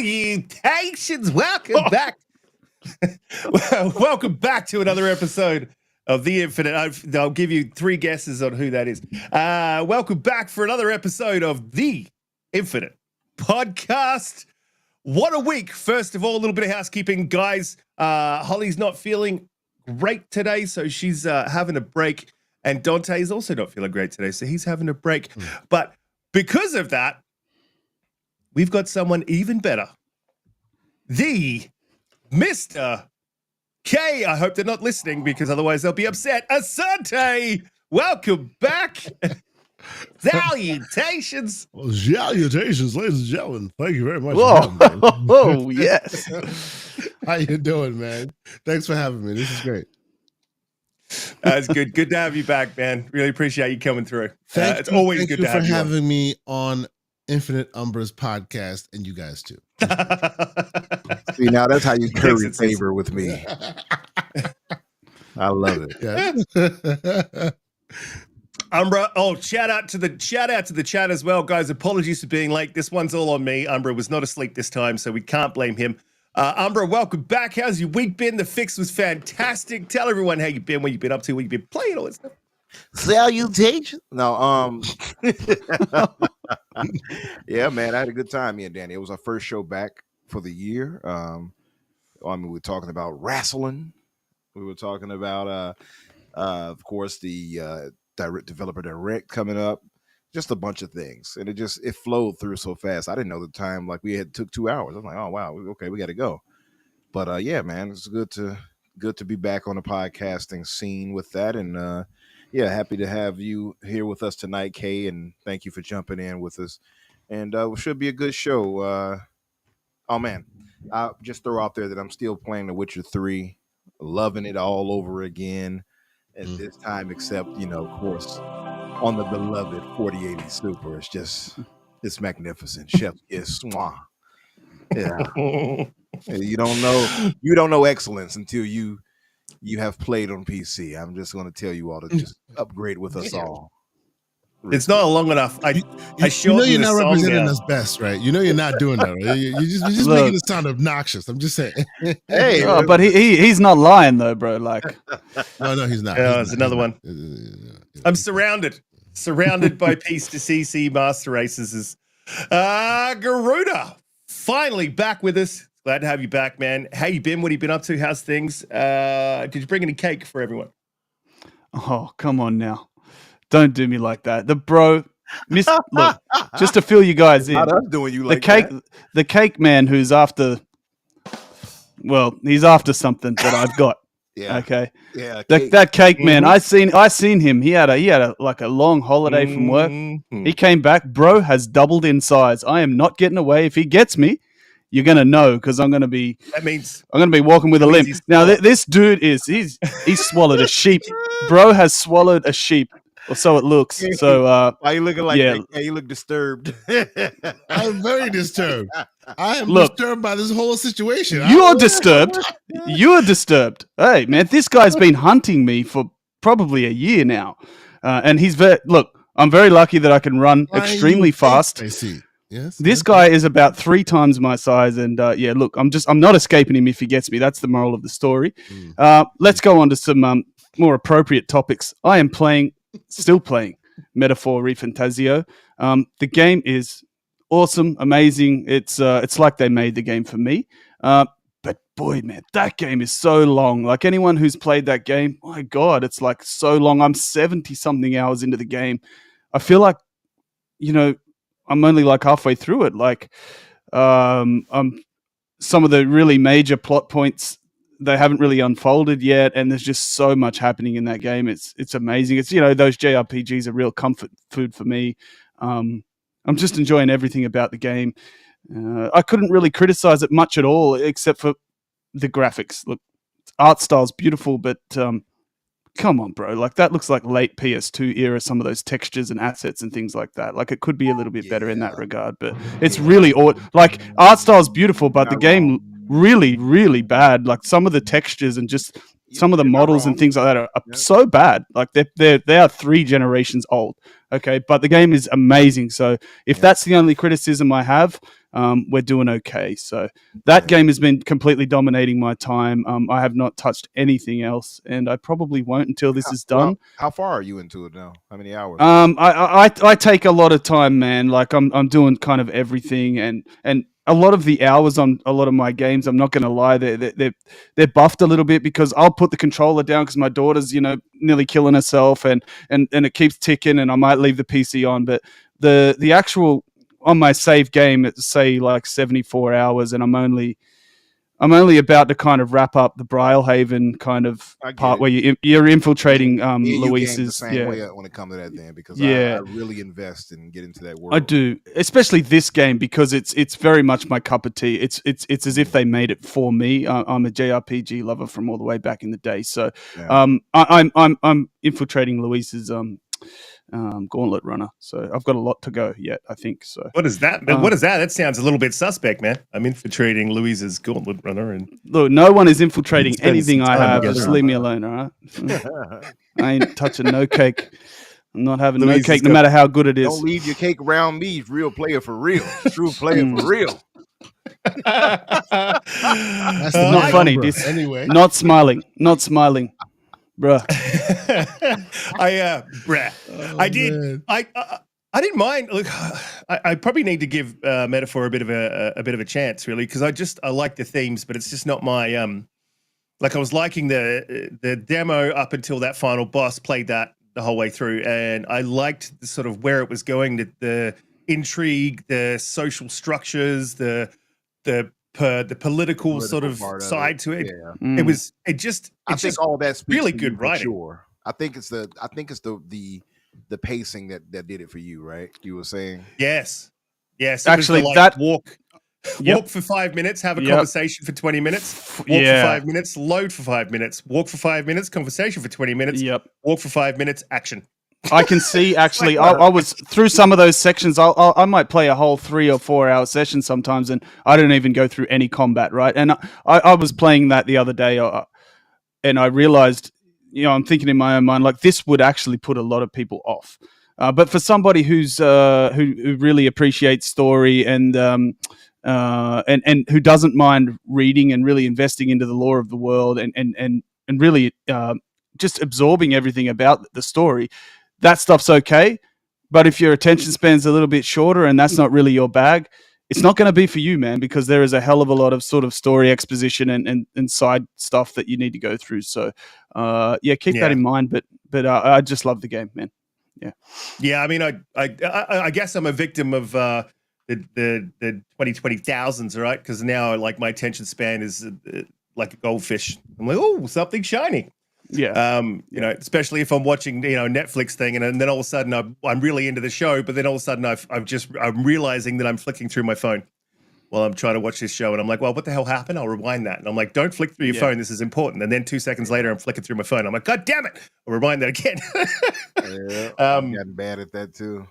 Salutations! Welcome back. Welcome back to another episode of The Infinite. I'll give you 3 guesses on who that is. Welcome back for another episode of The Infinite Podcast. What a week. First of all, a little bit of housekeeping. Guys, Holly's not feeling great today, so she's having a break. And Donte is also not feeling great today, so he's having a break. But because of that, we've got someone even better. The Mr. K. I hope they're not listening because otherwise they'll be upset. Asante, welcome back. Salutations. Well, salutations, ladies and gentlemen. Thank you very much. Oh, yes. How you doing, man? Thanks for having me. This is great. It's good. Good to have you back, man. Really appreciate you coming through. It's always good to have you. Thank you for having me on Infinite Umbra's podcast, and you guys too. See, now that's how you curry favor with me. I love it. Yeah. Umbra, shout out to the chat as well, guys. Apologies for being late. This one's all on me. Umbra was not asleep this time, so we can't blame him. Umbra, welcome back. How's your week been? The fix was fantastic. Tell everyone how you've been, what you've been up to, what you've been playing, all that stuff. Salutation. No, yeah, man, I had a good time, me and Danny. It was our first show back for the year. We were talking about wrestling. We were talking about, of course, the developer direct coming up. Just a bunch of things, and it flowed through so fast. I didn't know the time. Like we took 2 hours. I'm like, oh wow, okay, we got to go. But yeah, man, it's good to be back on the podcasting scene with that, and yeah, happy to have you here with us tonight, Kay, and thank you for jumping in with us. And it should be a good show. Oh man, I'll just throw out there that I'm still playing The Witcher 3, loving it all over again at this time, except of course, on the beloved 4080 Super. It's magnificent. Chef is swah. Yeah. You don't know excellence until you have played on PC. I'm just going to tell you all to just upgrade with us all. It's not long enough. I you're not representing us best, right? You know you're not doing that. Right? You're just making it sound obnoxious. I'm just saying. Hey, but he's not lying though, bro. Like, no, he's not. It's another one. I'm surrounded by Peace to CC Master Races. Garuda, finally back with us. Glad to have you back, man. How you been? What have you been up to? How's things? Did you bring any cake for everyone? Oh, come on now. Don't do me like that. Look, just to fill you guys in. I'm doing you like the cake man who's after, he's after something that I've got. Yeah. Okay. Yeah. That cake man. I seen him. He had a long holiday from work. He came back. Bro has doubled in size. I am not getting away. If he gets me, you're gonna know because I'm gonna be walking with a limp. Now this dude he's swallowed a sheep. Bro has swallowed a sheep. Or so it looks. So why you looking like that? Yeah, you look disturbed. I'm very disturbed. I am disturbed by this whole situation. You're disturbed. You're disturbed. Hey, man, this guy's been hunting me for probably a year now. And he's I'm very lucky that I can run extremely fast. I see. Yes. This guy is about 3 times my size. And I'm not escaping him if he gets me. That's the moral of the story. Let's go on to some more appropriate topics. I am still playing Metaphor ReFantazio. The game is awesome, amazing. It's like they made the game for me. But boy, man, that game is so long. Like anyone who's played that game, my God, it's like so long. I'm 70 something hours into the game. I feel like, I'm only like halfway through it. Like, some of the really major plot points, they haven't really unfolded yet, and there's just so much happening in that game. It's amazing. It's those JRPGs are real comfort food for me. I'm just enjoying everything about the game. I couldn't really criticize it much at all, except for the graphics. Look, art style's beautiful, but come on, bro. Like that looks like late PS2 era. Some of those textures and assets and things like that. Like it could be a little bit better in that regard, but it's really like art style's beautiful, but the game really, really bad. Like some of the textures and just some of the models and things like that are so bad. Like they are 3 generations old. Okay, but the game is amazing. So if that's the only criticism I have, we're doing okay. So that game has been completely dominating my time. I have not touched anything else, and I probably won't until this is done. Well, how far are you into it now? How many hours? I take a lot of time, man. Like I'm doing kind of everything, and a lot of the hours on a lot of my games, I'm not going to lie, they're buffed a little bit because I'll put the controller down because my daughter's nearly killing herself, and it keeps ticking, and I might leave the PC on, but the actual on my save game, it's say like 74 hours, and I'm only about to kind of wrap up the Brylehaven kind of part where you're infiltrating Luis's. Same way when it comes to that, then, because I really invest and get into that world. I do, especially this game because it's very much my cup of tea. It's as if they made it for me. I'm a JRPG lover from all the way back in the day, so I'm infiltrating Luis's gauntlet runner, so I've got a lot to go yet, I think. So what is that? What is that? That sounds a little bit suspect, man. I'm infiltrating Louise's gauntlet runner, and look, no one is infiltrating anything I have. Just leave me alone, all right? I ain't touching no cake. I'm not having no cake, no matter how good it is. Don't leave your cake around me. Real player for real. True player for real. That's not funny. Anyway, not smiling. Bruh. I didn't mind. Look, I probably need to give Metaphor a bit of a chance, really, because I like the themes, but it's just not my like I was liking the demo up until that final boss. Played that the whole way through, and I liked the sort of where it was going, the intrigue, the social structures, the political sort of side to it. Yeah. I think all that's really good writing. Sure. I think it's the pacing that did it for you, right? You were saying yes. Actually, that walk for 5 minutes, have a conversation for 20 minutes, walk for 5 minutes, load for 5 minutes, walk for 5 minutes, conversation for 20 minutes, walk for 5 minutes, action. I can see, actually, I was through some of those sections. I might play a whole 3 or 4 hour session sometimes, and I don't even go through any combat, right? And I was playing that the other day, and I realized, I'm thinking in my own mind, like, this would actually put a lot of people off. But for somebody who really appreciates story and who doesn't mind reading and really investing into the lore of the world and really just absorbing everything about the story, that stuff's okay. But if your attention span's a little bit shorter and that's not really your bag, it's not going to be for you, man, because there is a hell of a lot of sort of story exposition and side stuff that you need to go through. So, keep that in mind. But I just love the game, man. Yeah. I mean, I guess I'm a victim of the 2020s, right? Because now, like, my attention span is like a goldfish. I'm like, oh, something shiny. Yeah. Especially if I'm watching, Netflix thing, and then all of a sudden I'm really into the show, but then all of a sudden I'm realizing that I'm flicking through my phone while I'm trying to watch this show, and I'm like, well, what the hell happened? I'll rewind that, and I'm like, don't flick through your phone. This is important. And then 2 seconds later, I'm flicking through my phone. I'm like, God damn it! I'll rewind that again. I'm getting bad at that too.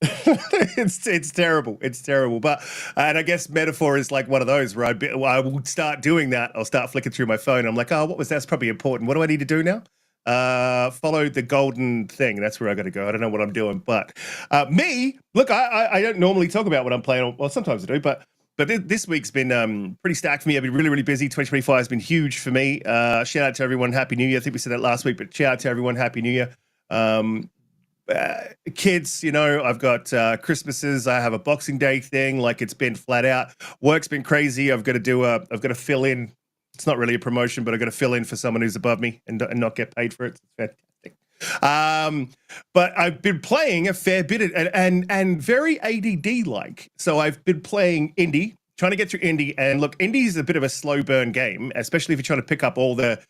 It's terrible. It's terrible. But and I guess Metaphor is like one of those where I will start doing that. I'll start flicking through my phone. I'm like, oh, what was that? That's probably important. What do I need to do now? Follow the golden thing. That's where I got to go. I don't know what I'm doing. But look, I don't normally talk about what I'm playing. Well, sometimes I do, but this week's been pretty stacked for me. I've been really, really busy. 2025 has been huge for me. Shout out to everyone. Happy New Year. I think we said that last week, but shout out to everyone. Happy New Year. Kids, I've got Christmases. I have a Boxing Day thing. Like, it's been flat out. Work's been crazy. I've got to fill in. It's not really a promotion, but I've got to fill in for someone who's above me and not get paid for it. It's fantastic. But I've been playing a fair bit and very ADD like. So I've been playing indie, trying to get through indie. And look, indie is a bit of a slow burn game, especially if you're trying to pick up all the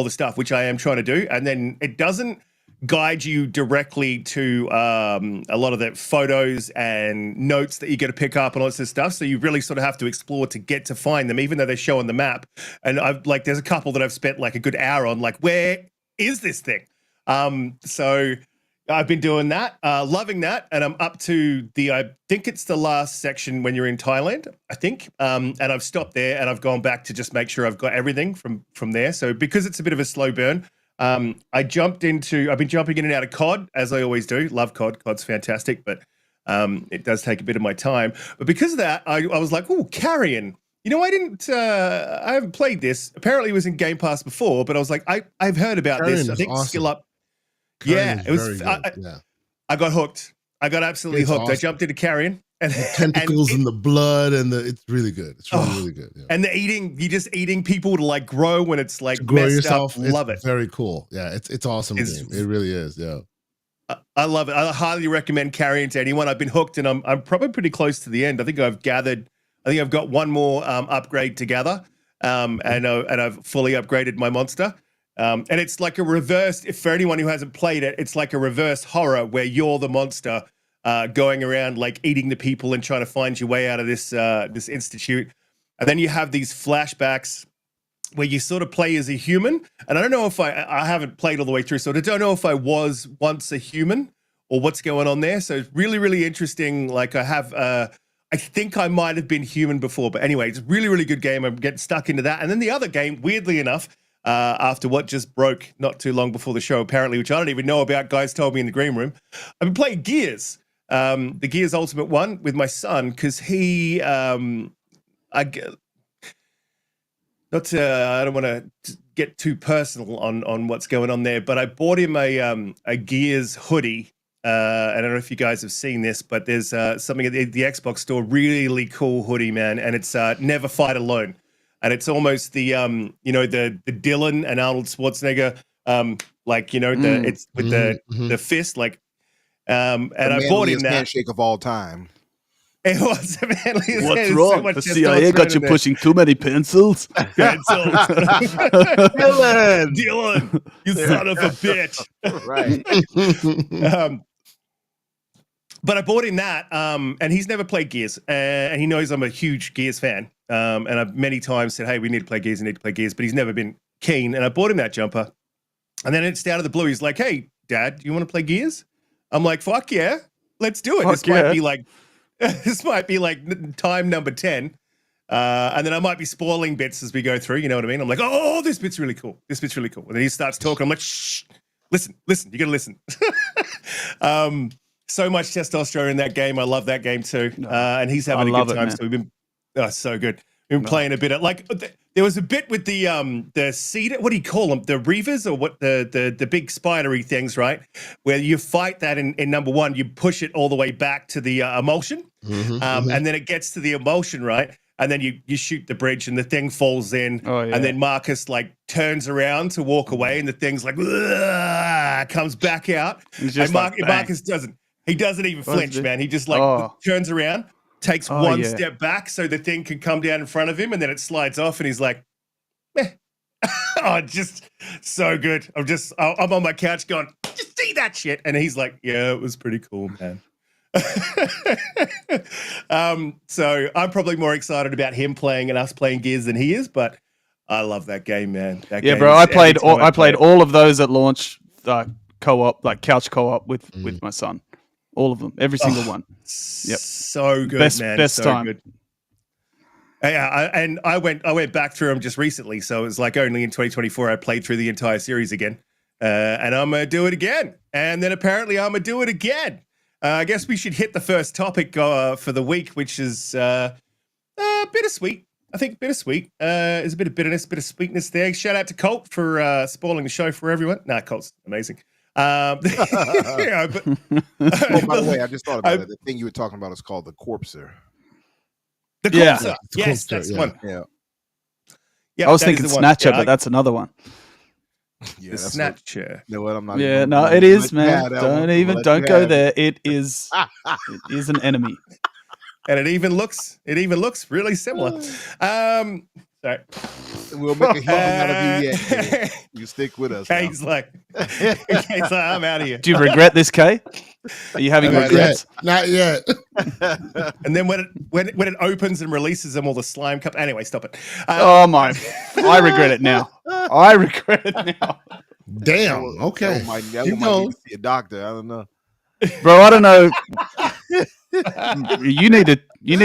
stuff, which I am trying to do. And then it doesn't guide you directly to a lot of the photos and notes that you got to pick up and all this stuff. So you really sort of have to explore to get to find them, even though they show on the map. And there's a couple that I've spent like a good hour on, like, where is this thing? So I've been doing that, loving that. And I'm up to I think it's the last section when you're in Thailand, I think. And I've stopped there and I've gone back to just make sure I've got everything from there. So because it's a bit of a slow burn, I've been jumping in and out of COD, as I always do. Love COD. COD's fantastic. But It does take a bit of my time, but because of that, I was like, oh, Carrion. You know, I haven't played this. Apparently, it was in Game Pass before, but I was like, I've heard about Carrion this. I is think awesome. Skill Up. Carrion Yeah, it was. very good. Yeah. I got hooked. I got absolutely It's hooked. I awesome. jumped into Carrion. And The tentacles and the blood it's really good. It's really, really good. Yeah. And the you're just eating people to like grow when it's like To grow messed yourself. up. Love it. Very cool. Yeah, it's awesome game. It really is. Yeah. I love it. I highly recommend Carrion to anyone. I've been hooked, and I'm probably pretty close to the end. I think I've got one more upgrade to gather, and I've fully upgraded my monster. And it's like a reverse. If for anyone who hasn't played it, it's like a reverse horror where you're the monster. Going around like eating the people and trying to find your way out of this institute, and then you have these flashbacks where you sort of play as a human. And I don't know if I haven't played all the way through, so I don't know if I was once a human or what's going on there. So it's really, really interesting. Like I think I might have been human before, but anyway, it's a really, really good game. I'm getting stuck into that. And then the other game, weirdly enough, after what just broke not too long before the show, apparently, which I don't even know about, guys told me in the green room, I've been playing Gears. The Gears Ultimate one with my son because he, I don't want to get too personal on what's going on there, but I bought him a Gears hoodie. I don't know if you guys have seen this, but there's something at the Xbox store, really cool hoodie, man, and it's Never Fight Alone, and it's almost the the Dylan and Arnold Schwarzenegger it's with the fist like. And I bought him that handshake of all time. It was the manliest. What's so wrong? much The CIA got you pushing too many pencils. Dylan, you son of a bitch. Right. But I bought him that, and he's never played Gears, and he knows I'm a huge Gears fan. And I've many times said, "Hey, we need to play Gears, but he's never been keen." And I bought him that jumper, and then it's out of the blue. He's like, "Hey, Dad, you want to play Gears?" I'm like, fuck yeah, let's do it. This might be like time number 10. And then I might be spoiling bits as we go through, you know what I mean? I'm like, oh, this bit's really cool. And then he starts talking. I'm like, shh, listen, you gotta listen. So much testosterone in that game. I love that game too. And he's having a good time. So we've been so good. We've been playing a bit of there was a bit with the cedar, what do you call them? The reavers or what the big spidery things, right? Where you fight that in number one, you push it all the way back to the emulsion. And then it gets to the emulsion, right? And then you shoot the bridge and the thing falls in. Oh, yeah. And then Marcus like turns around to walk away and the thing's like comes back out. And Marcus doesn't even flinch, man. He just turns around. Takes one step back so the thing can come down in front of him and then it slides off and he's like, meh. Oh, just so good. I'm on my couch going, just see that shit. And he's like, yeah, it was pretty cool, man. So I'm probably more excited about him playing and us playing Gears than he is, but I love that game, man. Bro, I played all of those at launch, co-op, like couch co-op with my son. All of them, every single one. Yep, so good, man. Best so time. Good. Yeah, I went back through them just recently, so it was like only in 2024 I played through the entire series again, and I'm gonna do it again, and then apparently I'm gonna do it again. I guess we should hit the first topic for the week, which is bittersweet. I think bittersweet is a bit of bitterness, a bit of sweetness there. Shout out to Colt for spoiling the show for everyone. Nah, Colt's amazing. By the way, I just thought about it. The thing you were talking about is called the Corpser. The Corpser. Yes, that's one. Yeah. I was thinking Snatcher, but that's another one. Yeah, the Snatcher. You know what? I'm not. Yeah, no, it is, man. Don't go there. It is an enemy. And it even looks really similar. Sorry. We'll make a human out of you yet. You stick with us. Kay's like, I'm out of here. Do you regret this, Kay? Are you having regrets? Not yet. And then when it opens and releases them, all the slime comes. Anyway, stop it. I regret it now. I regret it now. Damn. Okay. That might need to see a doctor. I don't know. Bro, I don't know. You need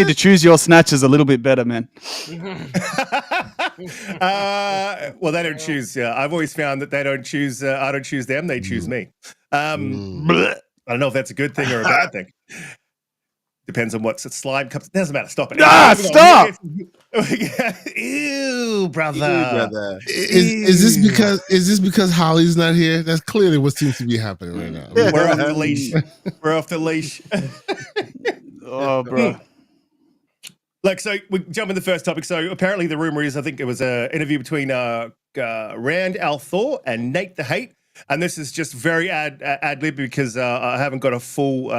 to choose your snatches a little bit better, man. Well, they don't choose. I've always found that they don't choose. I don't choose them. They choose me. I don't know if that's a good thing or a bad thing. Depends on what slime comes. Doesn't matter. Stop it. Stop! Ew, brother. Is this because Holly's not here? That's clearly what seems to be happening right now. We're off the leash. We're off the leash. Oh, bro. Look, so we jump in the first topic. So apparently the rumor is, I think it was an interview between Rand Althor and Nate the Hate. And this is just very ad-lib because I haven't got a full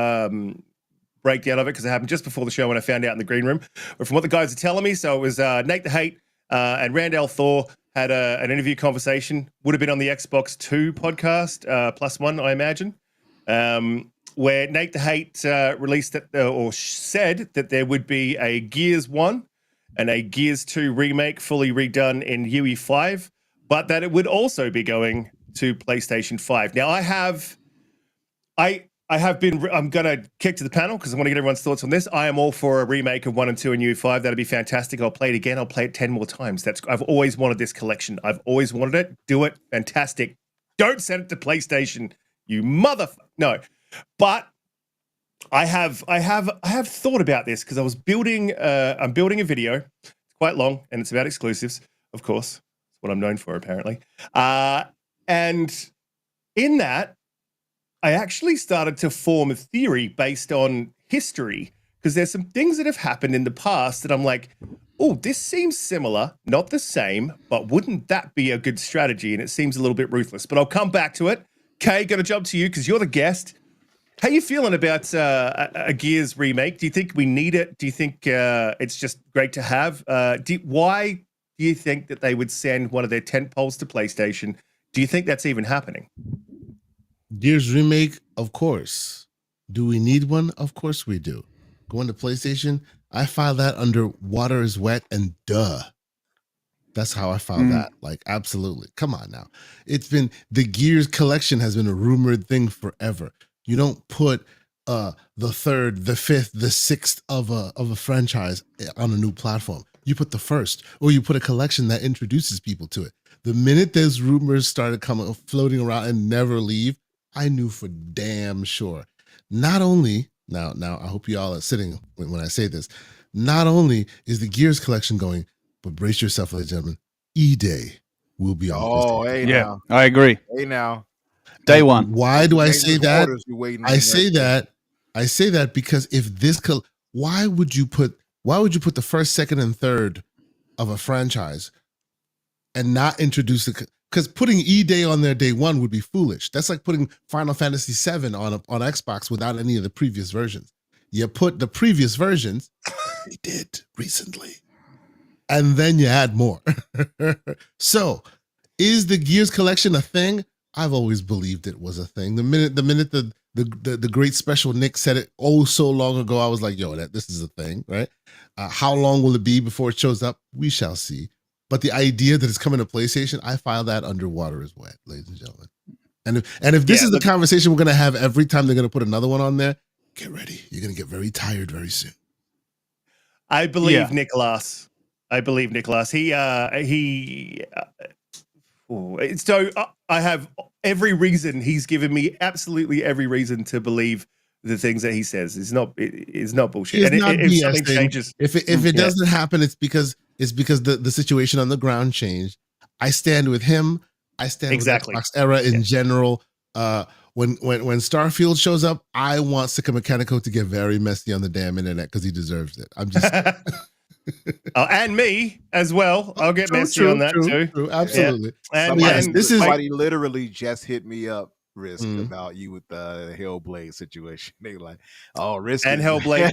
breakdown of it because it happened just before the show when I found out in the green room. But from what the guys are telling me, so it was Nate the Hate and Rand Althor had an interview conversation. Would have been on the Xbox 2 podcast, +1, I imagine, where Nate the Hate released that or said that there would be a Gears 1 and a Gears 2 remake fully redone in UE5, but that it would also be going to PlayStation 5. Now, I'm going to kick to the panel because I want to get everyone's thoughts on this. I am all for a remake of 1 and 2 in UE5. That'd be fantastic. I'll play it again. I'll play it 10 more times. I've always wanted this collection. I've always wanted it. Do it. Fantastic. Don't send it to PlayStation, you motherfucker. No. But I have thought about this because I was building I'm building a video. It's quite long and it's about exclusives, of course. It's what I'm known for, apparently. And in that, I actually started to form a theory based on history because there's some things that have happened in the past that I'm like, oh, this seems similar, not the same, but wouldn't that be a good strategy? And it seems a little bit ruthless, but I'll come back to it. Kay, gonna jump to you because you're the guest. How you feeling about a Gears remake? Do you think we need it? Do you think it's just great to have? Why do you think that they would send one of their tentpoles to PlayStation? Do you think that's even happening? Gears remake, of course. Do we need one? Of course we do. Going to PlayStation, I file that under water is wet and duh. That's how I found that. Like, absolutely. Come on now. It's been, the Gears collection has been a rumored thing forever. You don't put the third, the fifth, the sixth of a franchise on a new platform. You put the first, or you put a collection that introduces people to it. The minute those rumors started coming, floating around and never leave, I knew for damn sure. Not only, now I hope you all are sitting when I say this, not only is the Gears collection going, but brace yourself, ladies and gentlemen, E-Day will be on. Oh, hey now. I agree. Hey now. Day one. Why do I say that? I say that because if this, why would you put the first, second, and third of a franchise and not introduce the? Because putting E-Day on there day one would be foolish. That's like putting Final Fantasy VII on Xbox without any of the previous versions. You put the previous versions, they did recently, and then you add more. So, is the Gears collection a thing? I've always believed it was a thing. The minute the great special Nick said it so long ago, I was like, yo, this is a thing, right? How long will it be before it shows up? We shall see. But the idea that it's coming to PlayStation, I file that under water is wet, ladies and gentlemen. And if this is the conversation we're going to have every time they're going to put another one on there, get ready. You're going to get very tired very soon. I believe Nicholas. So I have every reason. He's given me absolutely every reason to believe the things that he says. It's not bullshit. It's not if something changes, if it doesn't happen, it's because the situation on the ground changed. I stand with him. I stand with Xbox era in general. When Starfield shows up, I want Sika Mechanico to get very messy on the damn internet because he deserves it. I'm just and me as well. I'll get messy on that too. True, absolutely. Yeah. And somebody literally just hit me up, Risk, about you with the Hellblade situation. They like, oh, Risk and Hellblade.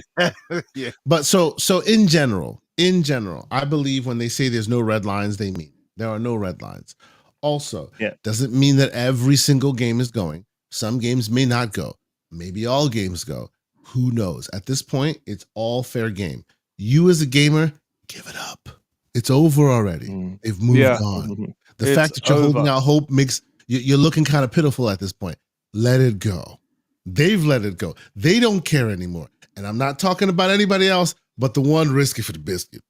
Yeah. But so in general, I believe when they say there's no red lines, they mean there are no red lines. Also, doesn't mean that every single game is going. Some games may not go. Maybe all games go. Who knows? At this point, it's all fair game. You as a gamer, give it up. It's over already. They've moved on. The fact that you're holding out hope makes you're looking kind of pitiful at this point. Let it go. They've let it go. They don't care anymore. And I'm not talking about anybody else, but the one risky for the biscuit.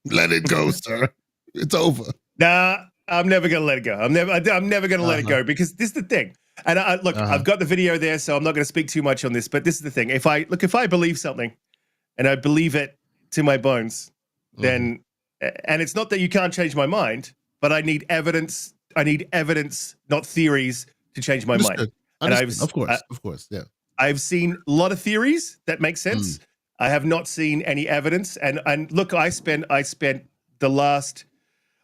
Let it go, sir. It's over. Nah, I'm never gonna let it go. I'm never gonna let it go because this is the thing. And I've got the video there, so I'm not going to speak too much on this. But this is the thing: if I believe something, and I believe it to my bones, then, and it's not that you can't change my mind, but I need evidence. I need evidence, not theories, to change my mind. And of course, yeah. I've seen a lot of theories that make sense. I have not seen any evidence. And look, I spent the last,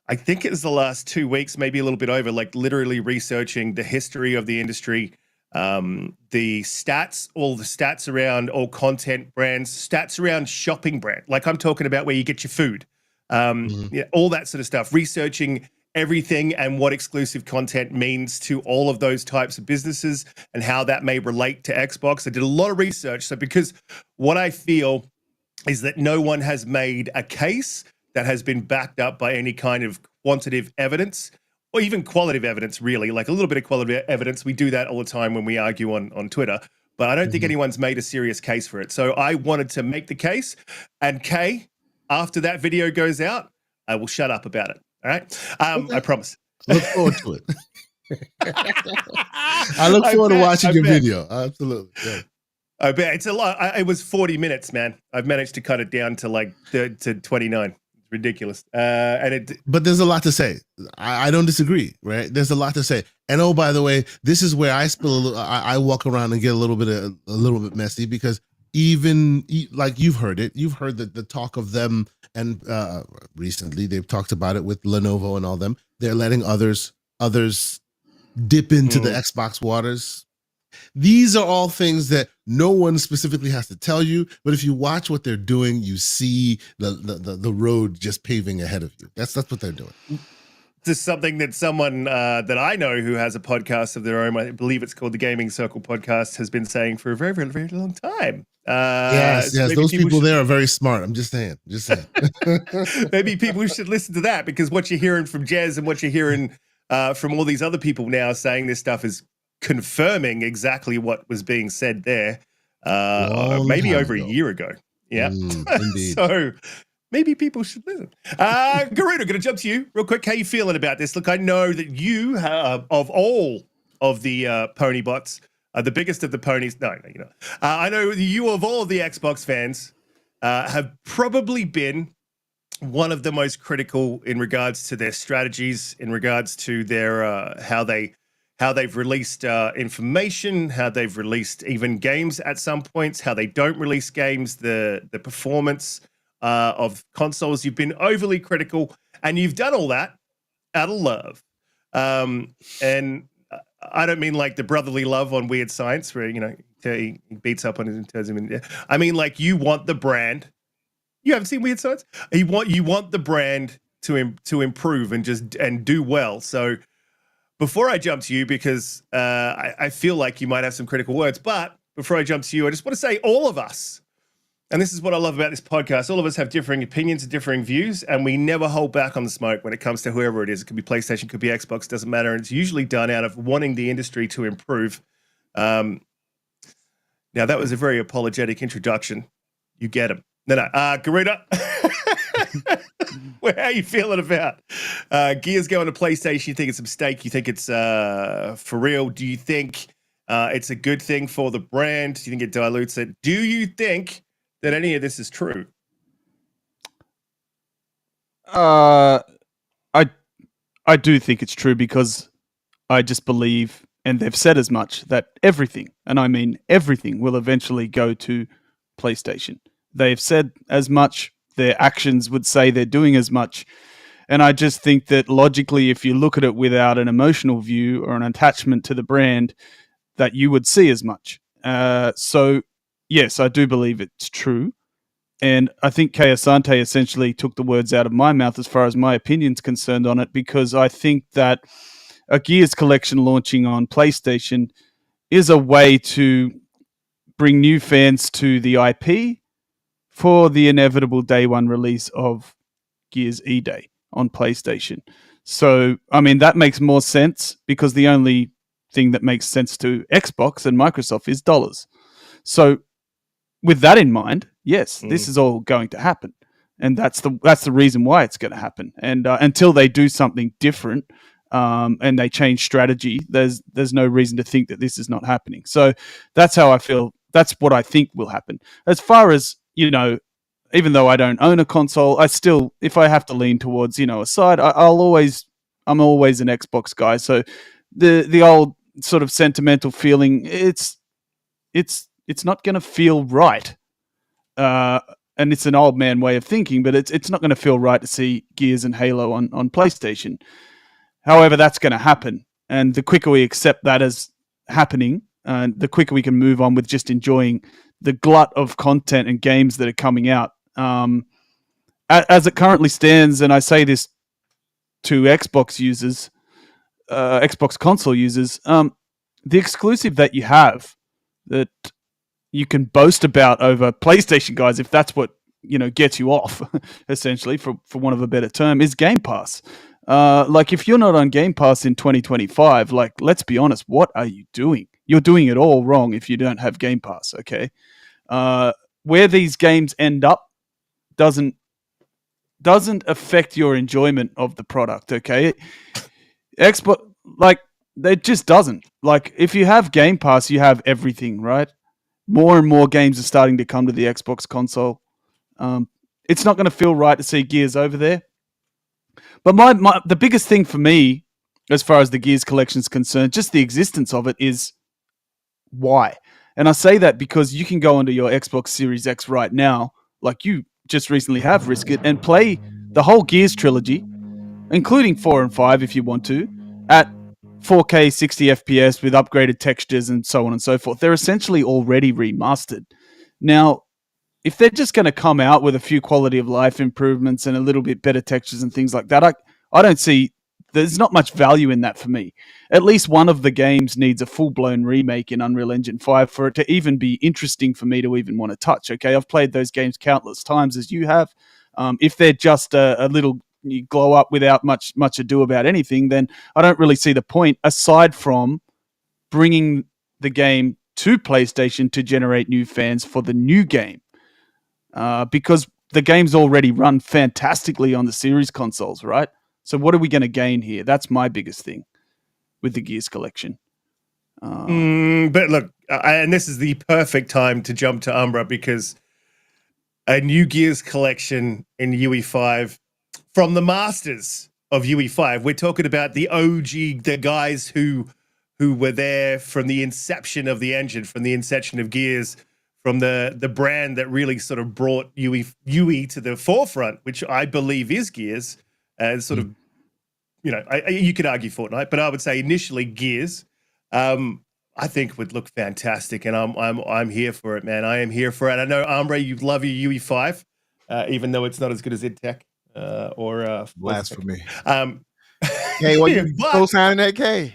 I think it was the last 2 weeks, maybe a little bit over, like literally researching the history of the industry, the stats, all the stats around all content brands, stats around shopping brand. Like I'm talking about where you get your food, all that sort of stuff, researching everything and what exclusive content means to all of those types of businesses and how that may relate to Xbox. I did a lot of research. So because what I feel is that no one has made a case that has been backed up by any kind of quantitative evidence or even qualitative evidence, really, like a little bit of qualitative evidence. We do that all the time when we argue on Twitter, but I don't think anyone's made a serious case for it. So I wanted to make the case. And Kay, after that video goes out, I will shut up about it. All right. I promise. Look forward to it. I look forward to watching your video. Absolutely. Yeah. I bet it's a lot. It was 40 minutes, man. I've managed to cut it down to to 29. It's ridiculous. But there's a lot to say. I don't disagree, right? There's a lot to say. And oh, by the way, this is where I spill a little. I walk around and get a little bit messy because even like you've heard the talk of them. And recently they've talked about it with Lenovo and all them. They're letting others dip into the Xbox waters. These are all things that no one specifically has to tell you. But if you watch what they're doing, you see the road just paving ahead of you. That's what they're doing. This is something that someone that I know who has a podcast of their own, I believe it's called the Gaming Circle Podcast, has been saying for a very, very, very long time. Yes, those people there are very smart. I'm just saying. Maybe people should listen to that because what you're hearing from Jez and what you're hearing from all these other people now saying this stuff is confirming exactly what was being said there maybe over a year ago. Yeah. Indeed. So maybe people should listen. Garuda, going to jump to you real quick. How you feeling about this? Look, I know that you, of all of the pony bots, the biggest of the ponies. No, you know. I know you, of all of the Xbox fans, have probably been one of the most critical in regards to their strategies, in regards to their how they've released information, how they've released even games at some points, how they don't release games, the performance of consoles. You've been overly critical, and you've done all that out of love. And I don't mean like the brotherly love on Weird Science, where he beats up on his and turns him in. I mean, like you want the brand. You haven't seen Weird Science. You want the brand to improve and do well. So before I jump to you, because I feel like you might have some critical words, but before I jump to you, I just want to say all of us. And this is what I love about this podcast. All of us have differing opinions and differing views, and we never hold back on the smoke when it comes to whoever it is. It could be PlayStation, could be Xbox, doesn't matter. And it's usually done out of wanting the industry to improve. Now, that was a very apologetic introduction. You get him. No. Garuda, how are you feeling about Gears going to PlayStation? You think it's a mistake? You think it's for real? Do you think it's a good thing for the brand? Do you think it dilutes it? Do you think that any of this is true? I do think it's true because I just believe, and they've said as much, that everything, and I mean everything, will eventually go to PlayStation. They've said as much. Their actions would say they're doing as much. And I just think that logically, if you look at it without an emotional view or an attachment to the brand, that you would see as much. So, yes, I do believe it's true. And I think Kay Asante essentially took the words out of my mouth as far as my opinion's concerned on it, because I think that a Gears collection launching on PlayStation is a way to bring new fans to the IP for the inevitable day one release of Gears E-Day on PlayStation. So, I mean, that makes more sense because the only thing that makes sense to Xbox and Microsoft is dollars. So, with that in mind, yes, this is all going to happen. And that's the reason why it's going to happen. And until they do something different, and they change strategy, there's no reason to think that this is not happening. So that's how I feel. That's what I think will happen. As far as, even though I don't own a console, I still, if I have to lean towards, a side, I'm always an Xbox guy. So the old sort of sentimental feeling, it's not going to feel right. And it's an old man way of thinking, but it's not going to feel right to see Gears and Halo on PlayStation. However, that's going to happen. And the quicker we accept that as happening, the quicker we can move on with just enjoying the glut of content and games that are coming out. As it currently stands, and I say this to Xbox users, Xbox console users, the exclusive that you have that you can boast about over PlayStation guys, if that's what gets you off, essentially, for want of a better term, is Game Pass. Like, if you're not on Game Pass in 2025, like, let's be honest, what are you doing? You're doing it all wrong if you don't have Game Pass, okay? Where these games end up doesn't affect your enjoyment of the product, okay? Xbox, like, it just doesn't. Like, if you have Game Pass, you have everything, right? More and more games are starting to come to the Xbox console. It's not going to feel right to see Gears over there. But the biggest thing for me, as far as the Gears collection is concerned, just the existence of it, is why. And I say that because you can go onto your Xbox Series X right now, like you just recently have, Riskit, and play the whole Gears trilogy, including 4 and 5 if you want to, at 4K 60 FPS with upgraded textures and so on and so forth. They're essentially already remastered. Now, if they're just going to come out with a few quality of life improvements and a little bit better textures and things like that, I don't see, there's not much value in that for me. At least one of the games needs a full-blown remake in Unreal Engine 5 for it to even be interesting for me to even want to touch. Okay, I've played those games countless times, as you have. If they're just a little glow up without much ado about anything, then I don't really see the point, aside from bringing the game to PlayStation to generate new fans for the new game. Because the game's already run fantastically on the series consoles, right? So what are we going to gain here? That's my biggest thing with the Gears collection. But look, and this is the perfect time to jump to Umbra, because a new Gears collection in UE5 from the masters of UE5. We're talking about the OG, the guys who were there from the inception of the engine, from the inception of Gears, from the brand that really sort of brought UE to the forefront, which I believe is Gears, and sort of, you could argue Fortnite, but I would say initially Gears, I think would look fantastic, and I'm here for it, man. I am here for it. I know, Umbra, you love your UE5, even though it's not as good as IdTech or blasphemy. Hey, what you co-signing that, K?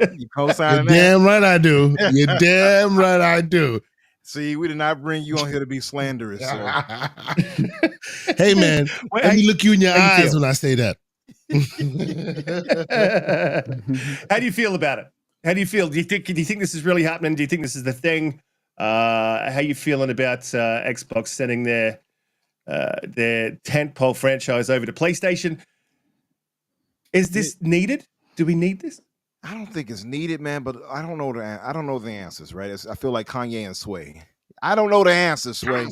You co-signing that? Damn right I do. You're damn right I do. See, we did not bring you on here to be slanderous. So. Hey, man, let me look you in your eyes when I say that. How do you feel about it? How do you feel? Do you think this is really happening? Do you think this is the thing? How you feeling about Xbox sending their tentpole franchise over to PlayStation? Is this needed? Do we need this? I don't think it's needed, man. But I don't know the answers, right? I feel like Kanye and Sway. I don't know the answers, Sway.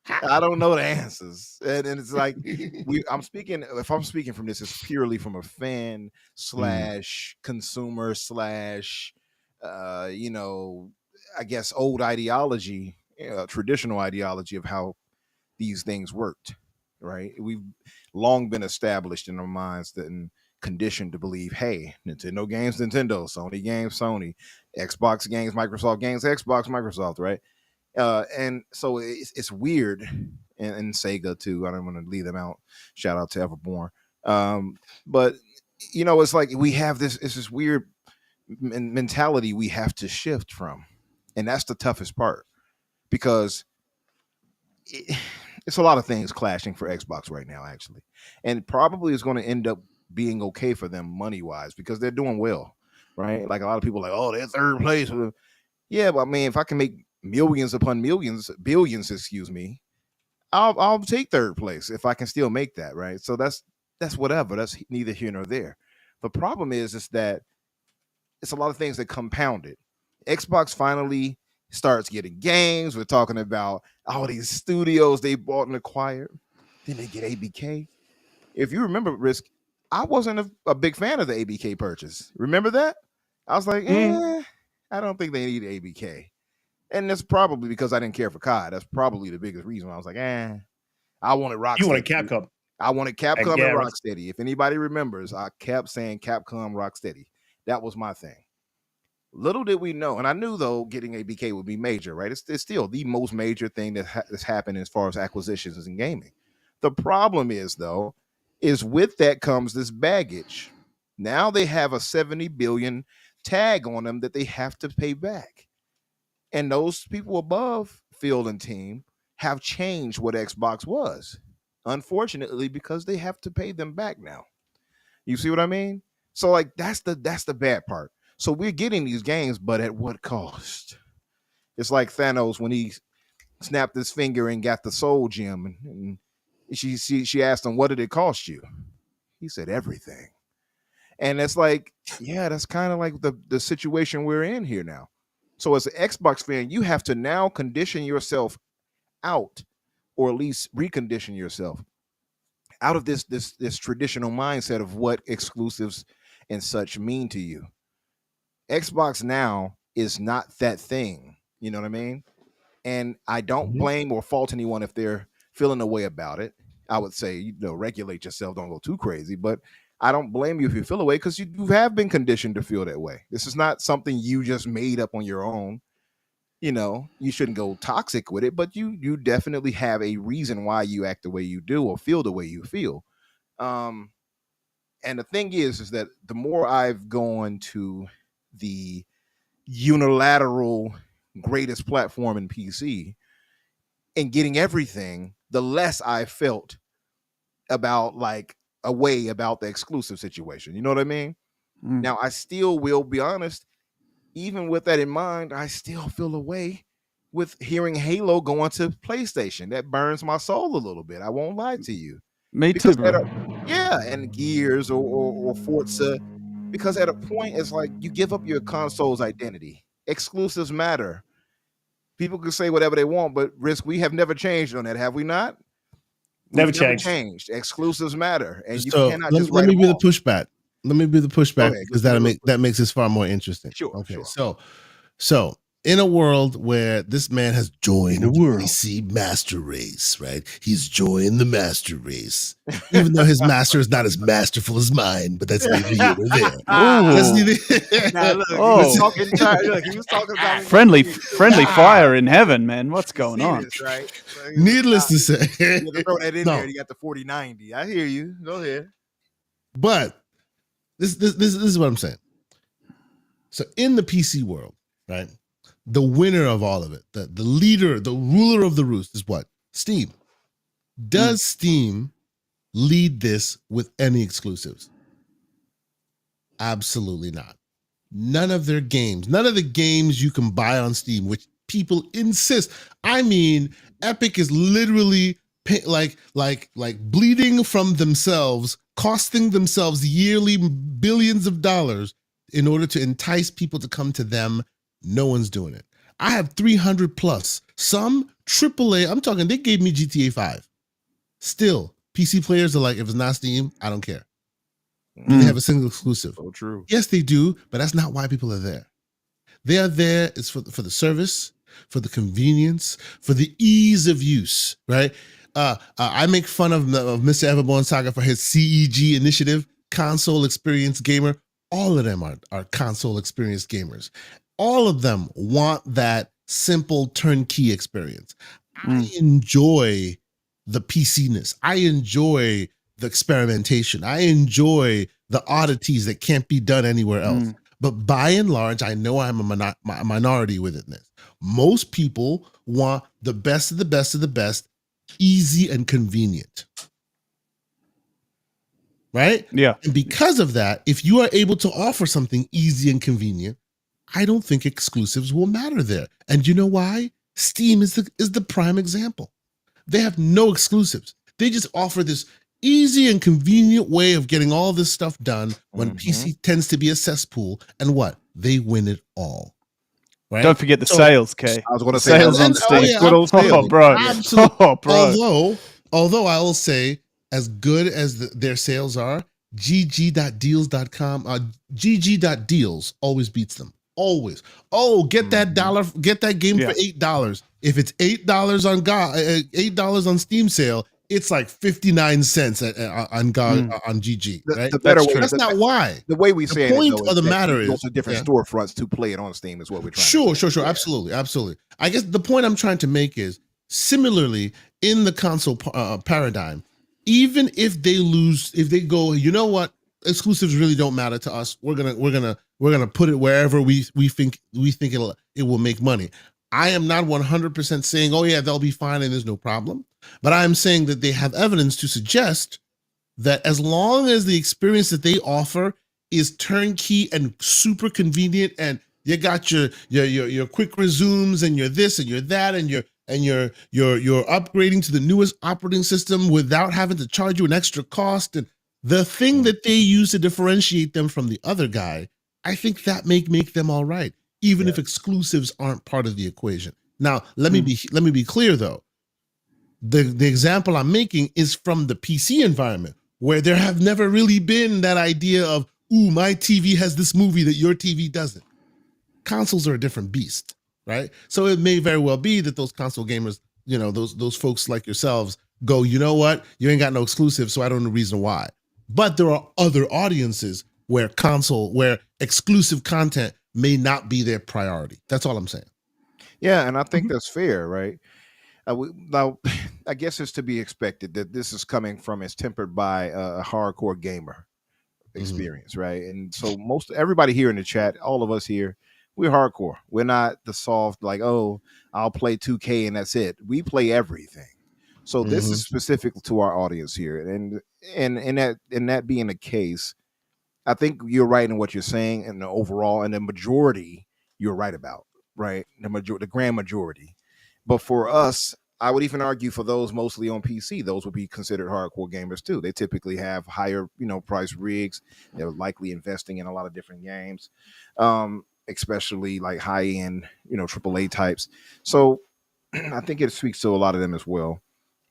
I don't know the answers, and it's like if I'm speaking from this, it's purely from a fan / consumer / I guess old ideology, traditional ideology of how these things worked, right? We've long been established in our minds and conditioned to believe, hey, Nintendo games, Nintendo, Sony games, Sony, Xbox games, Microsoft games, Xbox, Microsoft, right? And so it's weird, and Sega too. I don't want to leave them out. Shout out to Everborn. But it's like we have this weird mentality we have to shift from, and that's the toughest part, because it's a lot of things clashing for Xbox right now, actually, and probably is going to end up being okay for them money wise, because they're doing well, right? Like a lot of people are like, oh, they're third place. Yeah, but I mean, if I can make millions upon millions, billions, I'll take third place if I can still make that, right? So that's whatever. That's neither here nor there. The problem is that it's a lot of things that compounded. Xbox finally starts getting games. We're talking about all these studios they bought and acquired. Then they get ABK. If you remember, Risk, I wasn't a big fan of the ABK purchase. Remember that? I was like, I don't think they need ABK. And that's probably because I didn't care for COD. That's probably the biggest reason. I was like, I wanted Rocksteady. You wanted Capcom. I wanted Capcom and Rocksteady. If anybody remembers, I kept saying Capcom, Rocksteady. That was my thing. Little did we know, and I knew, though, getting ABK would be major, right? It's still the most major thing that's happened as far as acquisitions in gaming. The problem is, though, is with that comes this baggage. Now they have a 70 billion tag on them that they have to pay back. And those people above Field and team have changed what Xbox was, unfortunately, because they have to pay them back now. You see what I mean? So, like, that's the bad part. So we're getting these games, but at what cost? It's like Thanos when he snapped his finger and got the soul gem, and she asked him, "What did it cost you?" He said, "Everything." And it's like, yeah, that's kind of like the situation we're in here now. So as an Xbox fan, you have to now condition yourself out, or at least recondition yourself out of this traditional mindset of what exclusives and such mean to you. Xbox now is not that thing. You know what I mean? And I don't blame or fault anyone if they're feeling a way about it. I would say, regulate yourself, don't go too crazy, but I don't blame you if you feel a way, because you have been conditioned to feel that way. This is not something you just made up on your own. You shouldn't go toxic with it, but you definitely have a reason why you act the way you do or feel the way you feel. And the thing is that the more I've gone to the unilateral greatest platform in PC and getting everything, the less I felt about about the exclusive situation. You know what I mean? Now, I still will be honest, even with that in mind, I still feel a way with hearing Halo going to PlayStation. That burns my soul a little bit. I won't lie to you. Me too, bro. And Gears or Forza, because at a point it's like you give up your console's identity. Exclusives matter. People can say whatever they want, but Risk, we have never changed on that, have we not? Never changed. Exclusives matter, and you So cannot let me be the pushback. Let me be the pushback, because that makes this far more interesting. Sure. Okay. Sure. So in a world where this man has joined the PC master race, right? He's joined the master race, even though his master is not as masterful as mine, but that's neither here nor there. He was talking about friendly fire in heaven, man. What's going on? Right? Needless to say, you throw that in there. You got the 4090. I hear you. Go ahead. But this is what I'm saying. So in the PC world, right? The winner of all of it, the leader, the ruler of the roost is what? Steam. Does Steam lead this with any exclusives? Absolutely not. None of their games, none of the games you can buy on Steam, which people insist. I mean, Epic is literally like bleeding from themselves, costing themselves yearly billions of dollars in order to entice people to come to them. No one's doing it. I have 300 plus. Some AAA, I'm talking, they gave me GTA 5. Still, PC players are like, if it's not Steam, I don't care. They have a single exclusive. So true. Yes, they do, but that's not why people are there. They are there is for the service, for the convenience, for the ease of use, right? I make fun of Mr. Everborn Saga for his CEG initiative, console experience gamer. All of them are console experience gamers. All of them want that simple turnkey experience. I enjoy the PC-ness. I enjoy the experimentation. I enjoy the oddities that can't be done anywhere else. But by and large, I know I'm a minority within this. Most people want the best of the best of the best, easy and convenient. Right? Yeah. And because of that, if you are able to offer something easy and convenient, I don't think exclusives will matter there. And you know why? Steam is the prime example. They have no exclusives. They just offer this easy and convenient way of getting all this stuff done when PC tends to be a cesspool. And what? They win it all. Right? Don't forget the sales, Kay. I was going to say sales on Steam. Oh, bro. Absolutely. Oh, bro. Although I will say, as good as their sales are, gg.deals.com, gg.deals always beats them. Always. Oh, get that game for $8. If it's $8 on $8 on Steam sale, it's like 59 cents on GG. Right? The better way. That's not why. The way we say the point of the matter is go to different storefronts to play it on Steam is what we're trying. Sure. Yeah. Absolutely. I guess the point I'm trying to make is similarly in the console paradigm. Even if they go, you know what, exclusives really don't matter to us. We're gonna put it wherever we think it will make money. I am not 100% saying, oh yeah, they'll be fine and there's no problem. But I am saying that they have evidence to suggest that as long as the experience that they offer is turnkey and super convenient, and you got your quick resumes and your this and your that and you're upgrading to the newest operating system without having to charge you an extra cost, and the thing that they use to differentiate them from the other guy, I think that make them all right, even if exclusives aren't part of the equation. Now, let me be clear though. The example I'm making is from the PC environment, where there have never really been that idea of, ooh, my TV has this movie that your TV doesn't. Consoles are a different beast, right? So it may very well be that those console gamers, those folks like yourselves go, you know what? You ain't got no exclusive, so I don't know the reason why. But there are other audiences where exclusive content may not be their priority. That's all I'm saying. Yeah, and I think that's fair, right? Now, I guess it's to be expected that this is it's tempered by a hardcore gamer experience, right? And so everybody here in the chat, all of us here, we're hardcore. We're not the soft, like, oh, I'll play 2K and that's it. We play everything. So this is specific to our audience here. And that being the case, I think you're right in what you're saying, and the overall, and the majority you're right about, right? The grand majority. But for us, I would even argue for those mostly on PC, those would be considered hardcore gamers too. They typically have higher, price rigs. They're likely investing in a lot of different games, especially like high end, AAA types. So I think it speaks to a lot of them as well.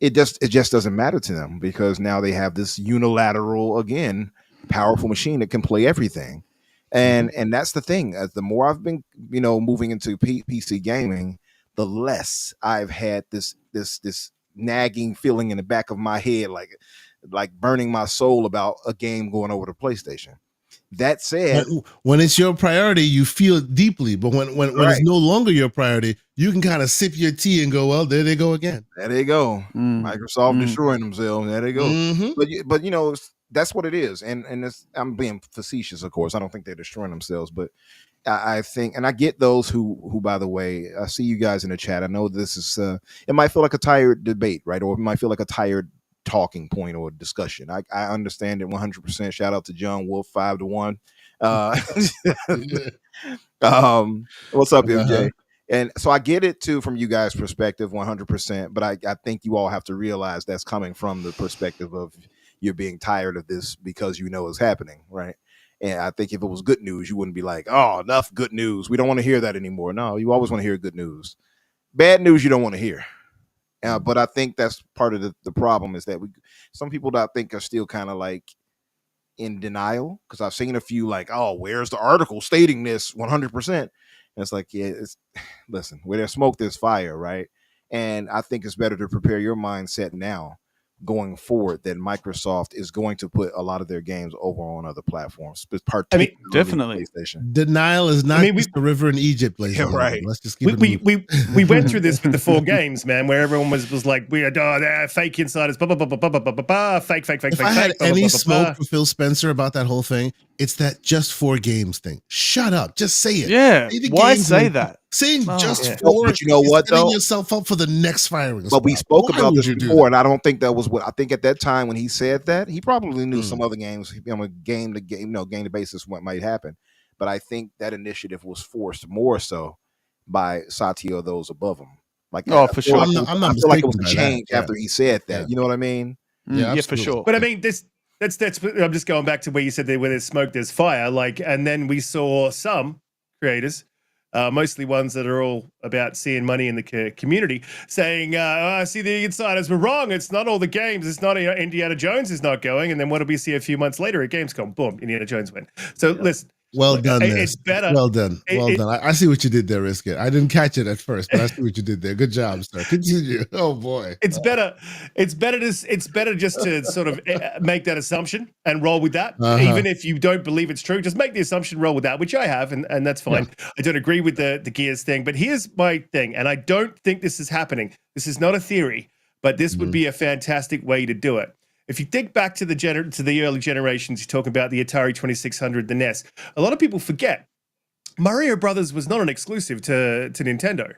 It just doesn't matter to them because now they have this unilateral, again, powerful machine that can play everything. And that's the thing. As the more I've been, moving into PC gaming, the less I've had this nagging feeling in the back of my head, like burning my soul about a game going over to PlayStation. That said, when it's your priority, you feel it deeply. But when it's no longer your priority, you can kind of sip your tea and go, well, there they go again. There they go. Microsoft destroying themselves. There they go. But that's what it is. And I'm being facetious, of course. I don't think they're destroying themselves, but I think, and I get those who, by the way, I see you guys in the chat. I know this is, it might feel like a tired debate, right? Or it might feel like a tired talking point or discussion. I understand it 100%. Shout out to John Wolf, 5-1. What's up, MJ? And so I get it too from you guys' perspective 100%, but I think you all have to realize that's coming from the perspective of you're being tired of this because it's happening, right? And I think if it was good news, you wouldn't be like, oh, enough good news. We don't want to hear that anymore. No, you always want to hear good news. Bad news you don't want to hear. But I think that's part of the problem is that some people that I think are still kind of like in denial, because I've seen a few like, oh, where's the article stating this 100%? And it's like, listen, where there's smoke, there's fire, right? And I think it's better to prepare your mindset now going forward that Microsoft is going to put a lot of their games over on other platforms. Definitely. PlayStation. Denial is not just the river in Egypt, right? Let's just keep we went through this with the 4 games, man, where everyone was like, they're fake insiders, fake. If I had any smoke for Phil Spencer about that whole thing, it's that just 4 games thing. Shut up, just say it. Yeah, why say that? Saying just 4, but you know what, setting though, yourself up for the next firing. But we spoke about this before, and I don't think that was what I think at that time when he said that. He probably knew some other games on a game to game basis what might happen. But I think that initiative was forced more so by Satya or those above him. Like, for sure. I'm not I feel like it was a mistaken by change that. after he said that. You know what I mean? Yeah, for sure. But I mean, that's. I'm just going back to where you said where there's smoke, there's fire. And then we saw some creators, mostly ones that are all about seeing money in the community, saying, "I see the insiders were wrong. It's not all the games. It's not Indiana Jones is not going." And then what did we see a few months later at Gamescom? Boom, Indiana Jones went. So listen. Well done. It's better. Well done. Well done. I see what you did there, Riskit. I didn't catch it at first, but I see what you did there. Good job, sir. Continue. Oh boy. It's better just to sort of make that assumption and roll with that. Even if you don't believe it's true, just make the assumption, roll with that, which I have, and that's fine. Yeah. I don't agree with the Gears thing, but here's my thing, and I don't think this is happening. This is not a theory, but this would be a fantastic way to do it. If you think back to the early generations, you talk about the Atari 2600, the NES. A lot of people forget Mario Brothers was not an exclusive to Nintendo.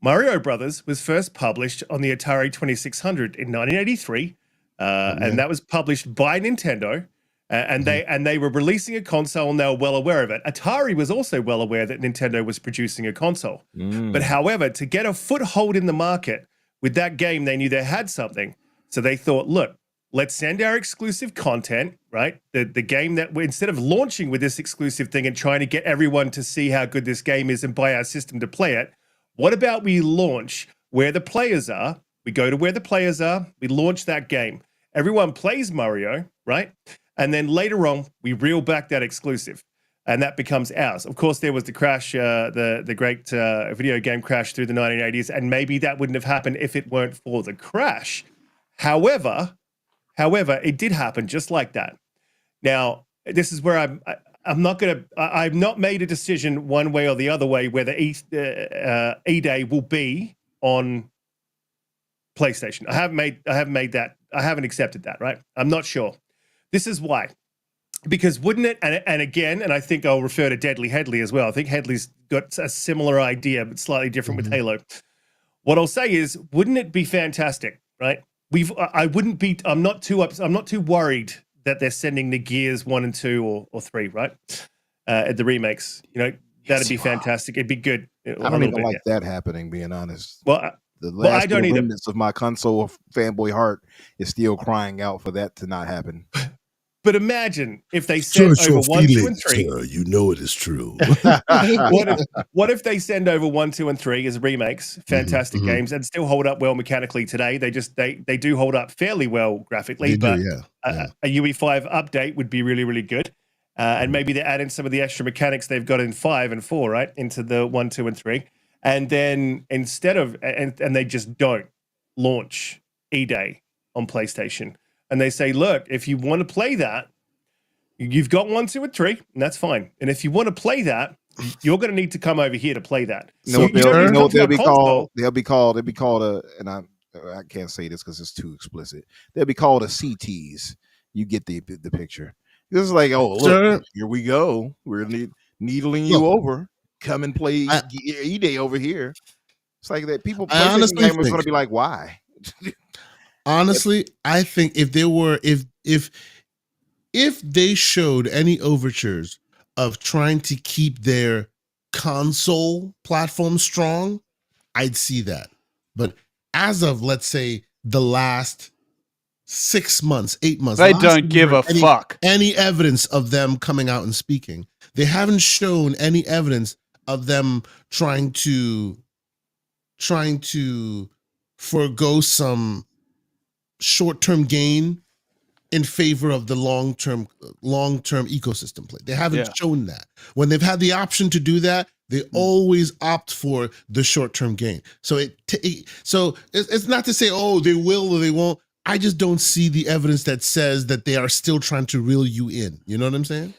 Mario Brothers was first published on the Atari 2600 in 1983, and that was published by Nintendo. And they were releasing a console, and they were well aware of it. Atari was also well aware that Nintendo was producing a console. But however, to get a foothold in the market with that game, they knew they had something. So they thought, look, let's send our exclusive content, right? The game that instead of launching with this exclusive thing and trying to get everyone to see how good this game is and buy our system to play it, what about we launch where the players are? We go to where the players are. We launch that game. Everyone plays Mario, right? And then later on, we reel back that exclusive, and that becomes ours. Of course, there was the crash, the great video game crash through the 1980s, and maybe that wouldn't have happened if it weren't for the crash. However, it did happen just like that. Now, this is where I've not made a decision one way or the other way whether E-Day will be on PlayStation. I haven't accepted that, right? I'm not sure. This is why. Because wouldn't it, and again, and I think I'll refer to Deadly Headley as well. I think Headley's got a similar idea, but slightly different with Halo. What I'll say is, wouldn't it be fantastic, right? I'm not too worried that they're sending the Gears 1 and 2 or 3, right? At the remakes. That'd be fantastic. It'd be good. I don't even like that happening, being honest. Well, the last I don't either. remnants of my console fanboy heart is still crying out for that to not happen. But imagine if they send over 1, 2, and 3. Sir, you know it is true. What if they send over 1, 2, and 3 as remakes, fantastic games, and still hold up well mechanically today? They do hold up fairly well graphically, but a UE5 update would be really, really good. And maybe they add in some of the extra mechanics they've got in 5 and 4, right, into the 1, 2, and 3. And then instead of, and they just don't launch E-Day on PlayStation. And they say, look, if you want to play that, you've got 1, 2, and 3, and that's fine. And if you want to play that, you're going to need to come over here to play that. They'll be called and I can't say this because it's too explicit. They'll be called a CTs. You get the picture. This is like, oh, look, here we go. We're needling you over. Come and play E-Day over here. It's like that. People, PlayStation gamers going to be like, why? Honestly, I think if they showed any overtures of trying to keep their console platform strong, I'd see that. But as of, let's say, the last 6 months, 8 months, they don't give a fuck. Any evidence of them coming out and speaking. They haven't shown any evidence of them trying to forego some short-term gain in favor of the long-term ecosystem play. They haven't shown that. When they've had the option to do that, they always opt for the short-term gain. So it's not to say, oh, they will or they won't. I just don't see the evidence that says that they are still trying to reel you in. You know what I'm saying?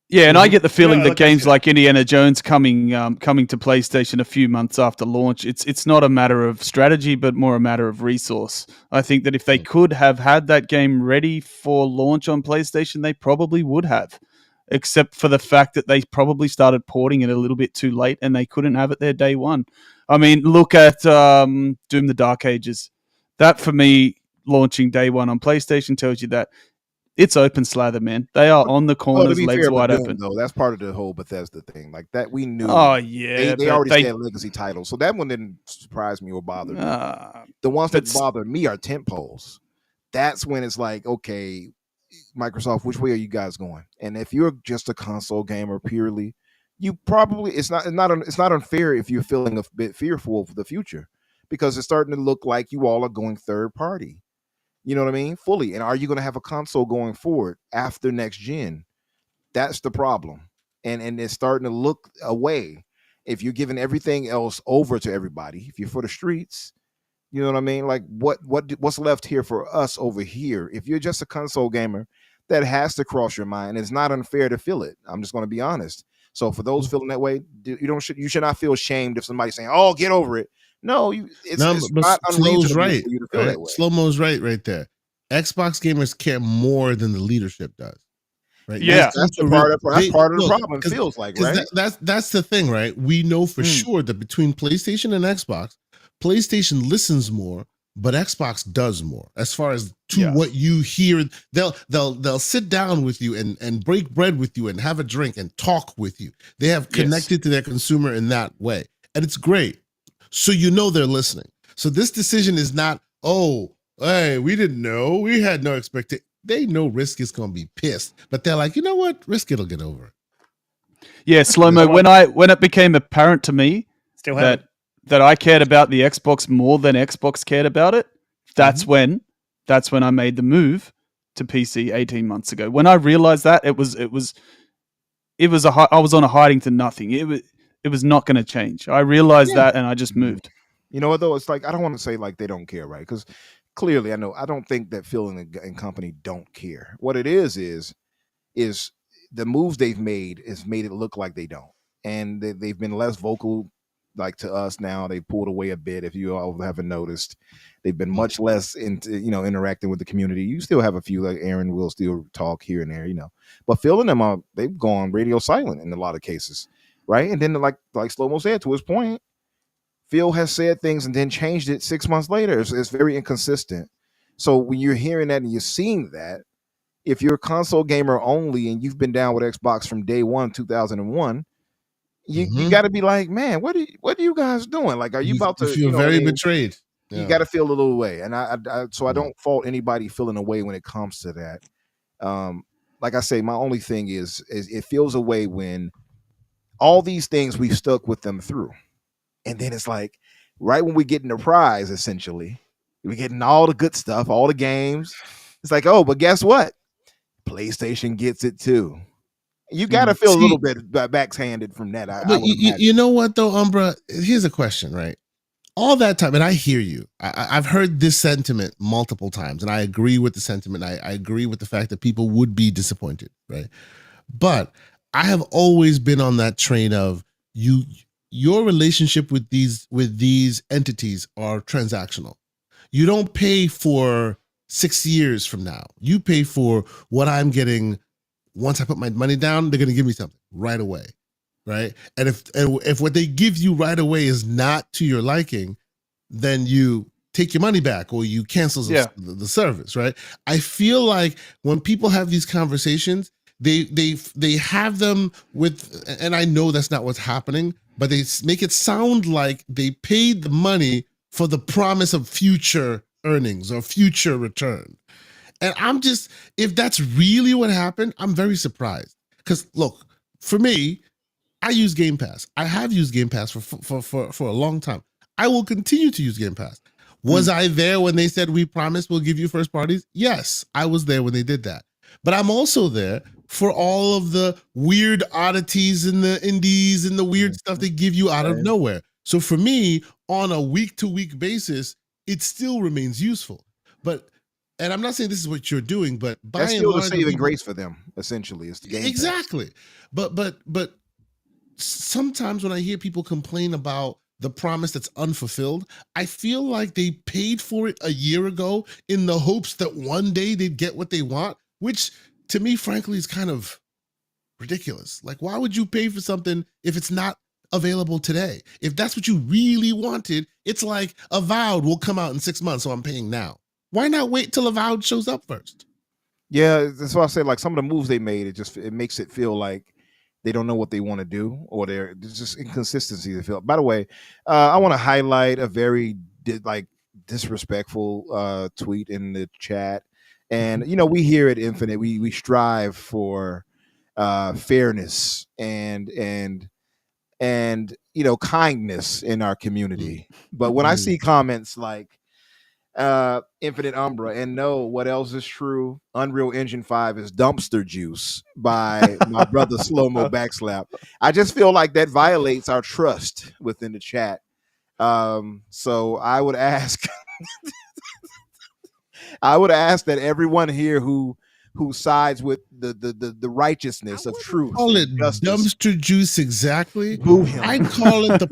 Yeah, and I get the feeling that games like Indiana Jones coming to PlayStation a few months after launch, it's not a matter of strategy, but more a matter of resource. I think that if they could have had that game ready for launch on PlayStation, they probably would have, except for the fact that they probably started porting it a little bit too late and they couldn't have it there day one. I mean, look at Doom the Dark Ages. That, for me, launching day one on PlayStation tells you that it's open slather, man. They are on the corners, legs wide open. Though, that's part of the whole Bethesda thing. Like that, we knew. Oh yeah, they already had legacy titles, so that one didn't surprise me or bother me. The ones that bother me are tent poles. that's when it's like, okay, Microsoft, which way are you guys going? And if you're just a console gamer purely, you probably it's not unfair if you're feeling a bit fearful for the future, because it's starting to look like you all are going third party. You know what I mean? Fully. And are you going to have a console going forward after next gen? That's the problem. And it's starting to look away. If you're giving everything else over to everybody, if you're for the streets, you know what I mean? Like what's left here for us over here? If you're just a console gamer, that has to cross your mind. It's not unfair to feel it. I'm just going to be honest. So for those feeling that way, you should not feel shamed if somebody's saying, "Oh, get over it." No, it's not unreasonable right, for you to feel right? that way. Slow-mo's right there. Xbox gamers care more than the leadership does. Right? Yeah, that's part of the problem. It feels like, right? That's the thing, right? We know for sure that between PlayStation and Xbox, PlayStation listens more, but Xbox does more. As far as what you hear, they'll sit down with you and break bread with you and have a drink and talk with you. They have connected to their consumer in that way, and it's great. So you know they're listening. So this decision is not, oh, hey, we didn't know, we had no expectation. They know Riskit's gonna be pissed, but they're like, you know what, Riskit will get over it. Yeah, Slow-Mo. When it became apparent to me that I cared about the Xbox more than Xbox cared about it, that's when I made the move to PC 18 months ago. When I realized that, I was on a hiding to nothing. It was not going to change. I realized that, and I just moved. You know what though? It's like, I don't want to say like they don't care, right? Because clearly, I don't think that Phil and company don't care. What it is the moves they've made has made it look like they don't, and they've been less vocal. Like to us now, they pulled away a bit. If you all haven't noticed, they've been much less into interacting with the community. You still have a few, like Aaron will still talk here and there, but Phil and them they've gone radio silent in a lot of cases, right? And then like Slow-Mo said, to his point, Phil has said things and then changed it 6 months later. It's very inconsistent. So when you're hearing that and you're seeing that, if you're a console gamer only and you've been down with Xbox from day one, 2001. You got to be like, man, what are you guys doing? Like, are you about to feel very betrayed? Yeah. You got to feel a little way, and I don't fault anybody feeling a way when it comes to that. Like I say, my only thing is it feels a way when all these things we've stuck with them through, and then it's like right when we're getting the prize, essentially, we're getting all the good stuff, all the games. It's like, oh, but guess what? PlayStation gets it too. You got to feel a little bit backhanded from that. You know what though, Umbra? Here's a question, right? All that time, and I hear you. I've heard this sentiment multiple times, and I agree with the sentiment. I agree with the fact that people would be disappointed, right? But I have always been on that train of your relationship with these entities are transactional. You don't pay for 6 years from now. You pay for what I'm getting. Once I put my money down, they're going to give me something right away, right? And if what they give you right away is not to your liking, then you take your money back or you cancel the service, right? I feel like when people have these conversations, they have them with, and I know that's not what's happening, but they make it sound like they paid the money for the promise of future earnings or future return. And I'm just, if that's really what happened, I'm very surprised. Because look, for me, I use Game Pass. I have used Game Pass for a long time. I will continue to use Game Pass. Was I there when they said we promise we'll give you first parties? Yes, I was there when they did that. But I'm also there for all of the weird oddities and the indies and the weird stuff they give you out of nowhere. So for me, on a week-to-week basis, it still remains useful. And I'm not saying this is what you're doing, but by that's and still large, the saving grace for them. Essentially, it's the game. Exactly, but sometimes when I hear people complain about the promise that's unfulfilled, I feel like they paid for it a year ago in the hopes that one day they'd get what they want, which to me, frankly, is kind of ridiculous. Like, why would you pay for something if it's not available today? If that's what you really wanted, it's like Avowed will come out in 6 months, so I'm paying now. Why not wait till Avowed shows up first? Yeah, that's why I say like some of the moves they made, it makes it feel like they don't know what they want to do, or there's just inconsistency. They feel. By the way, I want to highlight a very disrespectful tweet in the chat. And we here at Infinite, we strive for fairness and kindness in our community. But when I see comments like Infinite Umbra, and no, what else is true? Unreal Engine 5 is dumpster juice by my brother Slow Mo Backslap. I just feel like that violates our trust within the chat. So I would ask that everyone here who sides with the righteousness of truth, call it justice, dumpster juice. Exactly. boo him. I call it the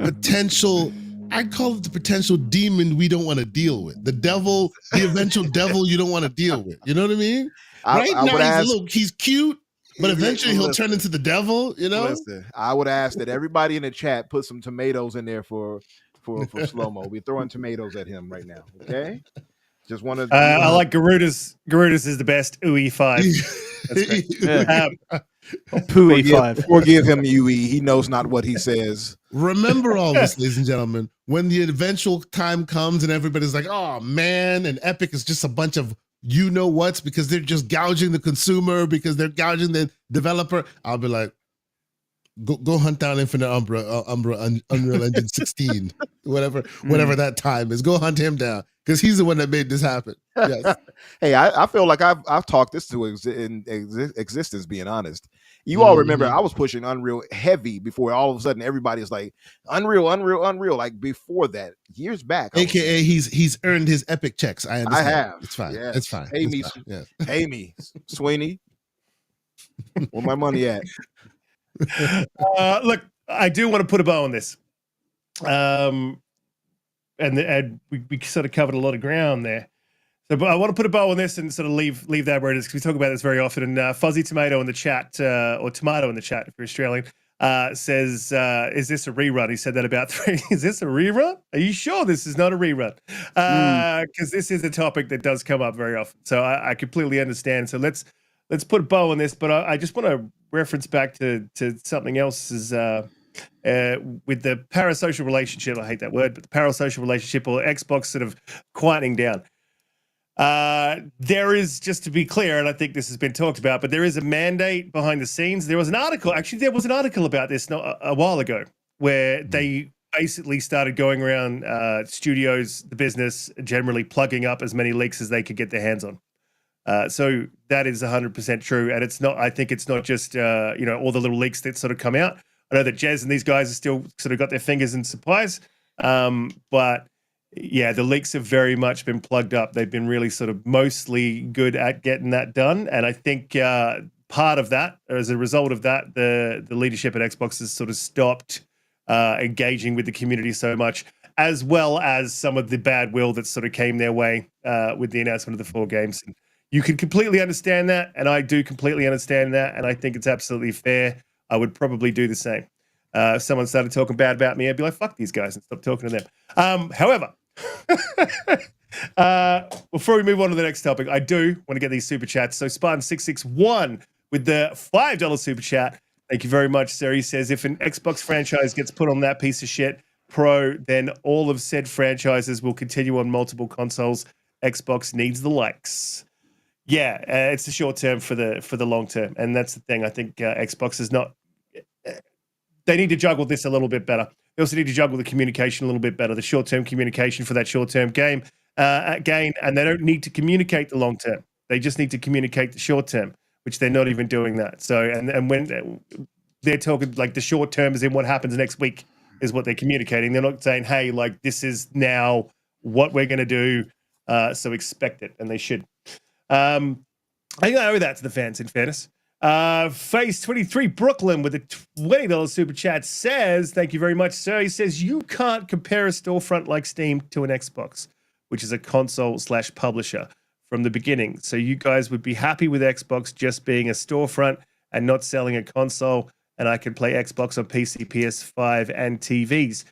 potential demon we don't want to deal with. The devil, the eventual devil you don't want to deal with. You know what I mean? Right now, he's cute, but eventually he'll turn into the devil. Listen, I would ask that everybody in the chat put some tomatoes in there for Slow Mo. We're throwing tomatoes at him right now. Okay. Just want to. I like Garuda's. Garuda's is the best. UE 5. That's great. Pooey 5. Forgive him, UE. He knows not what he says. Remember all this, ladies and gentlemen. When the eventual time comes and everybody's like, "Oh man," and Epic is just a bunch of what's because they're just gouging the consumer because they're gouging the developer. I'll be like, Go hunt down Infinite Umbra, Unreal Engine 16, whatever that time is. Go hunt him down because he's the one that made this happen. Yes. Hey, I feel like I've talked this to existence. Being honest, you all remember I was pushing Unreal heavy before all of a sudden everybody is like Unreal. Like before that, years back. AKA he's earned his Epic checks. I understand. I have. It's fine. Yes. It's fine. Pay me. Yes. Pay me, Sweeney. Where my money at? Look, I do want to put a bow on this. And we sort of covered a lot of ground there. So but I want to put a bow on this and sort of leave that where it is because we talk about this very often. And Fuzzy Tomato in the chat, or Tomato in the chat if you're Australian, says, is this a rerun? He said that about 3. Is this a rerun? Are you sure this is not a rerun? Because this is a topic that does come up very often. So I completely understand. So let's put a bow on this. But I just want to reference back to something else is with the parasocial relationship. I hate that word, but the parasocial relationship or Xbox sort of quieting down. There is, just to be clear, and I think this has been talked about, but there is a mandate behind the scenes. There was an article about this a while ago where they basically started going around studios, the business, generally plugging up as many leaks as they could get their hands on. So that is 100% true. And it's not, I think it's not just, all the little leaks that sort of come out. I know that Jez and these guys are still sort of got their fingers in supplies. But yeah, the leaks have very much been plugged up. They've been really sort of mostly good at getting that done. And I think part of that, or as a result of that, the leadership at Xbox has sort of stopped engaging with the community so much, as well as some of the bad will that sort of came their way with the announcement of the 4 games. And you can completely understand that, and I do completely understand that, and I think it's absolutely fair. I would probably do the same. If someone started talking bad about me, I'd be like, fuck these guys and stop talking to them. However, before we move on to the next topic, I do want to get these super chats. So Spartan661 with the $5 super chat. Thank you very much, sir. He says, if an Xbox franchise gets put on that piece of shit Pro, then all of said franchises will continue on multiple consoles. Xbox needs the likes. Yeah, it's the short term for the long term, and that's the thing. I think Xbox is not. They need to juggle this a little bit better. They also need to juggle the communication a little bit better. The short term communication for that short term gain, and they don't need to communicate the long term. They just need to communicate the short term, which they're not even doing that. So, and when they're talking like the short term is in what happens next week is what they're communicating. They're not saying, hey, like this is now what we're going to do. So expect it, and they should. I think I owe that to the fans, in fairness. Face 23 Brooklyn with a $20 super chat says, thank you very much, sir. He says, you can't compare a storefront like Steam to an Xbox, which is a console/publisher from the beginning. So you guys would be happy with Xbox just being a storefront and not selling a console, and I can play Xbox on PC, PS5, and TVs.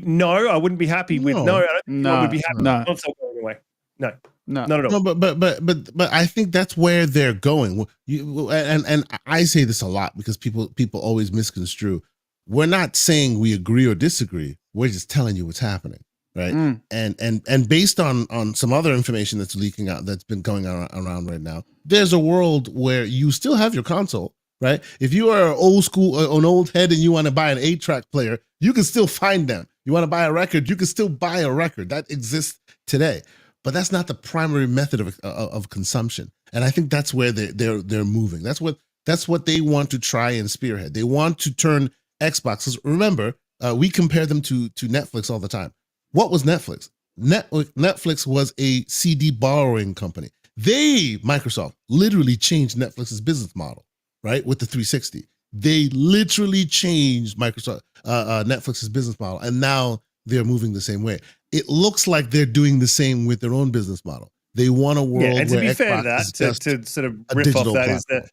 No, I wouldn't be happy with. No, I don't think I would be happy with console going away. No, not at all. No, but I think that's where they're going. And I say this a lot because people always misconstrue. We're not saying we agree or disagree. We're just telling you what's happening. right? And based on some other information that's leaking out, that's been going around right now, there's a world where you still have your console, right? If you are an old head and you want to buy an 8-track player, you can still find them. You want to buy a record, you can still buy a record. That exists today, but that's not the primary method of consumption. And I think that's where they're moving. That's what they want to try and spearhead. They want to turn Xboxes. Remember, we compare them to Netflix all the time. What was Netflix? Netflix was a CD borrowing company. Microsoft, literally changed Netflix's business model, right? With the 360. They literally changed Netflix's business model, and now they're moving the same way. It looks like they're doing the same with their own business model. They want a world where and to be Xbox fair to that, is just to sort of a riff off digital that, is platform.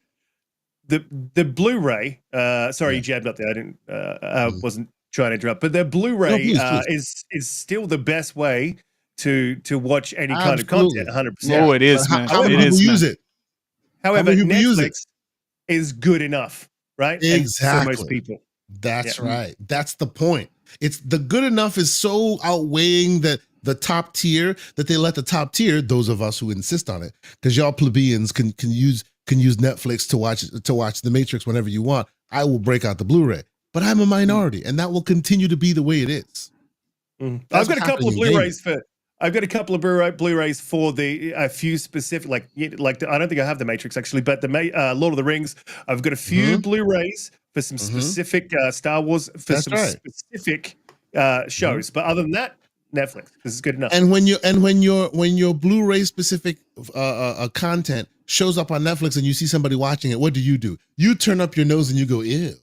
that the Blu-ray. Sorry, you jabbed up there. I didn't. Wasn't trying to interrupt, but the Blu-ray please. is still the best way to watch any kind of content. 100%. Oh, it is, man. How many It is, people man. use it? However, people use Netflix it? is good enough, right? And Exactly. for most people. That's right. That's the point. It's the good enough is so outweighing the top tier that they let the top tier, those of us who insist on it, because y'all plebeians can use Netflix to watch The Matrix whenever you want. I will break out the Blu-ray, but I'm a minority, and that will continue to be the way it is. I've got a couple of Blu-rays Blu-rays for a few specific, like I don't think I have The Matrix actually, but the Lord of the Rings. I've got a few Blu-rays for some specific Star Wars specific shows, but other than that, Netflix. This is good enough. And when your Blu-ray specific content shows up on Netflix and you see somebody watching it, what do? You turn up your nose and you go, ew.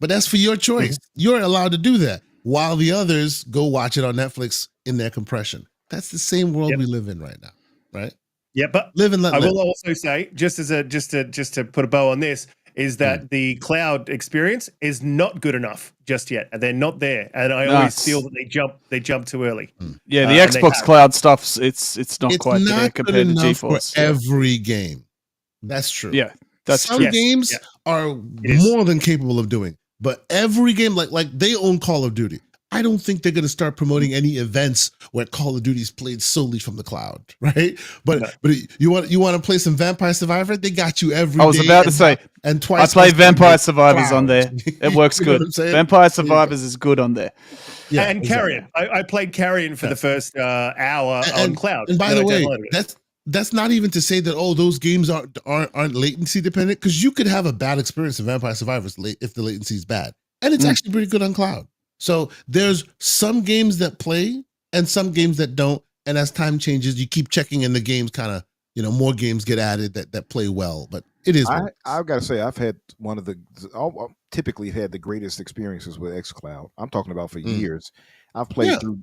But that's for your choice. You're allowed to do that, while the others go watch it on Netflix in their compression. That's the same world we live in right now, right? Yeah, but live and let live. I will also say, just to put a bow on this, is that the cloud experience is not good enough just yet, and they're not there. And I always feel that they jump too early. Yeah, the Xbox Cloud stuff's it's not quite there compared to GeForce. For every game. That's true. Yeah, that's some games are more than capable of doing. But every game, like they own Call of Duty. I don't think they're going to start promoting any events where Call of Duty is played solely from the cloud, right? But you want to play some Vampire Survivor? They got you every day. I was about to say, and twice. I play Vampire Survivors on there. It works good. Vampire Survivors is good on there. Yeah, and Carrion. I played Carrion for the first hour on cloud. And by the way, that's not even to say that those games aren't latency dependent, because you could have a bad experience in Vampire Survivors if the latency is bad, and it's actually pretty good on cloud. So there's some games that play and some games that don't, and as time changes, you keep checking in the games. Kind of, more games get added that play well. But it is. I've got to say, I've had typically had the greatest experiences with xCloud. I'm talking about for years. I've played through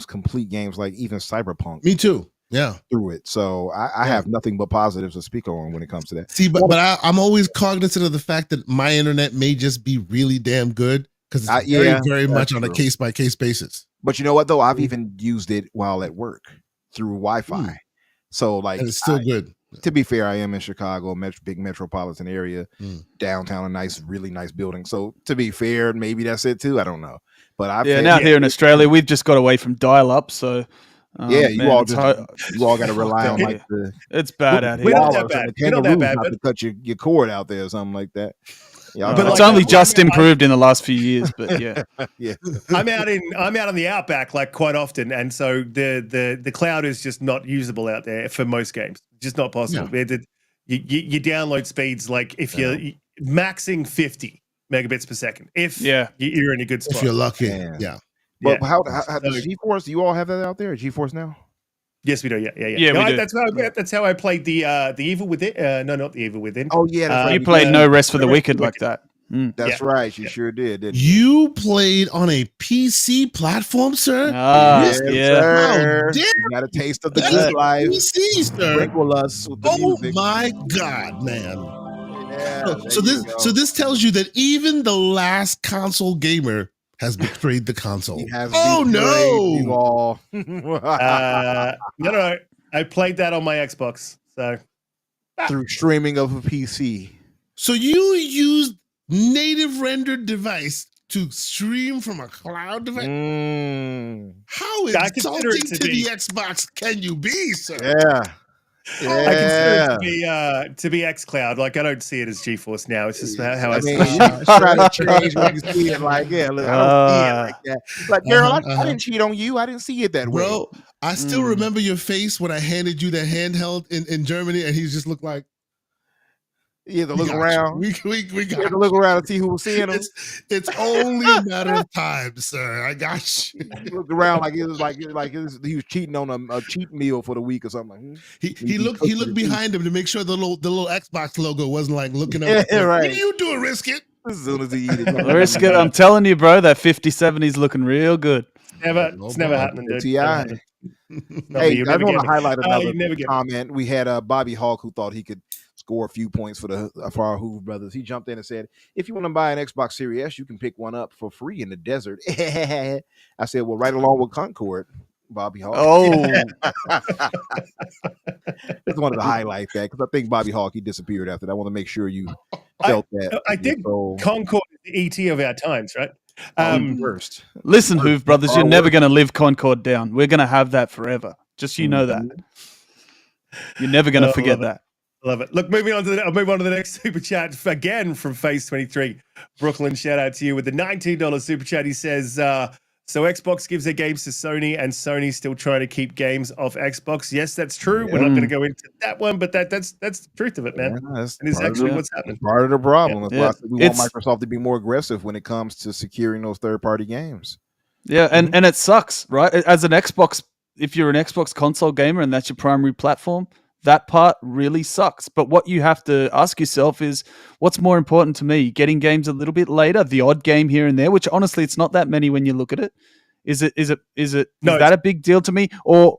complete games, like even Cyberpunk. Me too. Yeah, through it. So I have nothing but positives to speak on when it comes to that. See, but I'm always cognizant of the fact that my internet may just be really damn good, because it's very much on a case-by-case basis. But you know what, though? I've even used it while at work through Wi-Fi. So, and it's still good. To be fair, I am in Chicago, big metropolitan area, downtown, really nice building. So, to be fair, maybe that's it too. I don't know. But now here in Australia, we've just got away from dial-up, so... you all got to rely on it's bad out here. We're not that bad. We're not that bad. But to cut your cord out there or something like that. Yeah, but it's only just improved in the last few years. But yeah, I'm out on the outback quite often, and so the cloud is just not usable out there for most games. Just not possible. Yeah. Your download speeds, if you're maxing 50 megabits per second, if you're in a good spot. If you're lucky, But how does GeForce? Do you all have that out there? GeForce Now? Yes, we do. Yeah. We do. That's how I played the Evil Within. No, not the Evil Within. Oh yeah, that's right. You played No Rest for the Wicked like that. That's right. You sure did. Didn't you played on a PC platform, sir? Sir. You got a taste of the good life. PC, sir. Sprinkle us with the music. My God, man. Yeah, so this tells you that even the last console gamer has betrayed the console. No! No. I played that on my Xbox. So through streaming of a PC. So you used native rendered device to stream from a cloud device? How I consider insulting it to to be- the Xbox can you be, sir? Yeah. I consider it to be xCloud. Like I don't see it as GeForce now. It's just how I see you it. try to change when you see it like, yeah, look, I don't see it like that. Like, girl, I didn't cheat on you. I didn't see it that way. Bro, I still remember your face when I handed you that handheld in Germany, and he just looked like, You had to look around. We You got had to look around and see who was seeing him. It's only a matter of time, sir. I got you. He looked around like he was cheating on a cheat meal for the week or something. He looked behind him to make sure the little Xbox logo wasn't like looking up. Yeah, right. What are you doing, Riskit? As soon as he eat it. Riskit, I'm telling you, bro, that 5070 is looking real good. It's never happening, dude. TI. Never happening. Hey, I want to highlight another you never get it. comment. We had Bobby Hawk who thought he could score a few points for our Hoover brothers. He jumped in and said, if you want to buy an Xbox Series S, you can pick one up for free in the desert. I said, well, right along with Concord, Bobby Hawk. Oh, Just wanted to highlight that because I think Bobby Hawk, he disappeared after that. I want to make sure you felt that. I think Concord is the ET of our times, right? Worst. listen, Hoover brothers, you're never going to live Concord down. We're going to have that forever. Just you know that. You're never going to forget that. Love it. Look, I'll move on to the next super chat again from Phase 23. Brooklyn, shout out to you with the $19 super chat. He says, so Xbox gives their games to Sony and Sony's still trying to keep games off Xbox. Yes, that's true. We're not going to go into that one, but that's the truth of it, man. Yeah, and it's actually what's happening. Part of the problem. Yeah. That's why we want Microsoft to be more aggressive when it comes to securing those third-party games. Yeah, and it sucks, right? As an Xbox, if you're an Xbox console gamer and that's your primary platform, that part really sucks. But what you have to ask yourself is, what's more important to me? Getting games a little bit later, the odd game here and there, which honestly, it's not that many when you look at it. Is that a big deal to me? Or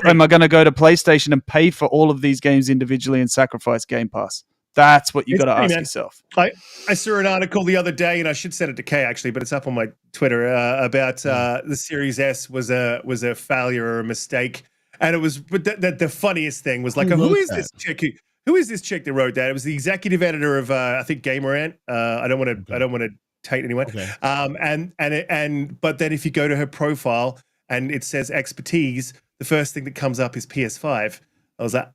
am I going to go to PlayStation and pay for all of these games individually and sacrifice Game Pass? That's what you got to ask yourself. I saw an article the other day, and I should send it to Kay actually, but it's up on my Twitter about the Series S was a failure or a mistake. And it was, but the funniest thing was like, who is this chick? Who is this chick that wrote that? It was the executive editor of, I think, Gamerant. I don't want to taint anyone. Okay. But then if you go to her profile and it says expertise, the first thing that comes up is PS5. I was like,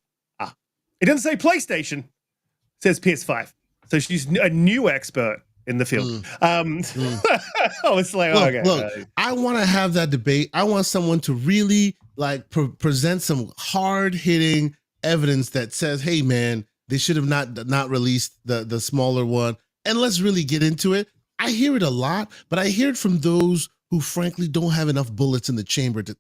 it doesn't say PlayStation. It says PS5. So she's a new expert in the field. I was like, look, I want to have that debate. I want someone to really present some hard-hitting evidence that says, hey man, they should have not released the smaller one, and let's really get into it. I hear it a lot, but I hear it from those who frankly don't have enough bullets in the chamber to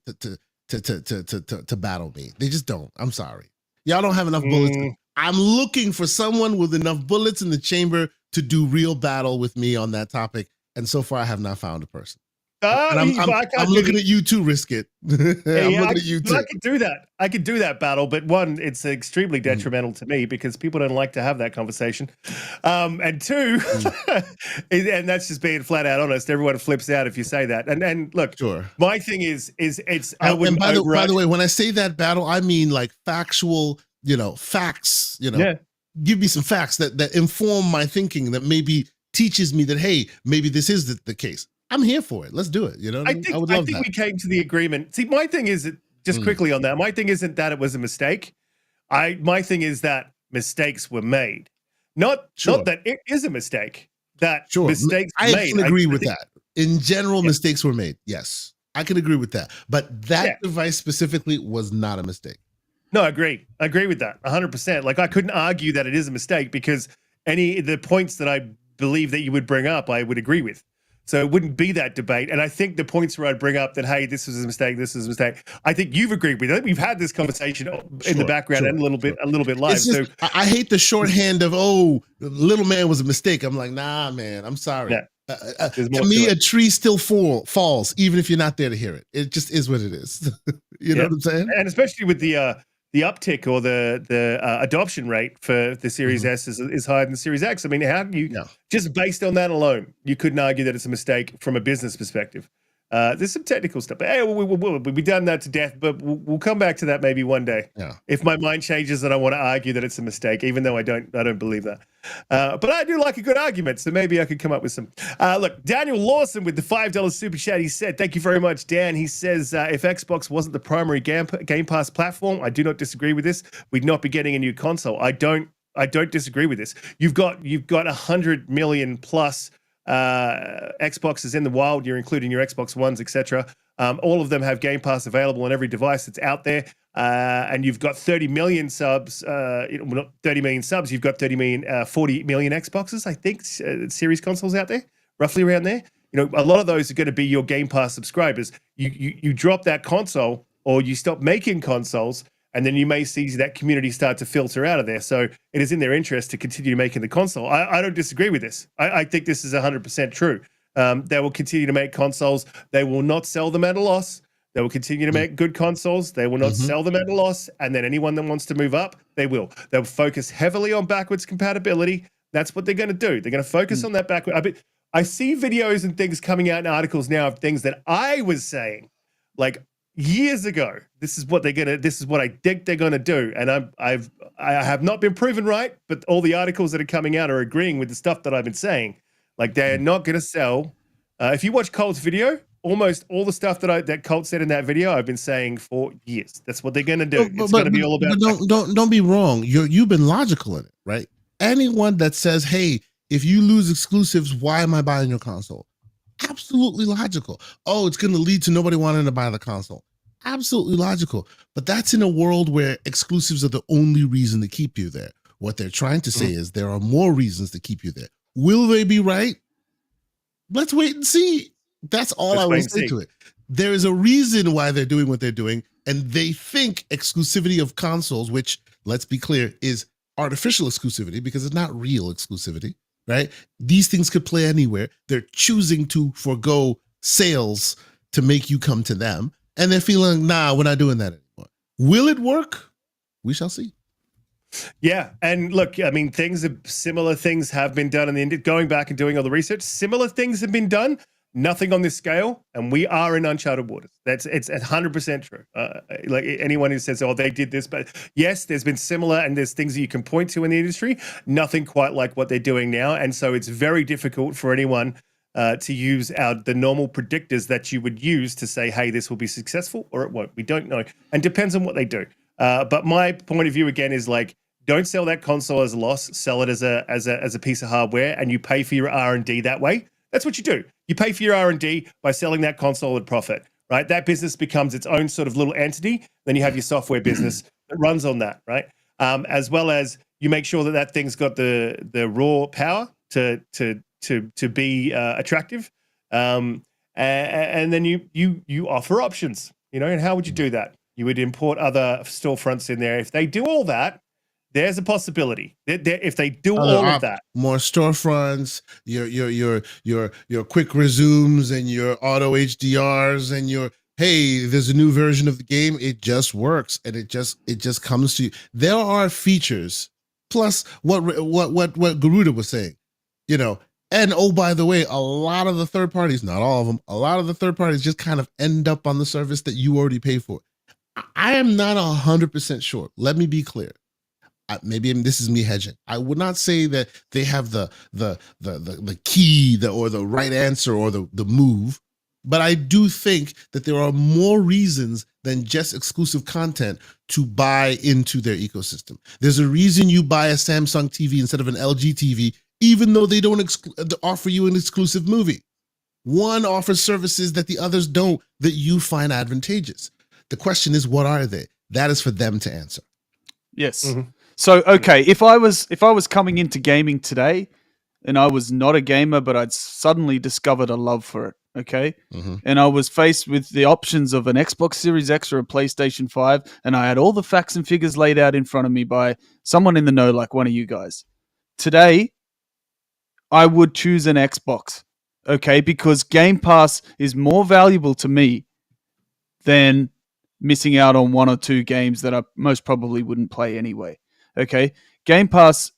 battle me. They just don't. I'm sorry, y'all don't have enough bullets. I'm looking for someone with enough bullets in the chamber to do real battle with me on that topic, and so far I have not found a person. I'm looking at you too, Riskit. I'm looking at you too. I could do that. I could do that battle, but one, it's extremely detrimental to me because people don't like to have that conversation. And two, and that's just being flat out honest. Everyone flips out if you say that. And look, sure. My thing is it's. And by the way, when I say that battle, I mean like factual, facts. Yeah. Give me some facts that inform my thinking, that maybe teaches me that, hey, maybe this is the case. I'm here for it. Let's do it. I think we came to the agreement. See, my thing is just quickly on that. My thing isn't that it was a mistake. My thing is that mistakes were made, not that it is a mistake. That mistakes I made. can agree with that. In general, mistakes were made. Yes, I can agree with that. But that device specifically was not a mistake. No, I agree. I agree with that 100%. Like I couldn't argue that it is a mistake because the points that I believe that you would bring up, I would agree with. So it wouldn't be that debate. And I think the points where I'd bring up that, hey, this was a mistake, this is a mistake, I think you've agreed with it. I think we've had this conversation in the background and a little bit live. Just, I hate the shorthand of, little man was a mistake. I'm like, nah, man, I'm sorry. Yeah. To me, a tree still falls, even if you're not there to hear it. It just is what it is. You know what I'm saying? And especially with the uptick or the adoption rate for the Series S is higher than the Series X. I mean, how do you just based on that alone, you couldn't argue that it's a mistake from a business perspective. There's some technical stuff. But hey, we've done that to death, but we'll come back to that maybe one day. Yeah. If my mind changes and I want to argue that it's a mistake, even though I don't believe that. But I do like a good argument, so maybe I could come up with some. Look, Daniel Lawson with the $5 super chat. He said, "Thank you very much, Dan." He says, "If Xbox wasn't the primary Game Pass platform, I do not disagree with this. We'd not be getting a new console." I don't disagree with this. You've got 100 million plus Xboxes in the wild. You're including your Xbox Ones, etc. All of them have Game Pass available on every device that's out there. And you've got 30 million subs. Not 30 million subs. You've got 40 million Xboxes, I think, series consoles out there, roughly around there. A lot of those are going to be your Game Pass subscribers. You drop that console, or you stop making consoles, and then you may see that community start to filter out of there. So it is in their interest to continue making the console. I don't disagree with this. I think this is 100% true. They will continue to make consoles. They will not sell them at a loss. They will continue to make good consoles. They will not sell them at a loss. And then anyone that wants to move up, they will. They'll focus heavily on backwards compatibility. That's what they're going to do. They're going to focus on that backward. I see videos and things coming out in articles now of things that I was saying like years ago. This is what I think they're gonna do, and I have not been proven right, but all the articles that are coming out are agreeing with the stuff that I've been saying. Like, they're not gonna sell. If you watch Colt's video, almost all the stuff that Colt said in that video, I've been saying for years. That's what they're gonna do. It's gonna be all about. Don't be wrong. You've been logical in it, right? Anyone that says, "Hey, if you lose exclusives, why am I buying your console?" Absolutely logical. Oh, it's going to lead to nobody wanting to buy the console. Absolutely logical. But that's in a world where exclusives are the only reason to keep you there. What they're trying to say is there are more reasons to keep you there. Will they be right? Let's wait and see. That's all I will say to it. There is a reason why they're doing what they're doing, and they think exclusivity of consoles, which, let's be clear, is artificial exclusivity because it's not real exclusivity. Right? These things could play anywhere. They're choosing to forego sales to make you come to them. And they're feeling, nah, we're not doing that anymore. Will it work? We shall see. Yeah. And look, I mean, similar things have been done going back and doing all the research. Similar things have been done. Nothing on this scale, and we are in uncharted waters. It's 100% true. Like anyone who says, "Oh, they did this," but yes, there's been similar, and there's things that you can point to in the industry. Nothing quite like what they're doing now, and so it's very difficult for anyone to use the normal predictors that you would use to say, "Hey, this will be successful," or it won't. We don't know, and depends on what they do. But my point of view again is like, don't sell that console as a loss. Sell it as a piece of hardware, and you pay for your R&D that way. That's what you do. You pay for your R&D by selling that console at profit, right? That business becomes its own sort of little entity. Then you have your software business that runs on that, right? As well as you make sure that thing's got the raw power to be attractive, and then you offer options, And how would you do that? You would import other storefronts in there. If they do all that, there's a possibility. If they do all of that, more storefronts, your quick resumes and your auto HDRs and hey, there's a new version of the game. It just works, and it just comes to you. There are features, plus what Garuda was saying, And oh, by the way, a lot of the third parties, not all of them, a lot of the third parties just kind of end up on the service that you already pay for. I am not 100% sure. Let me be clear. Maybe this is me hedging. I would not say that they have the key or the right answer or the move, but I do think that there are more reasons than just exclusive content to buy into their ecosystem. There's a reason you buy a Samsung TV instead of an LG TV, even though they don't offer you an exclusive movie. One offers services that the others don't, that you find advantageous. The question is, what are they? That is for them to answer. Yes. Mm-hmm. So, okay, if I was coming into gaming today and I was not a gamer, but I'd suddenly discovered a love for it, okay? Mm-hmm. And I was faced with the options of an Xbox Series X or a PlayStation 5, and I had all the facts and figures laid out in front of me by someone in the know like one of you guys. Today, I would choose an Xbox, okay? Because Game Pass is more valuable to me than missing out on one or two games that I most probably wouldn't play anyway. Okay, Game Pass,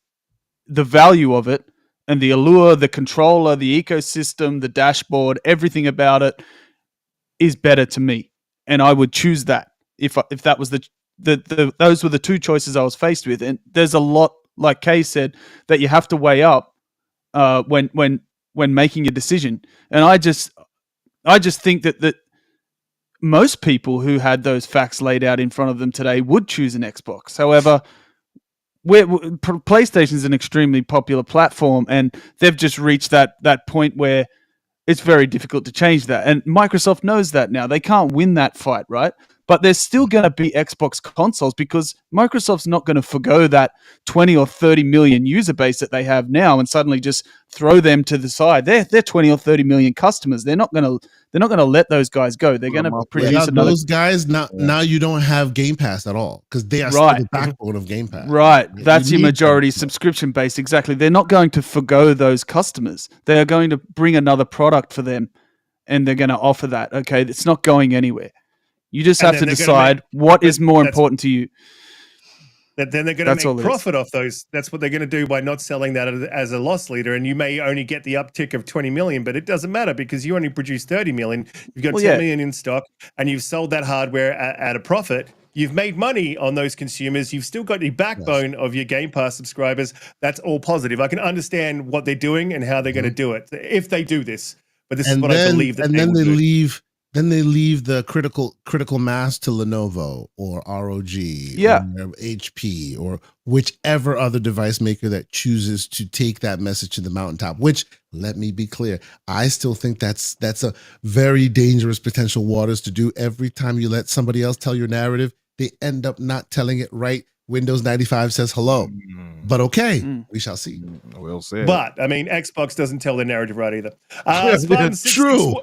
the value of it and the allure, the controller, the ecosystem, the dashboard, everything about it is better to me, and I would choose that if that was those were the two choices I was faced with. And there's a lot, like Kay said, that you have to weigh up when making a decision. And I just think that most people who had those facts laid out in front of them today would choose an Xbox. However, PlayStation is an extremely popular platform, and they've just reached that point where it's very difficult to change that. And Microsoft knows that now. They can't win that fight, right? But there's still going to be Xbox consoles because Microsoft's not going to forgo that 20 or 30 million user base that they have now and suddenly just throw them to the side. They're 20 or 30 million customers. They're not going to let those guys go. They're going to produce another. Those guys now you don't have Game Pass at all because they are still the backbone of Game Pass. Right, that's your majority subscription base. Exactly. They're not going to forgo those customers. They are going to bring another product for them, and they're going to offer that. Okay, it's not going anywhere. You just have to decide what is more important to you. Then they're going to make profit off those. That's what they're going to do by not selling that as a loss leader. And you may only get the uptick of 20 million, but it doesn't matter because you only produce 30 million. You've got 10 million in stock and you've sold that hardware at a profit. You've made money on those consumers. You've still got the backbone of your Game Pass subscribers. That's all positive. I can understand what they're doing and how they're going to do it if they do this. But this is what I believe that they will do. Then they leave the critical mass to Lenovo or ROG or HP or whichever other device maker that chooses to take that message to the mountaintop, which, let me be clear, I still think that's a very dangerous potential waters to do. Every time you let somebody else tell your narrative, they end up not telling it right. Windows 95 says hello, but okay, we shall see. Well said. But I mean, Xbox doesn't tell their narrative right either. True.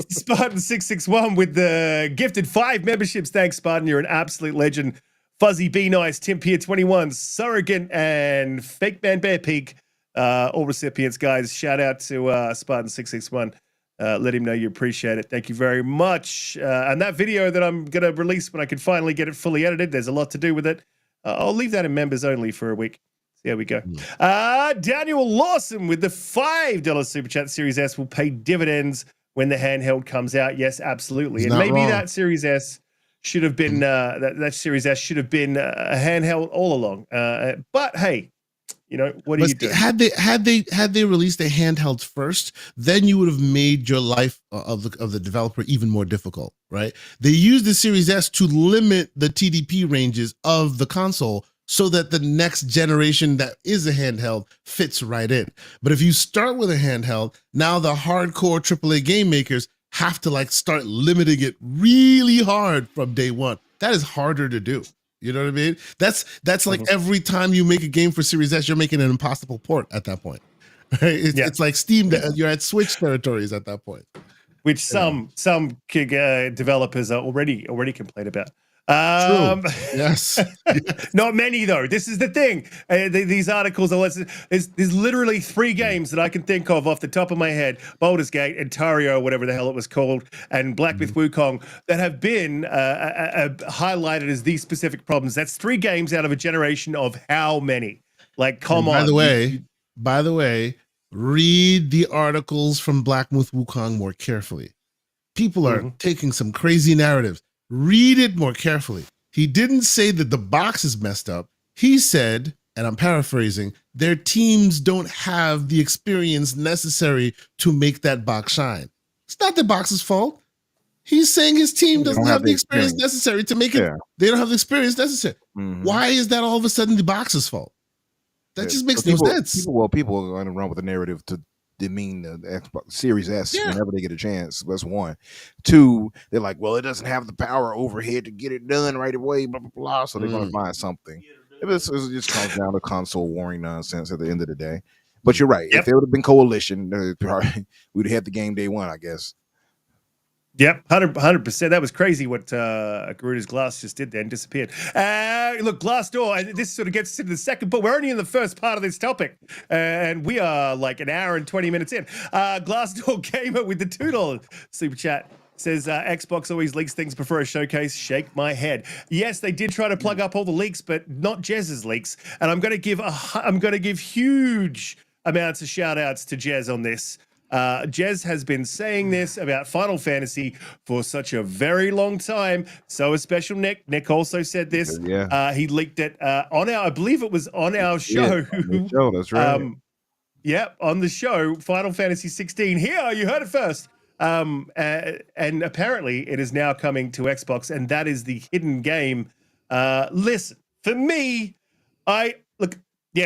Spartan 661 with the gifted 5 memberships. Thanks, Spartan. You're an absolute legend. Fuzzy Be Nice, Tim Pier 21, Surrogate, and Fake Man Bear Pig. All recipients, guys. Shout out to Spartan 661. Let him know you appreciate it. Thank you very much. And that video that I'm going to release when I can finally get it fully edited, there's a lot to do with it. I'll leave that in members only for a week. There we go. Daniel Lawson with the $5 Super Chat. Series S will pay dividends when the handheld comes out. Yes, absolutely. And maybe that Series S should have been that Series S should have been a handheld all along. But hey, you know, what do you do? Had they released a handheld first, then you would have made your life of the developer even more difficult, right? They used the Series S to limit the TDP ranges of the console so that the next generation that is a handheld fits right in. But if you start with a handheld, now the hardcore AAA game makers have to start limiting it really hard from day one. That is harder to do. You know what I mean? That's like every time you make a game for Series S, you're making an impossible port at that point. Right? It's like Steam. You're at Switch territories at that point. Which some developers are already complain about. True. Yes. Not many though. This is the thing. These articles are there's literally 3 games that I can think of off the top of my head: Baldur's Gate, Ontario, whatever the hell it was called, and Black Myth Wukong, that have been highlighted as these specific problems. That's 3 games out of a generation of how many? Come on. By the way, read the articles from Black Myth Wukong more carefully. People are taking some crazy narratives. Read it more carefully. He didn't say that the box is messed up. He said, and I'm paraphrasing, their teams don't have the experience necessary to make that box shine. It's not the box's fault. He's saying his team doesn't have the experience necessary to make it. Yeah. They don't have the experience necessary. Why is that all of a sudden the box's fault? That just makes no sense. People are going to run with a narrative to demean the Xbox Series S whenever they get a chance. That's 1. 2, they're like, well, it doesn't have the power overhead to get it done right away, blah, blah, blah. So they're going to find something. It just comes down to console warring nonsense at the end of the day. But you're right. If there would have been Coalition, we'd have had the game day 1, I guess. Yep, 100%. That was crazy what Garuda's glass just did then, disappeared. Look, Glassdoor, this sort of gets into the second, but we're only in the first part of this topic, and we are like an hour and 20 minutes in. Glassdoor Gamer with the $2 super chat says, Xbox always leaks things before a showcase. Shake my head. Yes, they did try to plug up all the leaks, but not Jez's leaks. And I'm going to give huge amounts of shout outs to Jez on this. Jez has been saying this about Final Fantasy for such a very long time. So is Special Nick. Nick also said this. Yeah. He leaked it on our, I believe it was on our show. Show, that's right. On the show, Final Fantasy 16. Here, you heard it first. And apparently it is now coming to Xbox, and that is the hidden game. Listen, for me,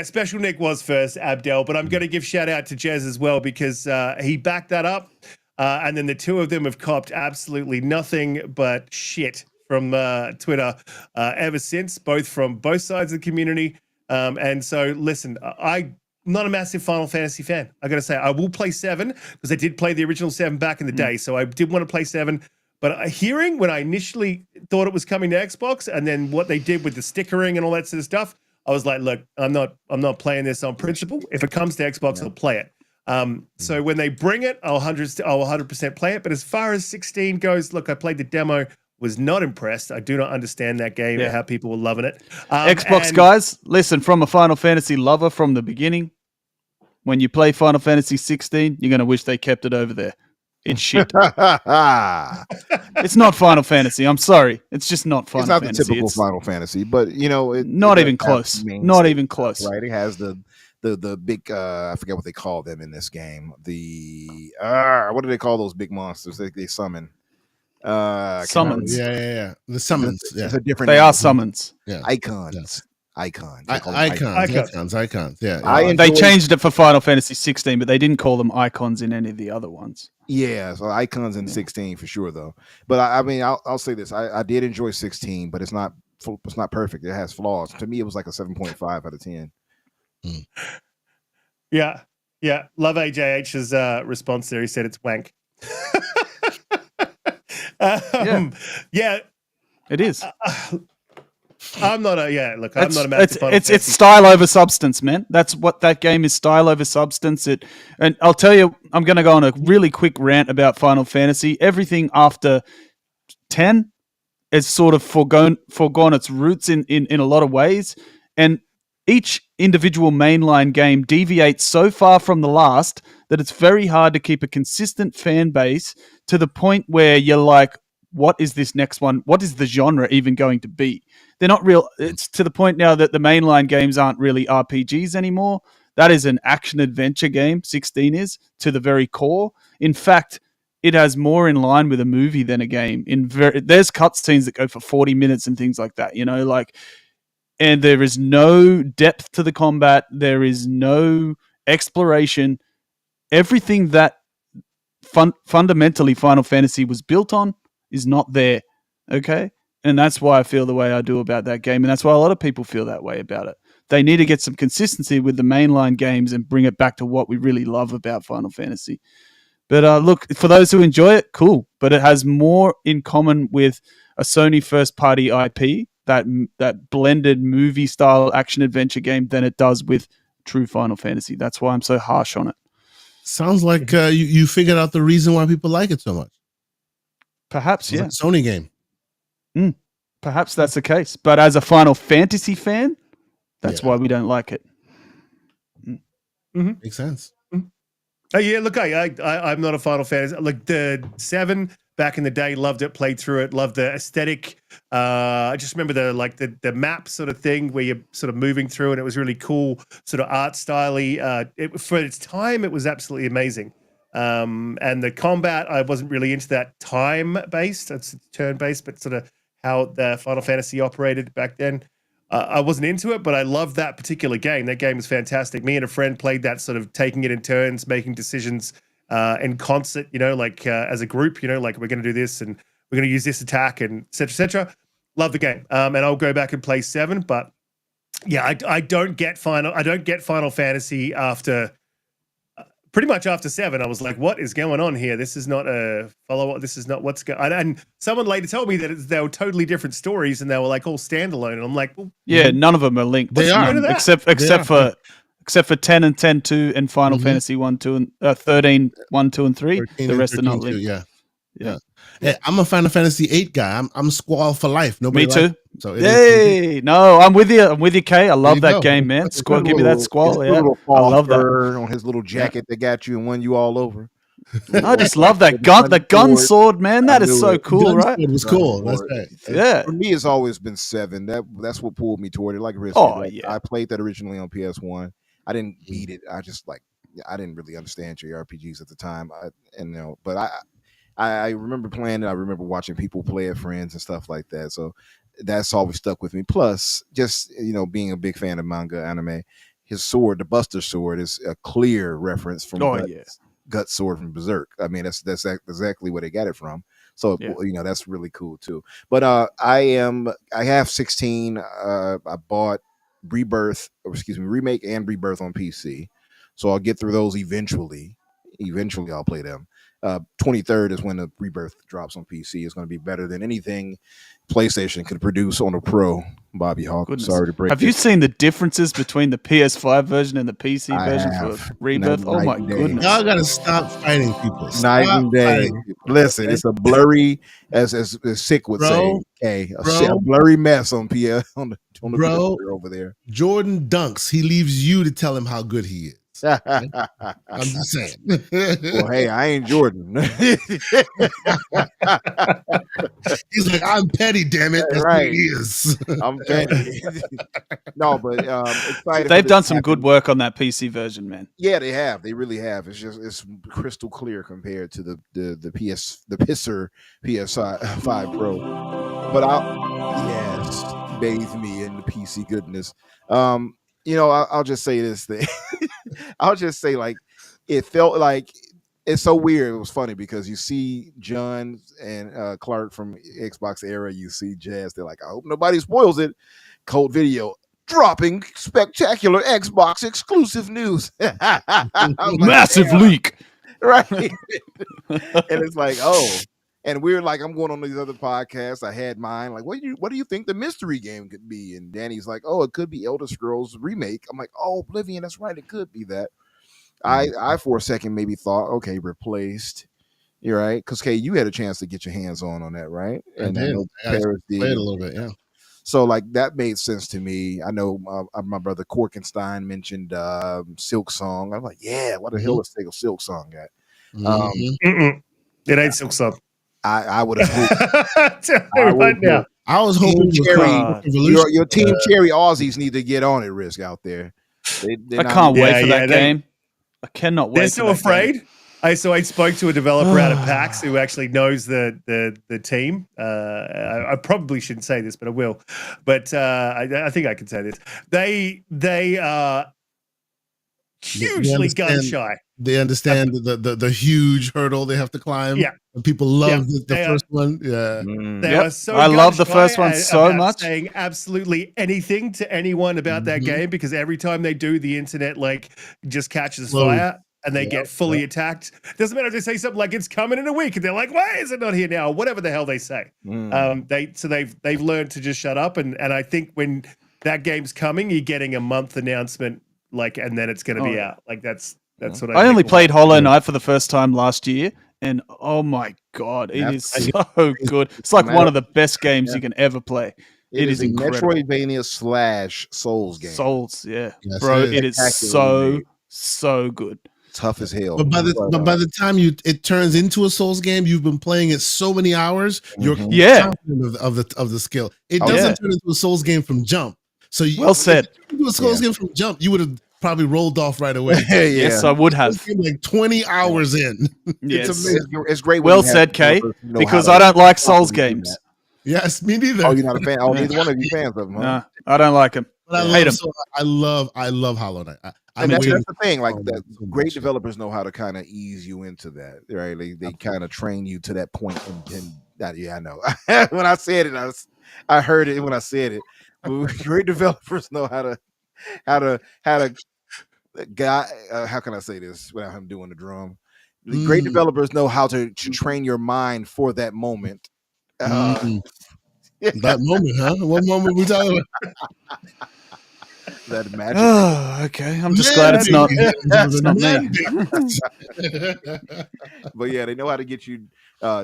Special Nick was first, Abdel, but I'm going to give shout out to Jez as well because he backed that up. And then the two of them have copped absolutely nothing but shit from Twitter ever since, from both sides of the community. And so, listen, I'm not a massive Final Fantasy fan. I got to say, I will play 7 because I did play the original 7 back in the day. So I did want to play 7. But hearing when I initially thought it was coming to Xbox and then what they did with the stickering and all that sort of stuff, I was like, look, I'm not playing this on principle. If it comes to Xbox, I'll play it. So when they bring it, I'll 100% play it. But as far as 16 goes, look, I played the demo, was not impressed. I do not understand that game and how people were loving it. Xbox guys, listen, from a Final Fantasy lover from the beginning, when you play Final Fantasy 16, you're going to wish they kept it over there. It's shit. It's not Final Fantasy. I'm sorry. It's just not Final Fantasy. It's not the typical Final Fantasy, but not even close. Not even close. Right? It has the big I forget what they call them in this game. The what do they call those big monsters they summon? Summons. Yeah. The summons. It's a different. They name. are summons. Yeah. Icons. Yeah. Icons. Icons. Yeah. They changed it for Final Fantasy 16, but they didn't call them icons in any of the other ones. Yeah, so icons in 16 for sure, though. But I mean, I'll say this: I did enjoy 16, but it's not perfect. It has flaws. To me, it was like a 7.5 out of 10. Yeah. Love AJH's response there. He said it's wank. Yeah, it is. I'm not a massive fan. It's style over substance, man. That's what that game is, style over substance. And I'll tell you, I'm going to go on a really quick rant about Final Fantasy. Everything after 10 is sort of forgone its roots in a lot of ways, and each individual mainline game deviates so far from the last that it's very hard to keep a consistent fan base to the point where you're like, what is this next one? What is the genre even going to be? They're not real. It's to the point now that the mainline games aren't really RPGs anymore. That is an action adventure game. 16 is to the very core. In fact, it has more in line with a movie than a game. There's cutscenes that go for 40 minutes and things like that. And there is no depth to the combat. There is no exploration. Everything that fundamentally Final Fantasy was built on is not there. Okay? And that's why I feel the way I do about that game. And that's why a lot of people feel that way about it. They need to get some consistency with the mainline games and bring it back to what we really love about Final Fantasy. But look, for those who enjoy it, cool. But it has more in common with a Sony first-party IP, that blended movie-style action-adventure game, than it does with true Final Fantasy. That's why I'm so harsh on it. Sounds like you figured out the reason why people like it so much. Perhaps, yeah. It's a Sony game. Perhaps that's the case. But as a Final Fantasy fan, that's why we don't like it. Mm-hmm. Makes sense. Oh yeah, look, I'm not a Final Fantasy. Like the 7 back in the day, loved it, played through it, loved the aesthetic. I just remember the map sort of thing where you're sort of moving through, and it was really cool, sort of art styley. For its time, it was absolutely amazing. And the combat, I wasn't really into that time-based, it's turn-based, but sort of how the Final Fantasy operated back then. I wasn't into it, but I loved that particular game. That game was fantastic. Me and a friend played that, sort of taking it in turns, making decisions in concert, as a group, like we're going to do this and we're going to use this attack and et cetera, et cetera. Love the game. And I'll go back and play 7, but yeah, I don't get Final Fantasy after pretty much after 7. I was like, what is going on here? This is not a follow-up. This is not what's going on. And someone later told me that they were totally different stories and they were like all standalone. And I'm like, well, yeah, none of them are linked. They are. Except for 10 and 10-2 and Final Fantasy 1, 2, and 13, 1, 2, and 3. The rest are not linked. Yeah. Hey, I'm a Final Fantasy 8 guy. I'm Squall for life. Nobody Me too. likes it. So Yay! No, I'm with you, Kay. I love that game, man. Squall, give me that Squall. Yeah, I love that on his little jacket that got you and won you all over. I just love that gun sword, man. That is so cool, right? It was cool. That's right. Yeah. For me, it's always been 7. That's what pulled me toward it. Like Riskit. Oh, Like, yeah. I played that originally on PS1. I didn't beat it. I just I didn't really understand JRPGs at the time. But I remember playing it. I remember watching people play it, friends and stuff like that. So that's always stuck with me. Plus, just being a big fan of manga anime, his sword, the Buster Sword, is a clear reference from Gut Sword from Berserk. I mean, that's exactly where they got it from. So that's really cool too. But I have 16. I bought Remake and Rebirth on PC. So I'll get through those eventually. Eventually I'll play them. 23rd is when the Rebirth drops on PC. It's going to be better than anything PlayStation could produce on a Pro. Bobby Hawk. Goodness. Sorry to break. Have you seen the differences between the PS5 version and the PC version for Rebirth? Oh my goodness! Y'all gotta stop fighting people. Night and day. Listen, it's a blurry, as Sick would say, a blurry mess on the PS over there. Jordan dunks. He leaves you to tell him how good he is. I'm just saying. Well, hey, I ain't Jordan. He's like, I'm petty, damn it. That's right. What he is. I'm petty. No, but excited. They've done some good work on that PC version, man. Yeah, they have. They really have. It's crystal clear compared to the pisser PS5 Pro. But bathe me in the PC goodness. I'll just say this thing. I'll just say, like, it felt like it's so weird. It was funny because you see John and Clark from Xbox era, you see Jazz. They're like, I hope nobody spoils it. Cold video dropping spectacular Xbox exclusive news. Massive leak. Right. And it's like, oh. And we're like, I'm going on these other podcasts. I had mine. Like, what do you think the mystery game could be? And Danny's like, oh, it could be Elder Scrolls Remake. I'm like, oh, Oblivion. That's right. It could be that. I for a second maybe thought, okay, replaced. You're right, because you had a chance to get your hands on that, right? And then I played a little bit, yeah. So like that made sense to me. I know my brother Korkenstein mentioned Silk Song. I'm like, yeah, what the hell is Silk Song at? It ain't Silk Song. I would have hoped. Now. I was hoping your Team Cherry Aussies need to get on it, Risk out there. I can't wait for that game. I cannot wait. They're so afraid. I spoke to a developer out of PAX who actually knows the team. I probably shouldn't say this, but I will. But I think I can say this. They are hugely gun shy. They understand the huge hurdle they have to climb. Yeah. And people love the first one. Yeah. They are so I love the first one so much. Saying absolutely anything to anyone about that game, because every time they do, the internet just catches fire and they get fully attacked. Doesn't matter if they say something like it's coming in a week and they're like, why is it not here now? Whatever the hell they say. They've learned to just shut up. And I think when that game's coming, you're getting a month announcement, and then it's going to be out. That's what I only played Hollow Knight for the first time last year, and oh my god, it is so good. It's like one of the best games you can ever play. It is incredible. Metroidvania / Souls game. Souls, yeah, yes, bro. It is so good. Tough as hell. But by the time it turns into a Souls game, you've been playing it so many hours. You're confident of the skill. It doesn't turn into a Souls game from jump. So well said. If you do a Souls game from jump, you would have probably rolled off right away. Yes, I would have. Like 20 hours in. Yes. It's amazing. It's great. Well said, Kay. Because I don't like Souls games. Yes, me neither. Oh, you're not a fan? Oh, neither one of you fans of them, huh? No, I don't like them. But I hate them. I love Hollow Knight. And that's the thing. Like, great developers know how to kind of ease you into that, right? They kind of train you to that point. And that, I know. When I said it, I heard it when I said it. Great developers know how to how can I say this without him doing the drum? The great developers know how to train your mind for that moment. That moment, huh? What moment we talking about? That magic. Oh, okay. I'm just glad it's not. It's not me. But yeah, they know how to get you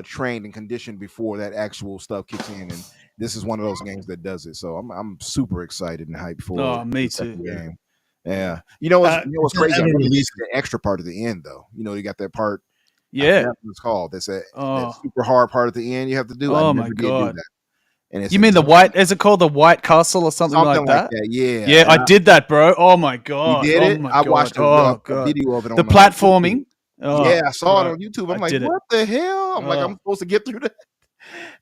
trained and conditioned before that actual stuff kicks in, and this is one of those games that does it. So I'm super excited and hyped for. Oh, me too. Game. Yeah, you know what's crazy? I released the extra part at the end, though. You got that part Yeah. That's what it's called. That's that Oh. super hard part at the end you have to do. Oh I my never did God. do that. And it's You mean the white? Is it called the White Castle or something like that? Yeah. Yeah, I did that, bro. Oh my You God. did Oh it? my I God. watched Oh a God. video of it The on platforming. YouTube. Yeah, Oh, I saw it bro. on YouTube. I'm I like, did it. what the hell? I'm like, I'm Oh. supposed to get through that.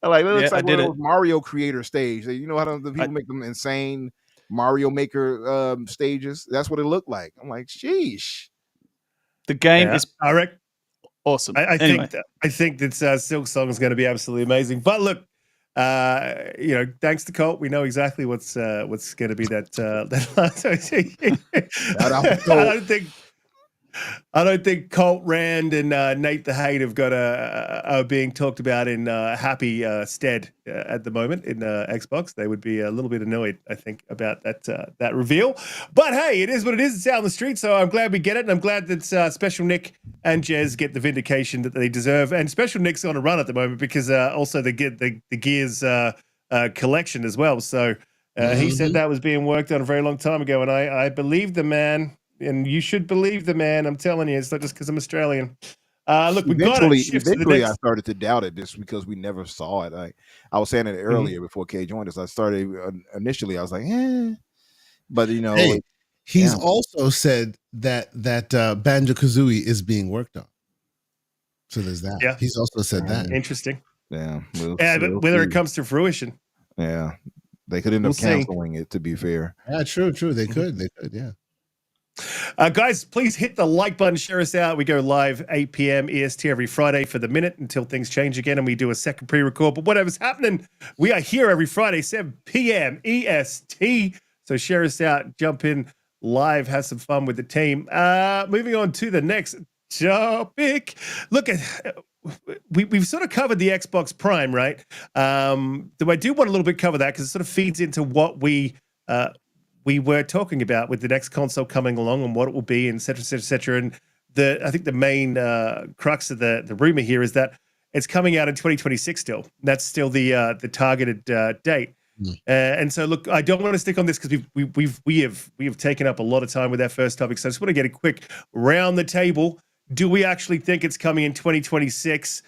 I'm like, it looks Yeah, I like one did of it. those Mario creator stage. You know how the people make them insane Mario Maker stages? That's what it looked like. I'm like, sheesh. The game is I reckon. awesome. I Anyway. think that Silk Song is going to be absolutely amazing. But look, thanks to Colt, we know exactly what's going to be that. I don't think Colt Rand and Nate the Hate have got are being talked about in happy stead at the moment in Xbox. They would be a little bit annoyed, I think, about that reveal. But hey, it is what it is. It's out on the street, so I'm glad we get it, and I'm glad that Special Nick and Jez get the vindication that they deserve. And Special Nick's on a run at the moment because also they get the Gears collection as well. So he said that was being worked on a very long time ago, and I believe the man. And you should believe the man. I'm telling you, it's not just because I'm Australian. Look, we got it. Eventually, I started to doubt it just because we never saw it. I was saying it earlier before Kay joined us. I started initially. I was like, but hey, he's also said that Banjo-Kazooie is being worked on. So there's that. Yeah, he's also said that. Interesting. Yeah, but whether it comes to fruition, they could end up canceling it. To be fair, yeah, true. They could, yeah. Guys, please hit the like button, share us out. We go live 8 p.m. EST every Friday for the minute until things change again and we do a second pre-record. But whatever's happening, we are here every Friday, 7 p.m. EST. So share us out, jump in live, have some fun with the team. Moving on to the next topic. Look, we've sort of covered the Xbox Prime, right? Though I do want a little bit cover that because it sort of feeds into what we were talking about with the next console coming along and what it will be, and et cetera, et cetera, et cetera. And I think the main crux of the rumor here is that it's coming out in 2026 still. That's still the targeted date. And so, look, I don't want to stick on this because we have taken up a lot of time with our first topic. So I just want to get a quick round the table. Do we actually think it's coming in 2026?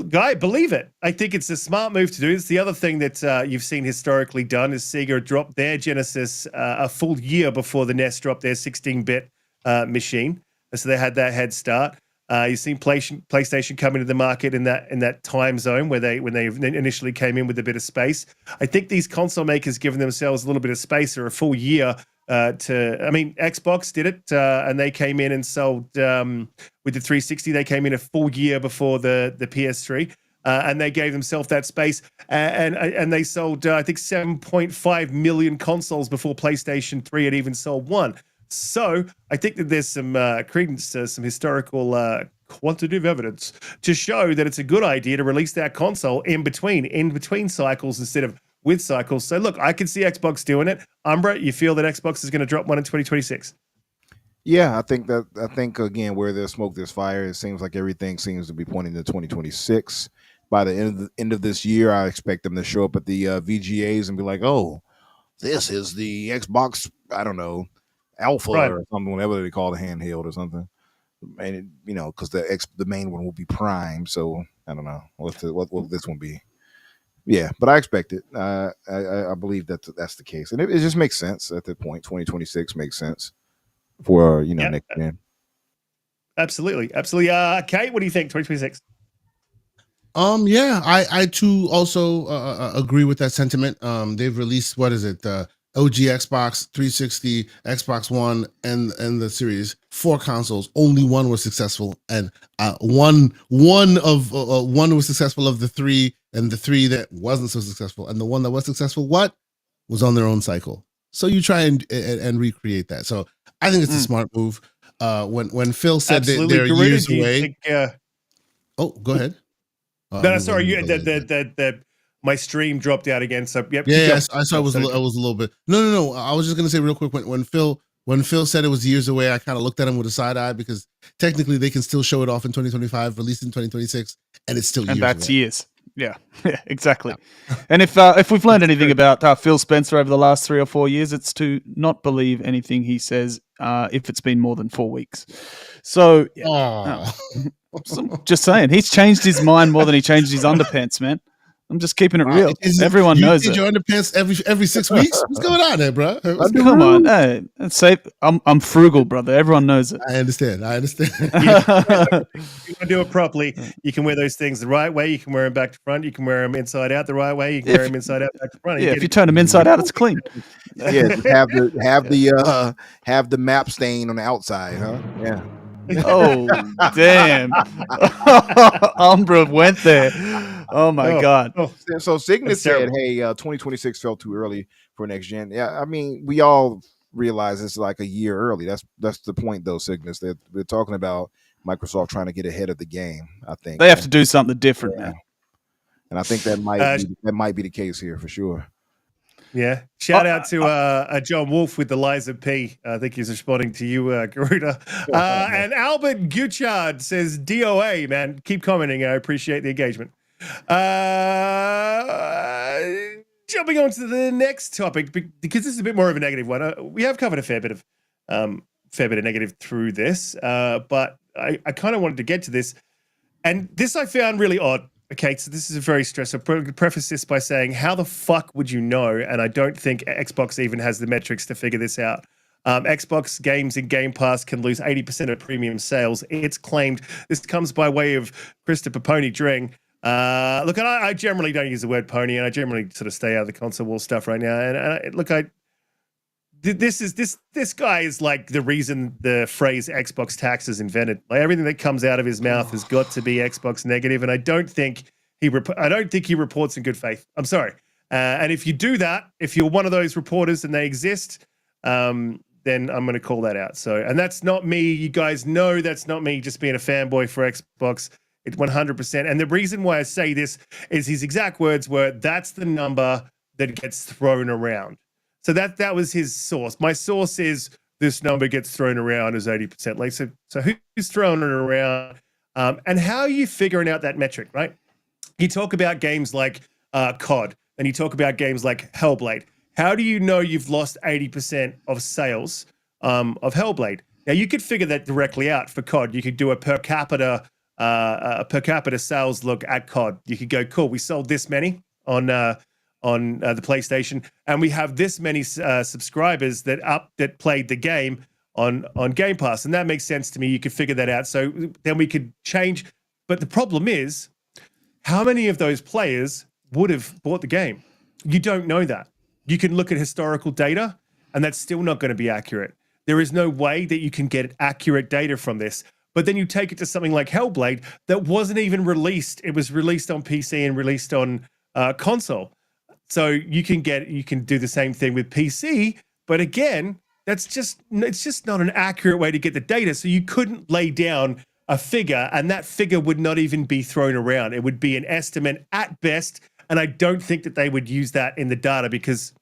Guy, believe it. I think it's a smart move to do. It's the other thing that you've seen historically done is Sega dropped their Genesis a full year before the NES dropped their 16-bit machine, so they had that head start. You've seen PlayStation come into the market in that time zone when they initially came in with a bit of space. I think these console makers giving themselves a little bit of space or a full year Xbox did it, and they came in and sold with the 360. They came in a full year before the PS3, and they gave themselves that space, and they sold I think 7.5 million consoles before PlayStation 3 had even sold one. So I think that there's some credence to some historical quantitative evidence to show that it's a good idea to release that console in between cycles instead of with cycles. So look, I can see Xbox doing it. Umbra, you feel that Xbox is going to drop one in 2026? Yeah, I think again, where there's smoke, there's fire. It seems like everything seems to be pointing to 2026. By the end of this year, I expect them to show up at the VGAs and be like, "Oh, this is the Xbox, I don't know, Alpha or something, whatever they call the handheld or something." And because the main one will be Prime, so I don't know what will this one be. Yeah, but I expect it. I believe that's the case, and it just makes sense at that point. 2026 makes sense for next year. Absolutely. Kate, what do you think? 2026. Yeah, I too also agree with that sentiment. They've released, what is it? OG Xbox 360, Xbox One, and the Series. 4 consoles. Only one was successful, and one was successful of the 3, and the 3 that wasn't so successful, and the one that was successful, was on their own cycle. So you try and recreate that. So I think it's a smart move. When Phil said that they're Garuda, years away. Oh, go ahead. No, sorry. My stream dropped out again. So yep. Yeah, I saw it was a little bit. No. I was just gonna say real quick when Phil said it was years away, I kind of looked at him with a side eye because technically they can still show it off in 2025, release in 2026, and it's still years. And that's away. Years. Yeah, exactly. Yeah. And if we've learned anything about Phil Spencer over the last 3 or 4 years, it's to not believe anything he says if it's been more than 4 weeks. So, Just saying, he's changed his mind more than he changed his underpants, man. I'm just keeping it real. Everyone knows it. You change your underpants every 6 weeks? What's going on there, bro? Come on, hey, it's safe. I'm frugal, brother. Everyone knows it. I understand. If you want to do it properly, you can wear those things the right way. You can wear them back to front. You can wear them inside out the right way. You can wear them inside out back to front. Yeah, if you turn them inside out, it's clean. Yeah, have the map stain on the outside, huh? Yeah. Oh, damn. Umbra went there. Oh, my God. So Cygnus said, hey, 2026 felt too early for next gen. Yeah, I mean, we all realize it's like a year early. That's the point, though, Cygnus. We're talking about Microsoft trying to get ahead of the game, I think. They have to do something different, man. And I think that might be the case here for sure. Yeah. Shout out to John Wolf with the Liza P. I think he's responding to you, Garuda. And Albert Guchard says, DOA, man. Keep commenting. I appreciate the engagement. Jumping on to the next topic, because this is a bit more of a negative one. We have covered a fair bit of negative through this, but I kind of wanted to get to this. And this I found really odd. Okay, so this is a very stressful. Preface this by saying, how the fuck would you know? And I don't think Xbox even has the metrics to figure this out. Xbox games in Game Pass can lose 80% of premium sales. It's claimed. This comes by way of Christopher Pony Dring. Look, and I generally don't use the word pony, and I generally sort of stay out of the console war stuff right now. And look, this guy is like the reason the phrase Xbox tax is invented. Like everything that comes out of his mouth has got to be Xbox negative, and I don't think he reports in good faith. I'm sorry. And if you do that, if you're one of those reporters and they exist, then I'm going to call that out. So, and that's not me. You guys know that's not me just being a fanboy for Xbox. It's 100%. And the reason why I say this is his exact words were, that's the number that gets thrown around. So that was his source. My source is this number gets thrown around as 80%. Like, so who's throwing it around? And how are you figuring out that metric, right? You talk about games like COD, and you talk about games like Hellblade. How do you know you've lost 80% of sales of Hellblade? Now, you could figure that directly out for COD. You could do a per capita sales look at COD. You could go, cool, we sold this many on the PlayStation, and we have this many subscribers that played the game on Game Pass, and that makes sense to me. You could figure that out. So then we could change. But the problem is, how many of those players would have bought the game? You don't know that. You can look at historical data, and that's still not going to be accurate. There is no way that you can get accurate data from this. But then you take it to something like Hellblade that wasn't even released. It was released on PC and released on console. So you can do the same thing with PC, but again, it's just not an accurate way to get the data. So you couldn't lay down a figure, and that figure would not even be thrown around. It would be an estimate at best, and I don't think that they would use that in the data, because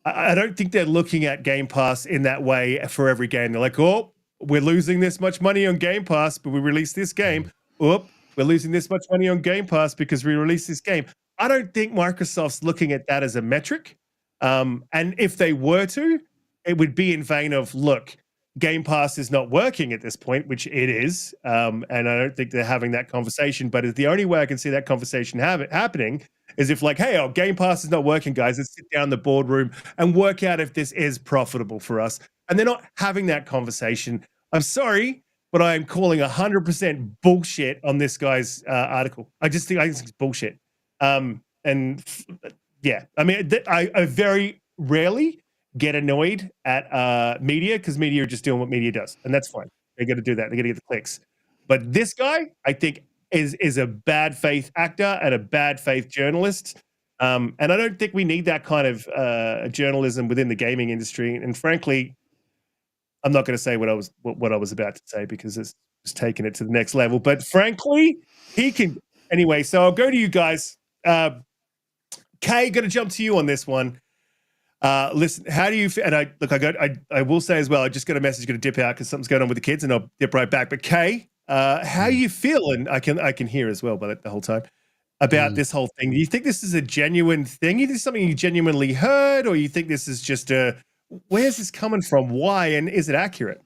I don't think they're looking at Game Pass in that way for every game. They're like, oh, we're losing this much money on Game Pass, but we released this game. Oh, we're losing this much money on Game Pass because we released this game. I don't think Microsoft's looking at that as a metric. And if they were to, it would be in vain of, look, Game Pass is not working at this point, which it is. And I don't think they're having that conversation. But the only way I can see that conversation happening is if, like, hey, Game Pass is not working, guys. Let's sit down in the boardroom and work out if this is profitable for us. And they're not having that conversation. I'm sorry, but I am calling 100% bullshit on this guy's article. I think it's bullshit. Yeah, I mean, I very rarely get annoyed at media, because media are just doing what media does, and that's fine. They're going to do that. They're going to get the clicks. But this guy, I think, is a bad faith actor and a bad faith journalist. And I don't think we need that kind of journalism within the gaming industry. And frankly, I'm not going to say what I was about to say, because it's just taking it to the next level. But frankly, he can anyway. So I'll go to you guys. Kay, going to jump to you on this one. Listen, how do you feel? And I will say as well, I just got a message, going to dip out because something's going on with the kids, and I'll dip right back. But Kay, how you feel? And I can hear as well, but the whole time about this whole thing. Do you think this is a genuine thing? Is this something you genuinely heard, or you think this is just where's this coming from? Why? And is it accurate?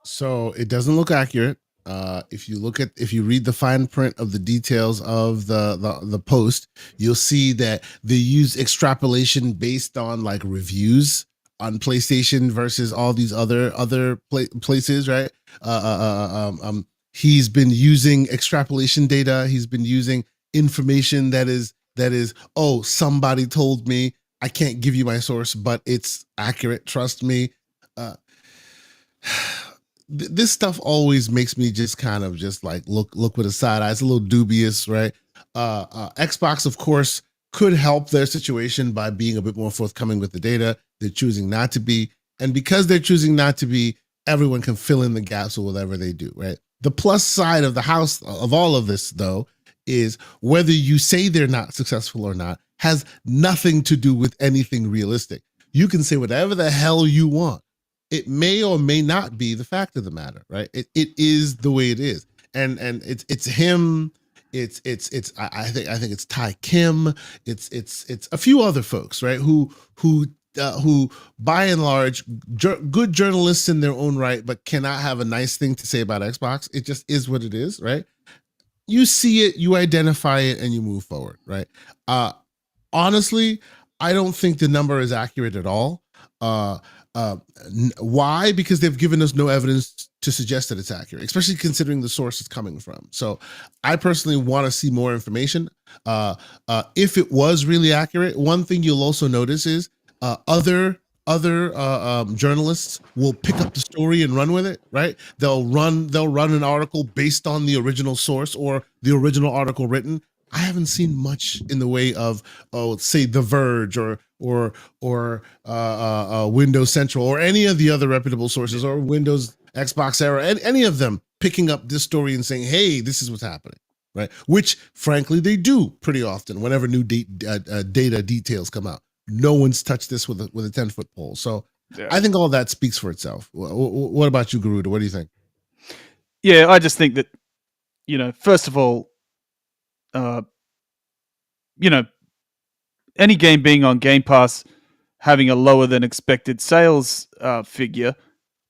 So it doesn't look accurate. If you read the fine print of the details of the post, you'll see that they use extrapolation based on like reviews on PlayStation versus all these other places, right? He's been using extrapolation data. He's been using information that is, oh, somebody told me. I can't give you my source, but it's accurate. Trust me. This stuff always makes me just kind of just like look with a side eye. It's a little dubious, right? Xbox, of course, could help their situation by being a bit more forthcoming with the data. They're choosing not to be. And because they're choosing not to be, everyone can fill in the gaps with whatever they do, right? The plus side of the house of all of this, though, is whether you say they're not successful or not has nothing to do with anything realistic. You can say whatever the hell you want. It may or may not be the fact of the matter, right? It is the way it is, and it's him. I think it's Ty Kim. It's a few other folks, right? Who by and large good journalists in their own right, but cannot have a nice thing to say about Xbox. It just is what it is, right? You see it, you identify it, and you move forward, right? Honestly, I don't think the number is accurate at all. Why? Because they've given us no evidence to suggest that it's accurate, especially considering the source it's coming from. So I personally want to see more information. If it was really accurate, one thing you'll also notice is other journalists will pick up the story and run with it, right? They'll run an article based on the original source or the original article written. I haven't seen much in the way of, say, The Verge or Windows Central or any of the other reputable sources or Windows Xbox Era, any of them picking up this story and saying, "Hey, this is what's happening," right? Which, frankly, they do pretty often whenever new data details come out. No one's touched this with a 10-foot pole. So yeah. I think all that speaks for itself. What about you, Garuda? What do you think? Yeah, I just think that, first of all, any game being on Game Pass having a lower than expected sales figure,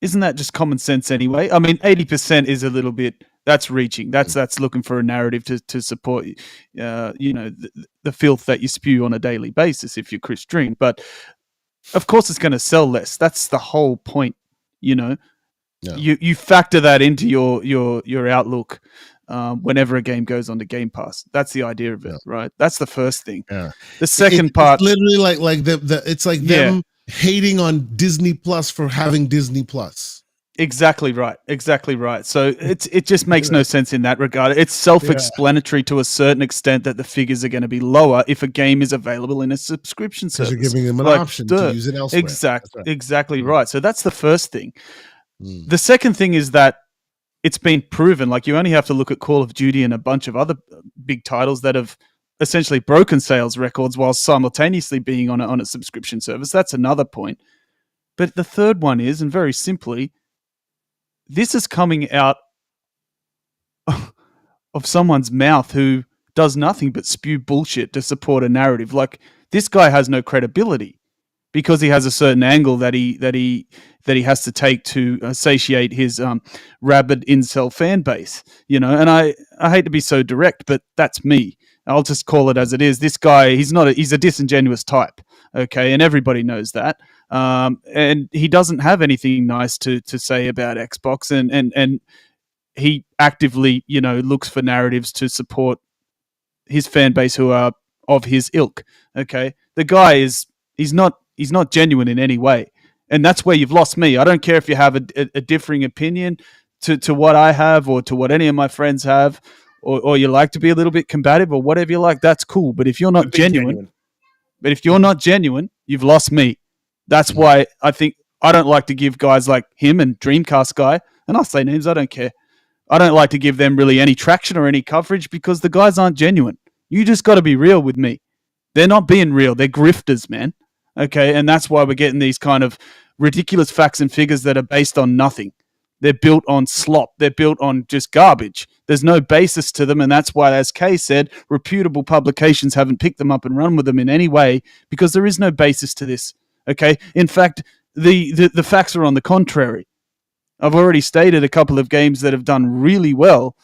isn't that just common sense anyway? I mean, 80% is a little bit, that's reaching. That's looking for a narrative to support, the filth that you spew on a daily basis if you're Chris Dream. But of course it's going to sell less. That's the whole point, Yeah. You factor that into your outlook whenever a game goes onto Game Pass. That's the idea of it, right? That's the first thing. Yeah. The second part, it's literally like it's like them hating on Disney Plus for having Disney Plus. Exactly right. So it just makes no sense in that regard. It's self-explanatory to a certain extent that the figures are going to be lower if a game is available in a subscription service. You're giving them an option to use it elsewhere. Exactly right. So that's the first thing. The second thing is that it's been proven, like you only have to look at Call of Duty and a bunch of other big titles that have essentially broken sales records while simultaneously being on a subscription service. That's another point. But the third one is, and very simply, this is coming out of someone's mouth who does nothing but spew bullshit to support a narrative. Like, this guy has no credibility because he has a certain angle that he has to take to satiate his rabid incel fan base, And I hate to be so direct, but that's me. I'll just call it as it is. This guy, he's a disingenuous type, okay, and everybody knows that. And he doesn't have anything nice to say about Xbox, and he actively, looks for narratives to support his fan base who are of his ilk. Okay, the guy he's not genuine in any way, and that's where you've lost me. I don't care if you have a differing opinion to what I have or to what any of my friends have, or you like to be a little bit combative or whatever you like. That's cool, but if you're not genuine, you've lost me. That's why I think I don't like to give guys like him and Dreamcast guy, and I'll say names, I don't care. I don't like to give them really any traction or any coverage because the guys aren't genuine. You just got to be real with me. They're not being real. They're grifters, man. Okay, and that's why we're getting these kind of ridiculous facts and figures that are based on nothing. They're built on slop. They're built on just garbage. There's no basis to them, and that's why, as Kay said, reputable publications haven't picked them up and run with them in any way because there is no basis to this. Okay, in fact, the facts are on the contrary. I've already stated a couple of games that have done really well,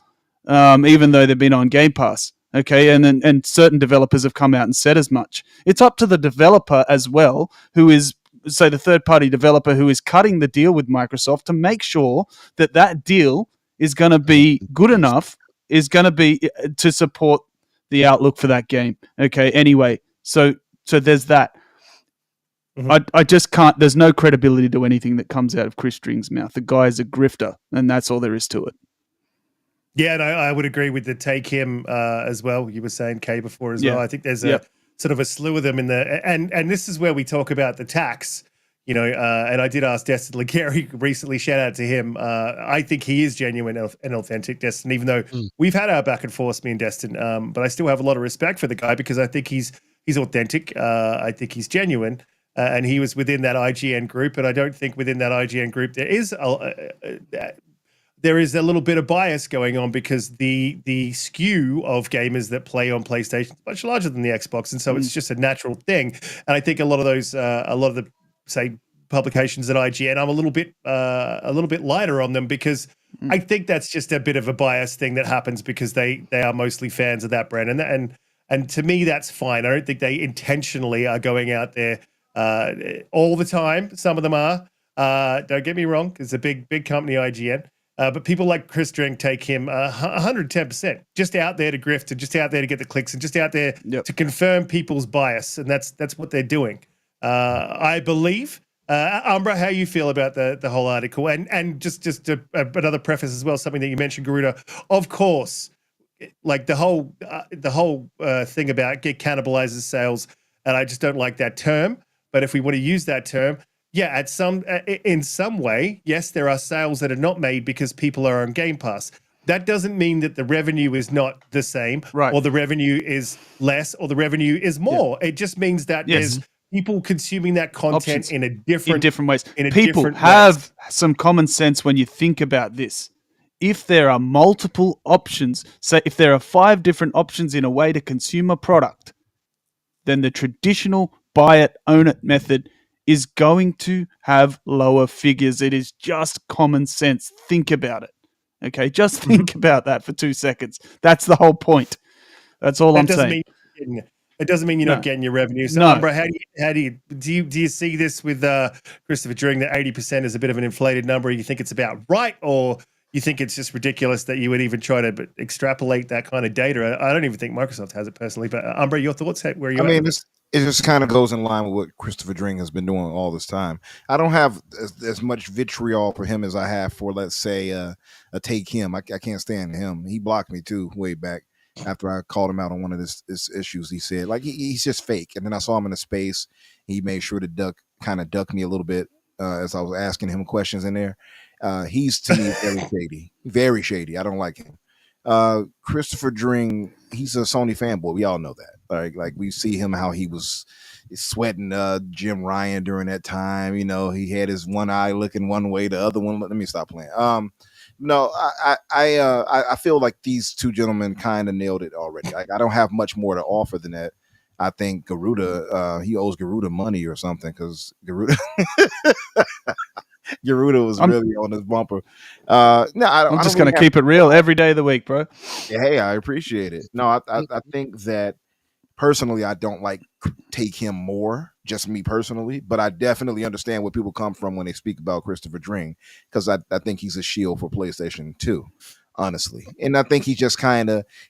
even though they've been on Game Pass. Okay, and certain developers have come out and said as much. It's up to the developer as well, who is, say, the third-party developer who is cutting the deal with Microsoft, to make sure that that deal is going to be good enough, is going to be to support the outlook for that game. Okay, anyway, so there's that. Mm-hmm. I just can't. There's no credibility to anything that comes out of Chris String's mouth. The guy is a grifter, and that's all there is to it. Yeah, no, I would agree with the take him as well. You were saying Kay before as well. I think there's a sort of a slew of them in the and this is where we talk about the tax. You know, and I did ask Destin Legary recently. Shout out to him. I think he is genuine and authentic, Destin. Even though we've had our back and forth, me and Destin, but I still have a lot of respect for the guy because I think he's authentic. I think he's genuine. And he was within that IGN group, and I don't think within that IGN group there is a little bit of bias going on because the skew of gamers that play on PlayStation is much larger than the Xbox, and so it's just a natural thing. And I think a lot of the say publications at IGN, I'm a little bit lighter on them because I think that's just a bit of a bias thing that happens because they are mostly fans of that brand, and to me that's fine. I don't think they intentionally are going out there all the time. Some of them are. Don't get me wrong, it's a big company, IGN. But people like Chris String take him 110%, just out there to grift and just out there to get the clicks and just out there to confirm people's bias. And that's what they're doing. I believe. Umbra, how you feel about the whole article? And just another preface as well, something that you mentioned, Garuda. Of course, like the whole thing about get cannibalizes sales, and I just don't like that term. But if we want to use that term, yeah, in some way, yes, there are sales that are not made because people are on Game Pass. That doesn't mean that the revenue is not the same, or the revenue is less, or the revenue is more. It just means that there's people consuming that content in different ways. People have some common sense when you think about this. If there are multiple options, say if there are 5 different options in a way to consume a product, then the traditional buy it, own it method is going to have lower figures. It is just common sense. Think about it. Okay, just think about that for 2 seconds. That's the whole point. That's all I'm saying. It doesn't mean you're not getting your revenue. So, Umbra, how do you see this with Christopher Dring that 80% is a bit of an inflated number? You think it's about right, or you think it's just ridiculous that you would even try to extrapolate that kind of data? I don't even think Microsoft has it personally. But Umbra, your thoughts? Where are you? It just kind of goes in line with what Christopher Dring has been doing all this time. I don't have as much vitriol for him as I have for, let's say, a Take Him. I can't stand him. He blocked me too way back after I called him out on one of his issues. He said he's just fake. And then I saw him in a space. He made sure to duck me a little bit as I was asking him questions in there. He's to me very shady. I don't like him. Christopher Dring, he's a Sony fanboy. We all know that. Like we see him how he was sweating Jim Ryan during that time. You know, he had his one eye looking one way, the other one. Let me stop playing. No, I feel like these two gentlemen kind of nailed it already. I don't have much more to offer than that. I think Garuda, he owes Garuda money or something because Garuda was really on his bumper. I'm just going to keep it real every day of the week, bro. Yeah, hey, I appreciate it. No, I think that personally, I don't like Take Him more, just me personally, but I definitely understand where people come from when they speak about Christopher Dring, because I think he's a shield for PlayStation 2, honestly. And I think he just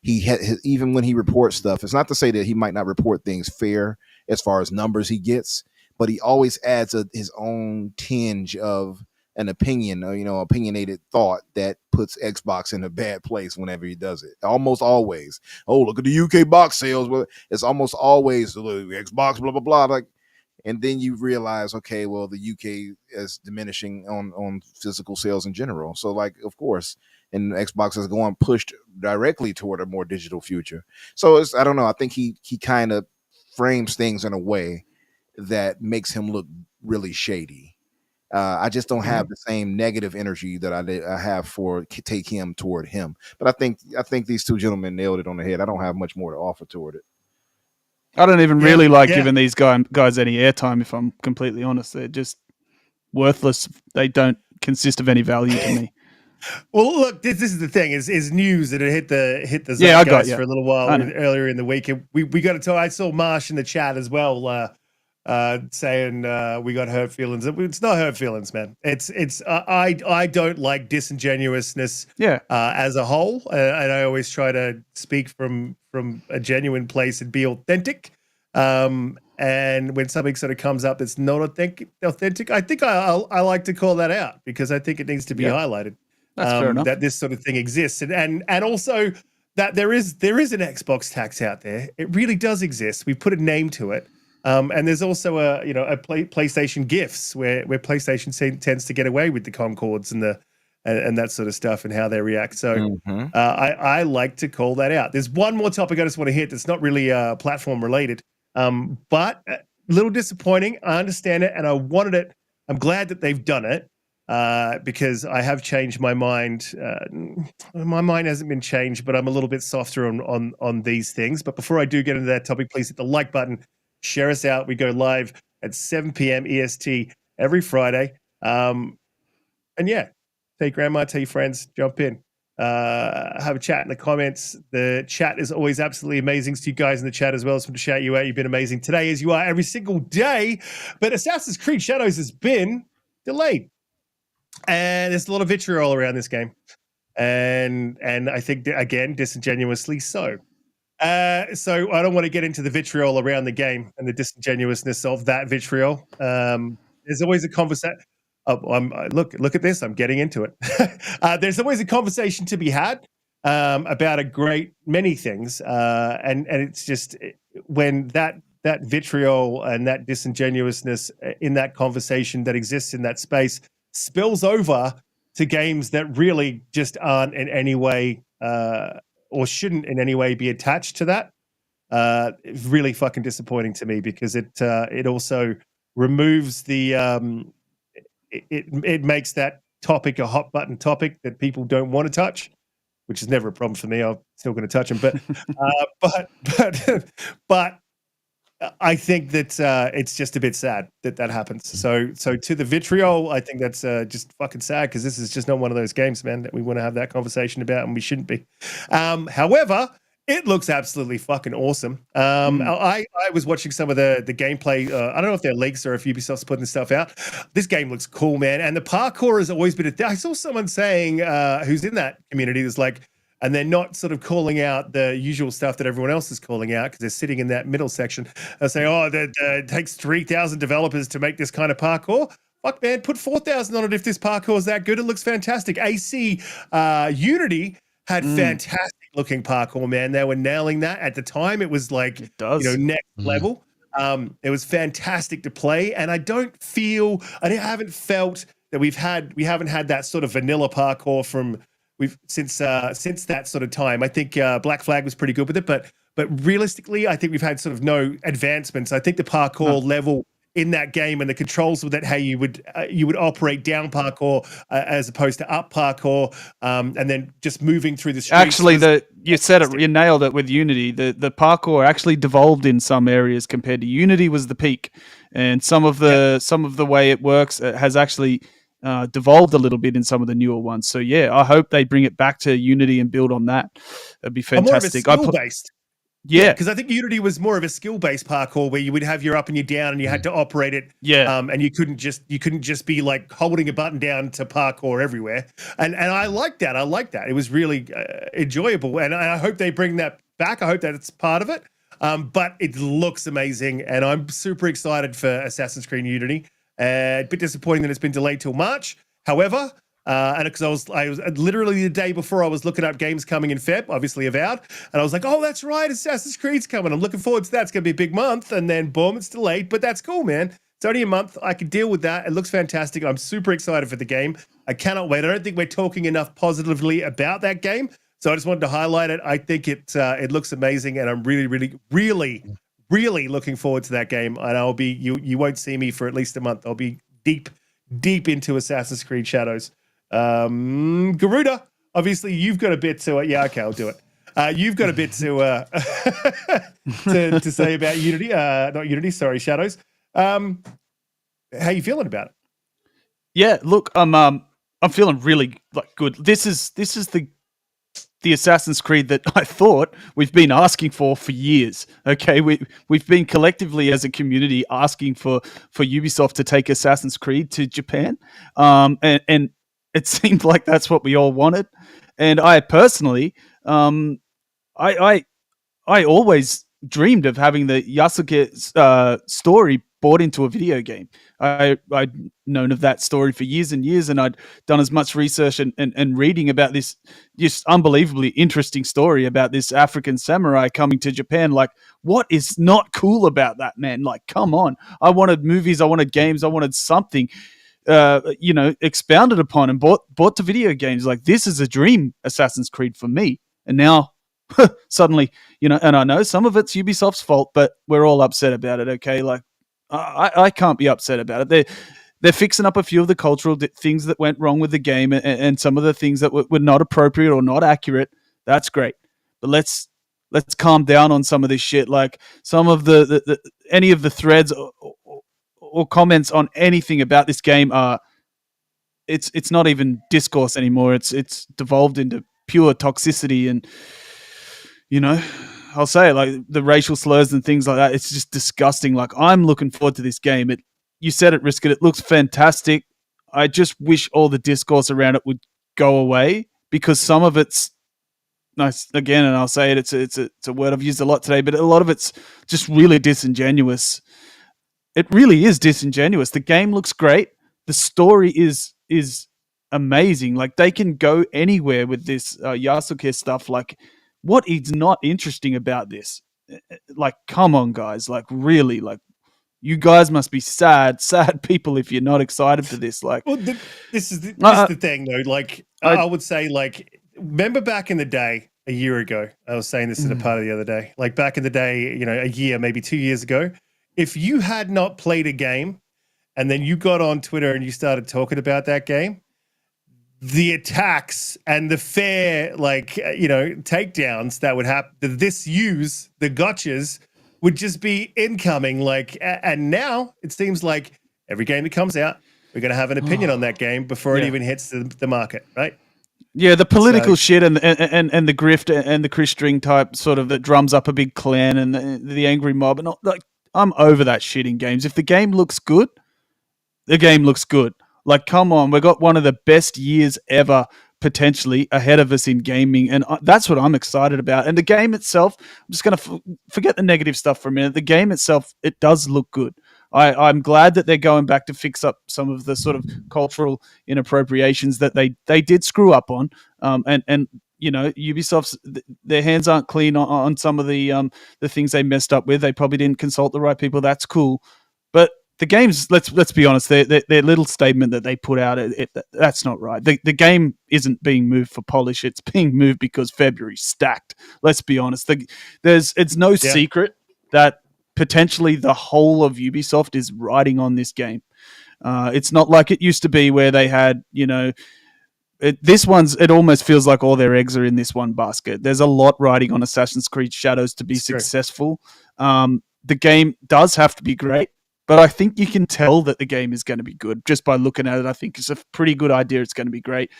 even when he reports stuff, it's not to say that he might not report things fair as far as numbers he gets, but he always adds his own tinge of an opinion, or, opinionated thought that puts Xbox in a bad place whenever he does it. Almost always. Oh, look at the UK box sales. Well, it's almost always Xbox, blah, blah, blah. Like, and then you realize, okay, well, the UK is diminishing on physical sales in general. So, like, of course, and Xbox is going pushed directly toward a more digital future. So I don't know. I think he kind of frames things in a way that makes him look really shady. I just don't have the same negative energy that I have for Take Him toward him. But I think these two gentlemen nailed it on the head. I don't have much more to offer toward it. I don't even really like giving these guys any airtime, if I'm completely honest. They're just worthless. They don't consist of any value to me. Well, look, this is the thing: is news that it hit the Yeah, I got zeitgeist you. for a little while earlier in the week. And we got to talk. I saw Marsh in the chat as well, saying we got hurt feelings. It's not hurt feelings, man. It's I don't like disingenuousness. Yeah. As a whole, and I always try to speak from a genuine place and be authentic. And when something sort of comes up that's not authentic, I think I like to call that out because I think it needs to be highlighted. That's fair enough. That this sort of thing exists, and also that there is an Xbox tax out there. It really does exist. We put a name to it, and there's also a PlayStation gifts where PlayStation tends to get away with the Concords and that sort of stuff and how they react. So I like to call that out. There's one more topic I just want to hit that's not really platform related, but a little disappointing. I understand it, and I wanted it. I'm glad that they've done it. Because I have changed my mind. My mind hasn't been changed, but I'm a little bit softer on these things. But before I do get into that topic, please hit the like button, share us out. We go live at 7 p.m. EST every Friday. And yeah, tell your grandma, tell your friends, jump in. Have a chat in the comments. The chat is always absolutely amazing. So you guys in the chat as well. So to shout you out, you've been amazing today as you are every single day. But Assassin's Creed Shadows has been delayed. And there's a lot of vitriol around this game, and I think again disingenuously so. So I don't want to get into the vitriol around the game and the disingenuousness of that vitriol. There's always a conversation. Look at this. I'm getting into it. There's always a conversation to be had about a great many things, and it's just when that vitriol and that disingenuousness in that conversation that exists in that space spills over to games that really just aren't in any way or shouldn't in any way be attached to that. It's really fucking disappointing to me because it also removes the it makes that topic a hot button topic that people don't want to touch, which is never a problem for me. I'm still going to touch them, but I think that it's just a bit sad that happens. So to the vitriol, I think that's just fucking sad because this is just not one of those games, man, that we want to have that conversation about, and we shouldn't be. However, it looks absolutely fucking awesome. I was watching some of the gameplay. I don't know if they're leaks or if Ubisoft's putting this stuff out. This game looks cool, man, and the parkour has always been I saw someone saying who's in that community that's like, and they're not sort of calling out the usual stuff that everyone else is calling out because they're sitting in that middle section. They say, it takes 3,000 developers to make this kind of parkour. Fuck, man, put 4,000 on it if this parkour is that good. It looks fantastic. AC Unity had fantastic looking parkour, man. They were nailing that at the time. It was like, next level. It was fantastic to play. And I haven't felt that we haven't had that sort of vanilla parkour from since that sort of time. I think Black Flag was pretty good with it, but realistically, I think we've had sort of no advancements. I think the parkour level in that game and the controls with it, how you would operate down parkour as opposed to up parkour, and then just moving through the streets. Actually, you said it, you nailed it with Unity. The parkour actually devolved in some areas compared to Unity was the peak, and some of the way it works has actually devolved a little bit in some of the newer ones. So yeah, I hope they bring it back to Unity and build on that. That'd be fantastic. More of a skill-based. Yeah, because I think Unity was more of a skill-based parkour where you would have your up and your down, and you had to operate it. Yeah, and you couldn't just be like holding a button down to parkour everywhere. And I like that. It was really enjoyable, and I hope they bring that back. I hope that it's part of it. But it looks amazing, and I'm super excited for Assassin's Creed Unity. A bit disappointing that it's been delayed till March. However, and because I was literally the day before I was looking up games coming in Feb, obviously Avowed, and I was like, oh, that's right, Assassin's Creed's coming. I'm looking forward to that. It's going to be a big month, and then boom, it's delayed. But that's cool, man. It's only a month. I can deal with that. It looks fantastic. I'm super excited for the game. I cannot wait. I don't think we're talking enough positively about that game, so I just wanted to highlight it. I think it looks amazing, and I'm really, really, really, really looking forward to that game. And I'll be you won't see me for at least a month. I'll be deep into Assassin's Creed Shadows. Garuda, obviously you've got a bit to yeah, okay, I'll do it. You've got a bit to to say about Unity, not Unity, sorry, Shadows. How you feeling about it? Yeah, look, I'm I'm feeling really like good. This is the Assassin's Creed that I thought we've been asking for years. Okay, we've been collectively as a community asking for Ubisoft to take Assassin's Creed to Japan, and it seemed like that's what we all wanted. And I personally, I always dreamed of having the Yasuke story brought into a video game. I'd known of that story for years and years, and I'd done as much research and reading about this just unbelievably interesting story about this African samurai coming to Japan. Like, what is not cool about that, man? Like, come on. I wanted movies, I wanted games, I wanted something expounded upon and brought to video games. Like, this is a dream Assassin's Creed for me. And now suddenly, and I know some of it's Ubisoft's fault, but we're all upset about it. Okay, like I can't be upset about it. They're fixing up a few of the cultural things that went wrong with the game, and some of the things that were not appropriate or not accurate. That's great, but let's calm down on some of this shit. Like some of the any of the threads or comments on anything about this game are it's not even discourse anymore. It's devolved into pure toxicity, and I'll say it, like the racial slurs and things like that. It's just disgusting. Like, I'm looking forward to this game. You said it, Riskit. It looks fantastic. I just wish all the discourse around it would go away, because some of it's nice again, and I'll say it. It's a word I've used a lot today, but a lot of it's just really disingenuous. It really is disingenuous. The game looks great. The story is amazing. Like, they can go anywhere with this Yasuke stuff. Like, what is not interesting about this? Like, come on, guys. Like, really, like, you guys must be sad people if you're not excited for this. Like, well, this is the thing, though. Like, I would say, like, remember back in the day, a year ago, I was saying this at a party the other day. Like, back in the day, a year, maybe 2 years ago, if you had not played a game and then you got on Twitter and you started talking about that game, the attacks and the fair, takedowns that would happen, the gotchas would just be incoming. Like, and now it seems like every game that comes out, we're going to have an opinion on that game before it even hits the market, right? Yeah, the political shit and the grift and the Chris String type sort of that drums up a big clan and the angry mob, and like, I'm over that shit in games. If the game looks good, the game looks good. Like, come on, we got one of the best years ever potentially ahead of us in gaming, and that's what I'm excited about. And the game itself, I'm just going to forget the negative stuff for a minute. The game itself, it does look good. I'm glad that they're going back to fix up some of the sort of cultural inappropriations that they did screw up on. And Ubisoft's, their hands aren't clean on some of the things they messed up with. They probably didn't consult the right people. That's cool, but the games, let's be honest, their little statement that they put out, that's not right. The game isn't being moved for polish. It's being moved because February's stacked. Let's be honest. It's no secret that potentially the whole of Ubisoft is riding on this game. It's not like it used to be where they had, it almost feels like all their eggs are in this one basket. There's a lot riding on Assassin's Creed Shadows to be successful. The game does have to be great, but I think you can tell that the game is going to be good just by looking at it. I think it's a pretty good idea. It's going to be great.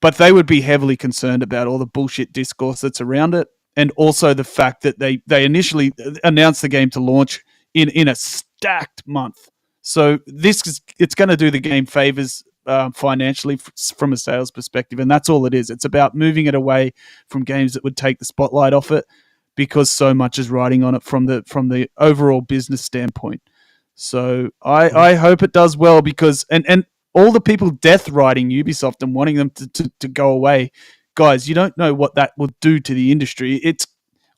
But they would be heavily concerned about all the bullshit discourse that's around it, and also the fact that they initially announced the game to launch in a stacked month. So it's going to do the game favors financially from a sales perspective, and that's all it is. It's about moving it away from games that would take the spotlight off it, because so much is riding on it from the overall business standpoint. So I hope it does well, because and all the people death riding Ubisoft and wanting them to go away, guys, you don't know what that will do to the industry. It's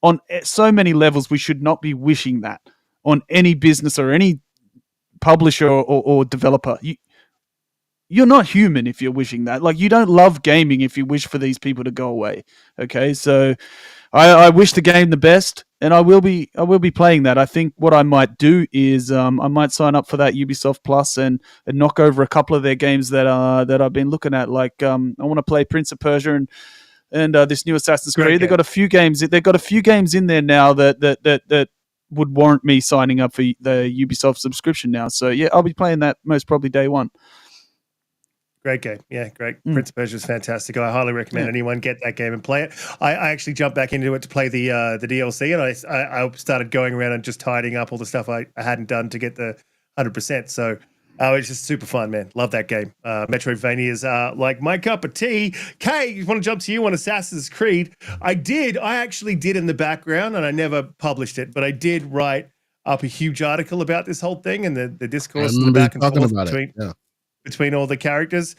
on so many levels. We should not be wishing that on any business or any publisher or developer. You're not human if you're wishing that. Like, you don't love gaming if you wish for these people to go away. Okay, so I wish the game the best, and I will be playing that. I think what I might do is I might sign up for that Ubisoft Plus and knock over a couple of their games that I've been looking at. Like, I want to play Prince of Persia and this new Assassin's Creed. They've got a few games. They've got a few games in there now that would warrant me signing up for the Ubisoft subscription now. So yeah, I'll be playing that most probably day one. Great game. Yeah, great. Prince of Persia is fantastic. I highly recommend anyone get that game and play it. I actually jumped back into it to play the DLC, and I started going around and just tidying up all the stuff I hadn't done to get the 100%. So it's just super fun, man. Love that game. Metroidvania is like my cup of tea. Kay, I want to jump to you on Assassin's Creed. I actually did in the background, and I never published it, but I did write up a huge article about this whole thing and the discourse and the back and forth between all the characters.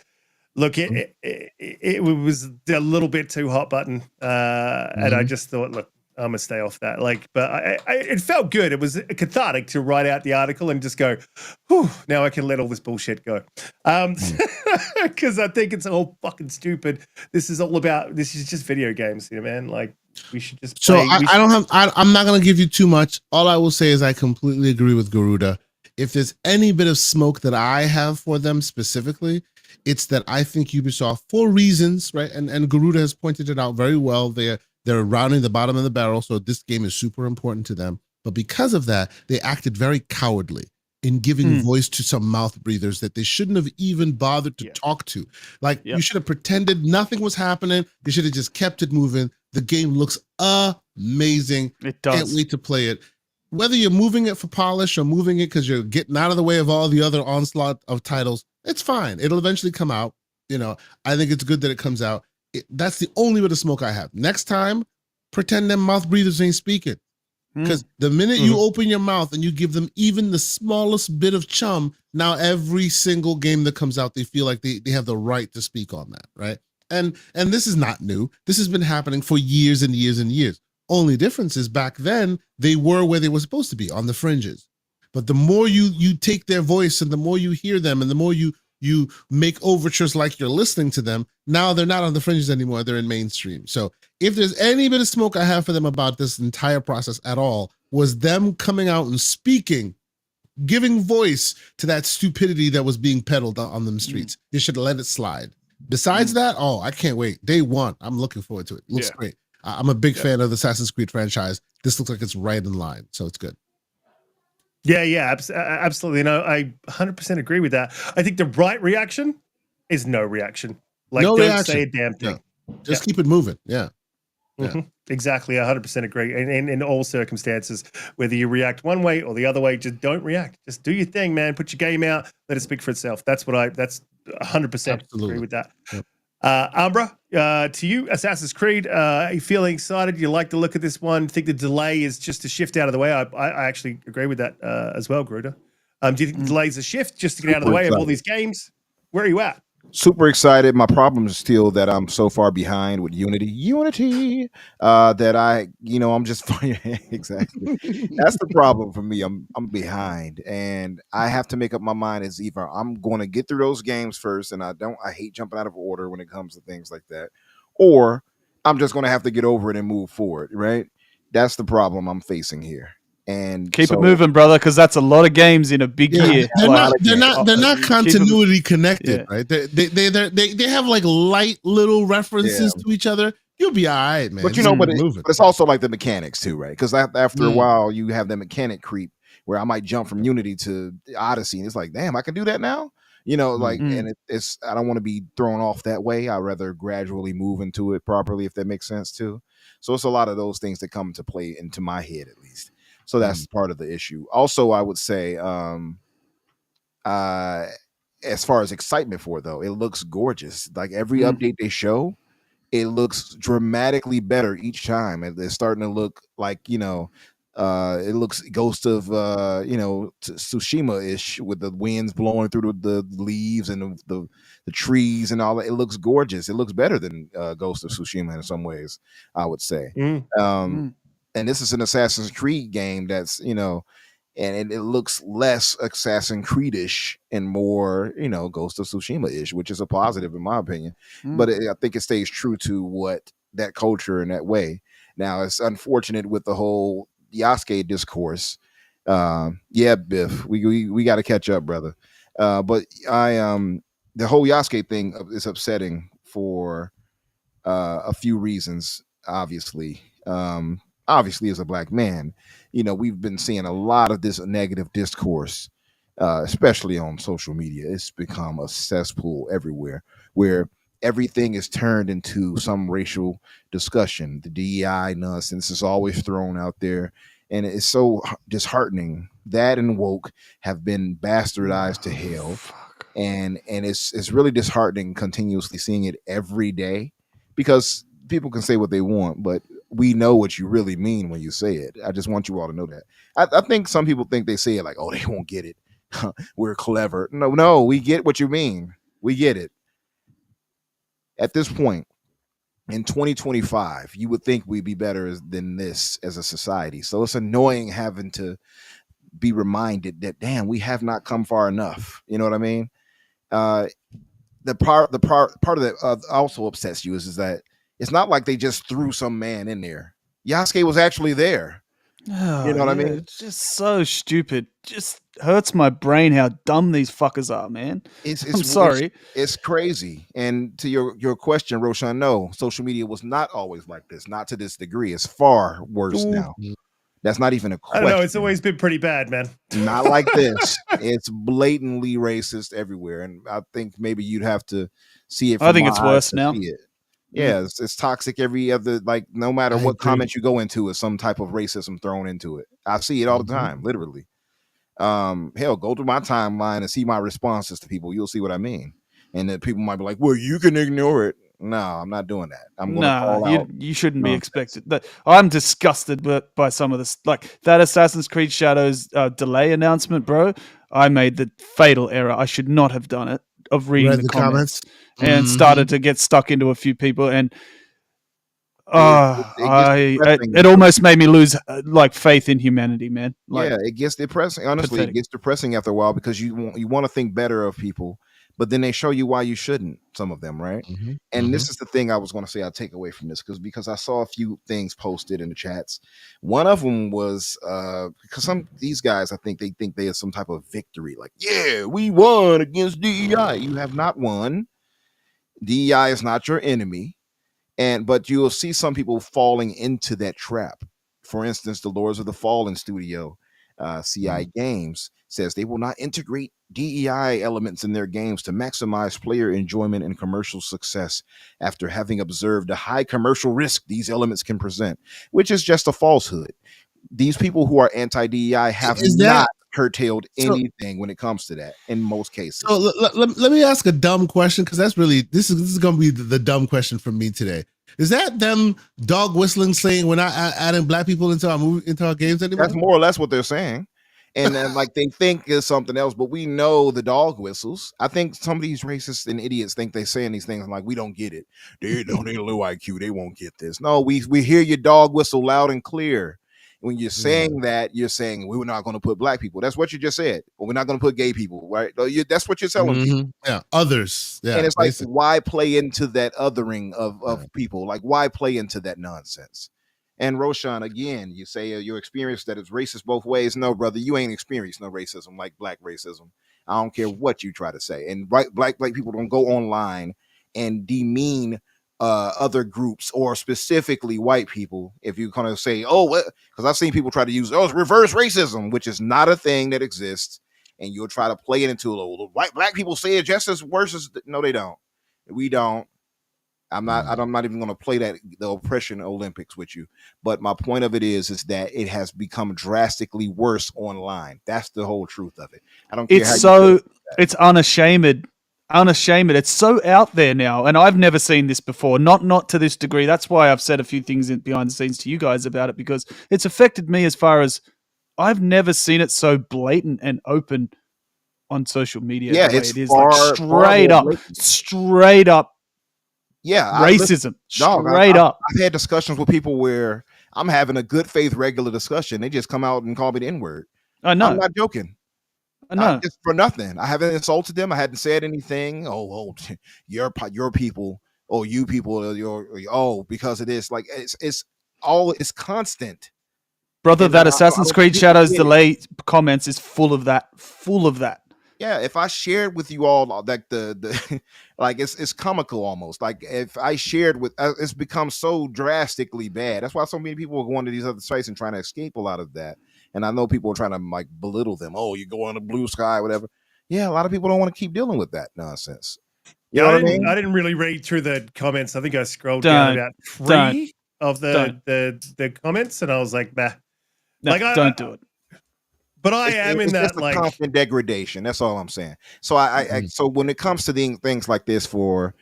Look, it was a little bit too hot button, and I just thought, look, I'm gonna stay off that. But it felt good. It was cathartic to write out the article and just go, whew, now I can let all this bullshit go. Because I think it's all fucking stupid. This is just video games, man. Like, we should just play. So I'm not gonna give you too much. All I will say is I completely agree with Garuda. If there's any bit of smoke that I have for them specifically, it's that I think Ubisoft, for reasons, right? And Garuda has pointed it out very well. They're rounding the bottom of the barrel, so this game is super important to them. But because of that, they acted very cowardly in giving voice to some mouth breathers that they shouldn't have even bothered to talk to. Like, you should have pretended nothing was happening. They should have just kept it moving. The game looks amazing. It does. Can't wait to play it. Whether you're moving it for polish or moving it because you're getting out of the way of all the other onslaught of titles, it's fine. It'll eventually come out. I think it's good that it comes out. That's the only bit of smoke I have. Next time, pretend them mouth breathers ain't speaking. Because the minute you open your mouth and you give them even the smallest bit of chum, now every single game that comes out, they feel like they have the right to speak on that, right? And this is not new. This has been happening for years and years and years. Only difference is back then, they were where they were supposed to be, on the fringes. But the more you take their voice and the more you hear them and the more you make overtures like you're listening to them, now they're not on the fringes anymore. They're in mainstream. So if there's any bit of smoke I have for them about this entire process at all, was them coming out and speaking, giving voice to that stupidity that was being peddled on them streets. They should have let it slide. Besides that, I can't wait. Day one, I'm looking forward to it. Looks great. I'm a big fan of the Assassin's Creed franchise. This looks like it's right in line, so it's good. Yeah, absolutely. I 100% agree with that. I think the right reaction is no reaction. Like, no don't reaction. say a damn thing. Just keep it moving. Yeah. Exactly. 100% agree. And in all circumstances, whether you react one way or the other way, just don't react. Just do your thing, man. Put your game out. Let it speak for itself. That's 100% agree with that. Yep. Umbra, to you, Assassin's Creed, are you feeling excited? You like the look of this one? Think the delay is just a shift out of the way? I actually agree with that as well, Garuda. Do you think the delay is a shift just to get out of the way of all these games? Where are you at? Super excited. My problem is still that I'm so far behind with Unity, that I'm just exactly. That's the problem for me. I'm behind, and I have to make up my mind as either I'm going to get through those games first, and I hate jumping out of order when it comes to things like that, or I'm just going to have to get over it and move forward. Right? That's the problem I'm facing here. And keep it moving, brother, because that's a lot of games in a big year. They're not continuity connected, right? They have like light little references to each other. You'll be all right, man. But but it's also like the mechanics too, right? Because after a while, you have the mechanic creep where I might jump from Unity to Odyssey, and it's like, damn, I can do that now. And it's I don't want to be thrown off that way. I'd rather gradually move into it properly, if that makes sense too. So it's a lot of those things that come to play into my head, at least. So that's part of the issue. Also, I would say, as far as excitement for it, though, it looks gorgeous. Like every update they show, it looks dramatically better each time. It's starting to look like, it looks Ghost of, Tsushima-ish, with the winds blowing through the leaves and the trees and all that. It looks gorgeous. It looks better than Ghost of Tsushima in some ways, I would say. And this is an Assassin's Creed game that's, and it looks less Assassin's Creed-ish and more, Ghost of Tsushima-ish, which is a positive in my opinion. But I think it stays true to what that culture in that way. Now, it's unfortunate with the whole Yasuke discourse. Biff, we got to catch up, brother. But the whole Yasuke thing is upsetting for a few reasons, obviously. Obviously, as a black man, we've been seeing a lot of this negative discourse especially on social media. It's become a cesspool everywhere where everything is turned into some racial discussion. The DEI nonsense is always thrown out there, and it's so disheartening. That and woke have been bastardized to hell, and it's really disheartening continuously seeing it every day, because people can say what they want, but we know what you really mean when you say it. I just want you all to know that. I think some people think they say it like, oh, they won't get it. We're clever. No, we get what you mean. We get it. At this point in 2025, you would think we'd be better than this as a society. So it's annoying having to be reminded that, damn, we have not come far enough. You know what I mean? The part of that also upsets you is that it's not like they just threw some man in there. Yasuke was actually there. Oh, You know what I mean? It's just so stupid. Just hurts my brain how dumb these fuckers are, man. I'm sorry. It's crazy. And to your question, Roshan, no, social media was not always like this. Not to this degree. It's far worse now. That's not even a question. I don't know. It's always been pretty bad, man. Not like this. It's blatantly racist everywhere. And I think maybe you'd have to see it. I think it's worse now. Yeah, it's toxic every other, like, no matter what comment you go into is some type of racism thrown into it. I see it all the time, literally. Hell, go through my timeline and see my responses to people. You'll see what I mean. And then people might be like, well, you can ignore it. No, I'm not doing that. I'm going to call out. You shouldn't be expected. I'm disgusted by some of this. Like that Assassin's Creed Shadows delay announcement, bro. I made the fatal error. I should not have done it, of reading the comments. And started to get stuck into a few people, and it almost made me lose like faith in humanity, man. Like, yeah, it gets depressing. Honestly, It gets depressing after a while, because you want to think better of people, but then they show you why you shouldn't. Some of them, right? And this is the thing I was going to say. I'll take away from this because I saw a few things posted in the chats. One of them was because these guys, I think they have some type of victory. Like, yeah, we won against DEI. You have not won. DEI is not your enemy, but you'll see some people falling into that trap. For instance, the Lords of the Fallen studio, CI Games, says they will not integrate DEI elements in their games to maximize player enjoyment and commercial success after having observed the high commercial risk these elements can present, which is just a falsehood. These people who are anti-DEI have not curtailed anything when it comes to that in most cases. So let me ask a dumb question, because that's really this is going to be the dumb question for me today. Is that them dog whistling saying we're not adding black people into our games anymore? That's more or less what they're saying. And then like they think is something else, but we know the dog whistles. I think some of these racists and idiots think they're saying these things like we don't get it. They low IQ, they won't get this. No, we hear your dog whistle loud and clear. When you're saying that, you're saying we're not going to put black people. That's what you just said. Well, we're not going to put gay people, right? That's what you're telling people. Yeah, others. Yeah, and it's basically. Like, why play into that othering of people? Like, why play into that nonsense? And Roshan, again, you say your experience that it's racist both ways. No, brother, you ain't experienced no racism like black racism. I don't care what you try to say. And black people don't go online and demean other groups, or specifically white people. If you kind of say, because I've seen people try to use it's reverse racism, which is not a thing that exists, and you'll try to play it into black people say it just as worse as no, they don't. We don't. I'm not even going to play the oppression Olympics with you. But my point of it is that it has become drastically worse online. That's the whole truth of it. I don't care. It's unashamed. It's so out there now, and I've never seen this before. Not to this degree. That's why I've said a few things behind the scenes to you guys about it, because it's affected me as far as I've never seen it so blatant and open on social media. Yeah, the way it is like straight up. Yeah, racism. I've had discussions with people where I'm having a good faith regular discussion. They just come out and call me the N-word. I know. I'm not joking. I know. Just for nothing. I haven't insulted them. I hadn't said anything. Your people. Oh, you people. Because it is like it's constant. Brother, that Assassin's Creed Shadows delay comments is full of that. Yeah, if I shared with you all like the like it's comical almost. Like if I shared with it's become so drastically bad. That's why so many people are going to these other sites and trying to escape a lot of that. And I know people are trying to like belittle them. Oh, you go on the blue sky, whatever. Yeah, a lot of people don't want to keep dealing with that nonsense. You know what I mean? I didn't really read through the comments. I think I scrolled down about three of the comments, and I was like, nah. No, don't do it. But I am in that just like constant degradation. That's all I'm saying. So so when it comes to things like this for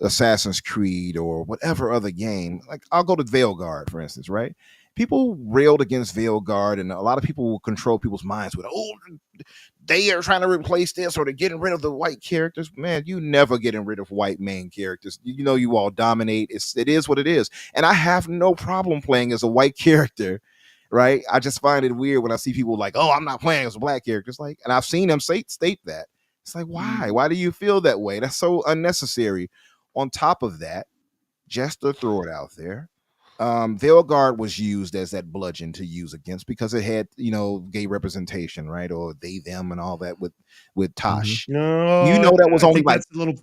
Assassin's Creed or whatever other game, like I'll go to Veilguard, for instance, right? People railed against Veilguard, and a lot of people will control people's minds with, oh, they are trying to replace this or they're getting rid of the white characters. Man, you never getting rid of white main characters. You know, you all dominate. It is what it is. And I have no problem playing as a white character, right? I just find it weird when I see people like, oh, I'm not playing as a black character. It's like, and I've seen them state that. It's like, why? Why do you feel that way? That's so unnecessary. On top of that, just to throw it out there, Veilguard was used as that bludgeon to use against because it had, you know, gay representation, right? Or they, them, and all that with Tosh. No, you know, that was only like a little,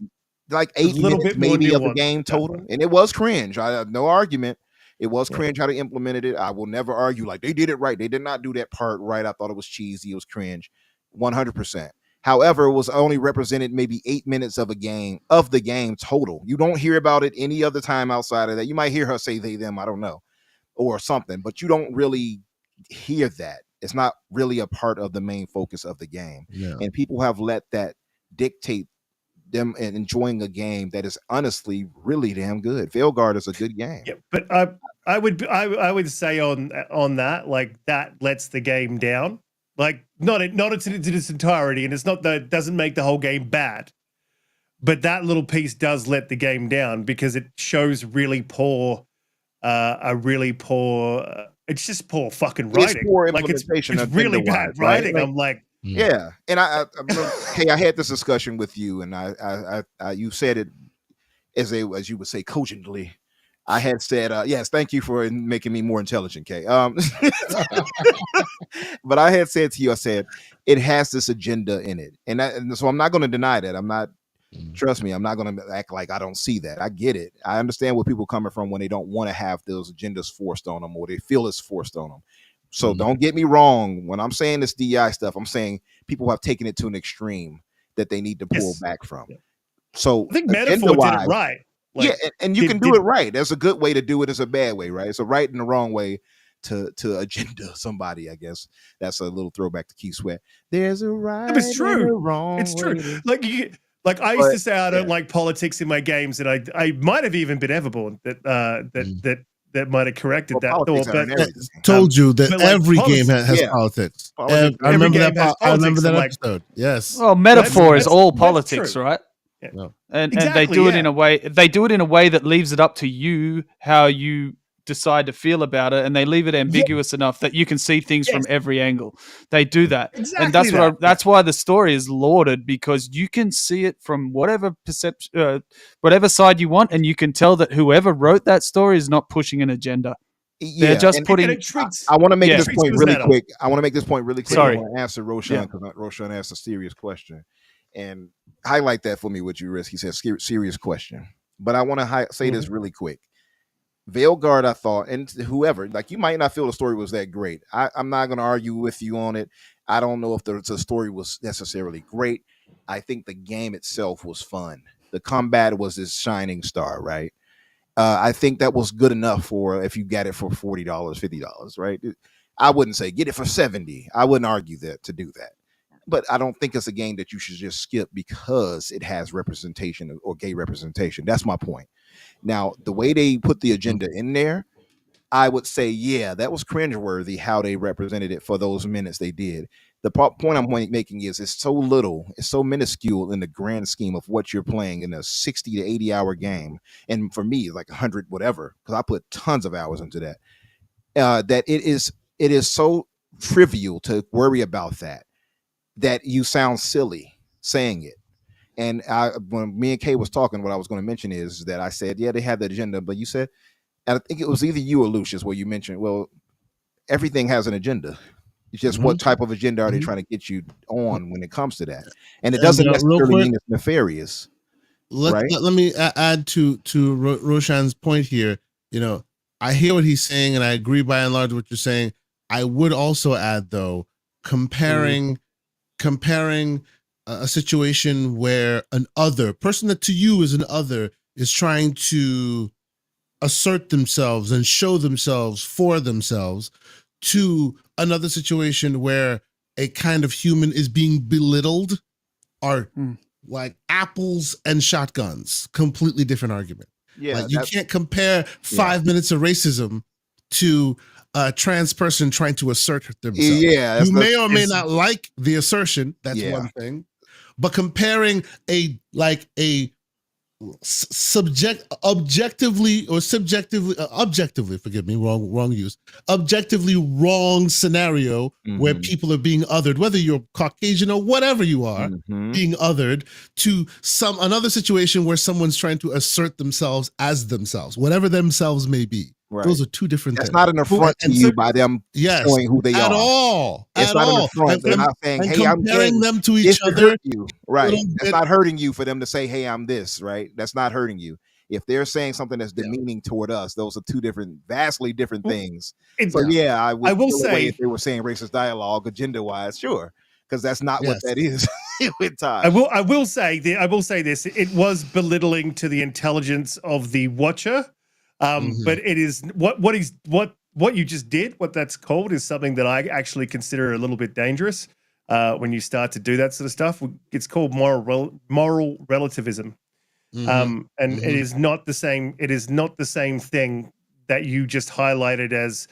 like 8 minutes maybe of the game total, and it was cringe. I have no argument. It was cringe how they implemented it. I will never argue like they did it right. They did not do that part right. I thought it was cheesy. It was cringe, 100%. However, it was only represented maybe 8 minutes of the game total. You don't hear about it any other time outside of that. You might hear her say they, them, I don't know, or something, but you don't really hear that. It's not really a part of the main focus of the game. Yeah. And people have let that dictate them and enjoying a game that is honestly really damn good. Veilguard is a good game. Yeah, but I would say on that, like, that lets the game down. Like, not to its entirety, and it's not that it doesn't make the whole game bad, but that little piece does let the game down because it shows really poor, it's just poor fucking writing. It's poor implementation. Like it's really bad writing. Right? I'm like, yeah. And I hey, I had this discussion with you, and I you said it as you would say cogently. I had said, yes, thank you for making me more intelligent, Kay. But I had said to you, I said, it has this agenda in it. And so I'm not going to deny that. I'm not, trust me, I'm not going to act like I don't see that. I get it. I understand where people are coming from when they don't want to have those agendas forced on them or they feel it's forced on them. So don't get me wrong. When I'm saying this DI stuff, I'm saying people have taken it to an extreme that they need to pull back from. So I think Metaphor did it right. Like, yeah, and you can do it right. There's a good way to do it. There's a bad way, right? It's a right and the wrong way to agenda somebody, I guess. That's a little throwback to Keith Sweat. There's a right it's true. and a wrong It's true. way. Like I used to say I don't like politics in my games, and I might have even been Everborn that might have corrected that thought. But told you that every game has politics. I remember that episode. Yes. Well, Metaphor is all politics, right? Yeah. No. And they do it in a way. They do it in a way that leaves it up to you how you decide to feel about it, and they leave it ambiguous enough that you can see things from every angle. They do that, and that's why the story is lauded, because you can see it from whatever perception, whatever side you want, and you can tell that whoever wrote that story is not pushing an agenda. Yeah, they're just putting. I want to make this point really quick. Sorry. I want to answer Roshan because Roshan asked a serious question. And highlight that for me, what you risk. He said, serious question. But I want to say this really quick. Veilguard, I thought, and whoever, like, you might not feel the story was that great. I'm not going to argue with you on it. I don't know if the story was necessarily great. I think the game itself was fun. The combat was this shining star, right? I think that was good enough for if you got it for $40, $50, right? I wouldn't say get it for $70. I wouldn't argue to do that. But I don't think it's a game that you should just skip because it has representation or gay representation. That's my point. Now, the way they put the agenda in there, I would say, yeah, that was cringeworthy how they represented it for those minutes they did. The point I'm making is it's so little, it's so minuscule in the grand scheme of what you're playing in a 60 to 80 hour game. And for me, like 100, whatever, because I put tons of hours into that, that it is so trivial to worry about that you sound silly saying it. And when me and Kay was talking, what I was going to mention is that I said, yeah, they have the agenda, but you said, and I think it was either you or Lucius where you mentioned, well, everything has an agenda. It's just what type of agenda are they trying to get you on when it comes to that? And it doesn't necessarily mean it's nefarious. Let me add to Roshan's point here. You know, I hear what he's saying, and I agree by and large what you're saying. I would also add, though, comparing a situation where an other person that to you is an other is trying to assert themselves and show themselves for themselves to another situation where a kind of human is being belittled are like apples and shotguns, completely different argument. Yeah, like you can't compare 5 minutes of racism to a trans person trying to assert themselves. Yeah, you may or may not like the assertion. That's one thing, but comparing objectively, forgive me, wrong use, objectively wrong scenario where people are being othered, whether you're Caucasian or whatever you are, being othered, to another situation where someone's trying to assert themselves as themselves, whatever themselves may be. Right. Those are two different things. That's not an affront to you by them showing who they are. At all. It's not an affront. They're not saying, hey, I'm comparing them to each other. You. Right. That's not hurting you for them to say, hey, I'm this, right? That's not hurting you. If they're saying something that's demeaning toward us, those are two vastly different things. So I will say if they were saying racist dialogue agenda-wise, sure. Because that's not what that is with time. I will say this. It was belittling to the intelligence of the watcher. But it is what you just did, what that's called, is something that I actually consider a little bit dangerous when you start to do that sort of stuff. It's called moral relativism. And it is not the same. It is not the same thing that you just highlighted as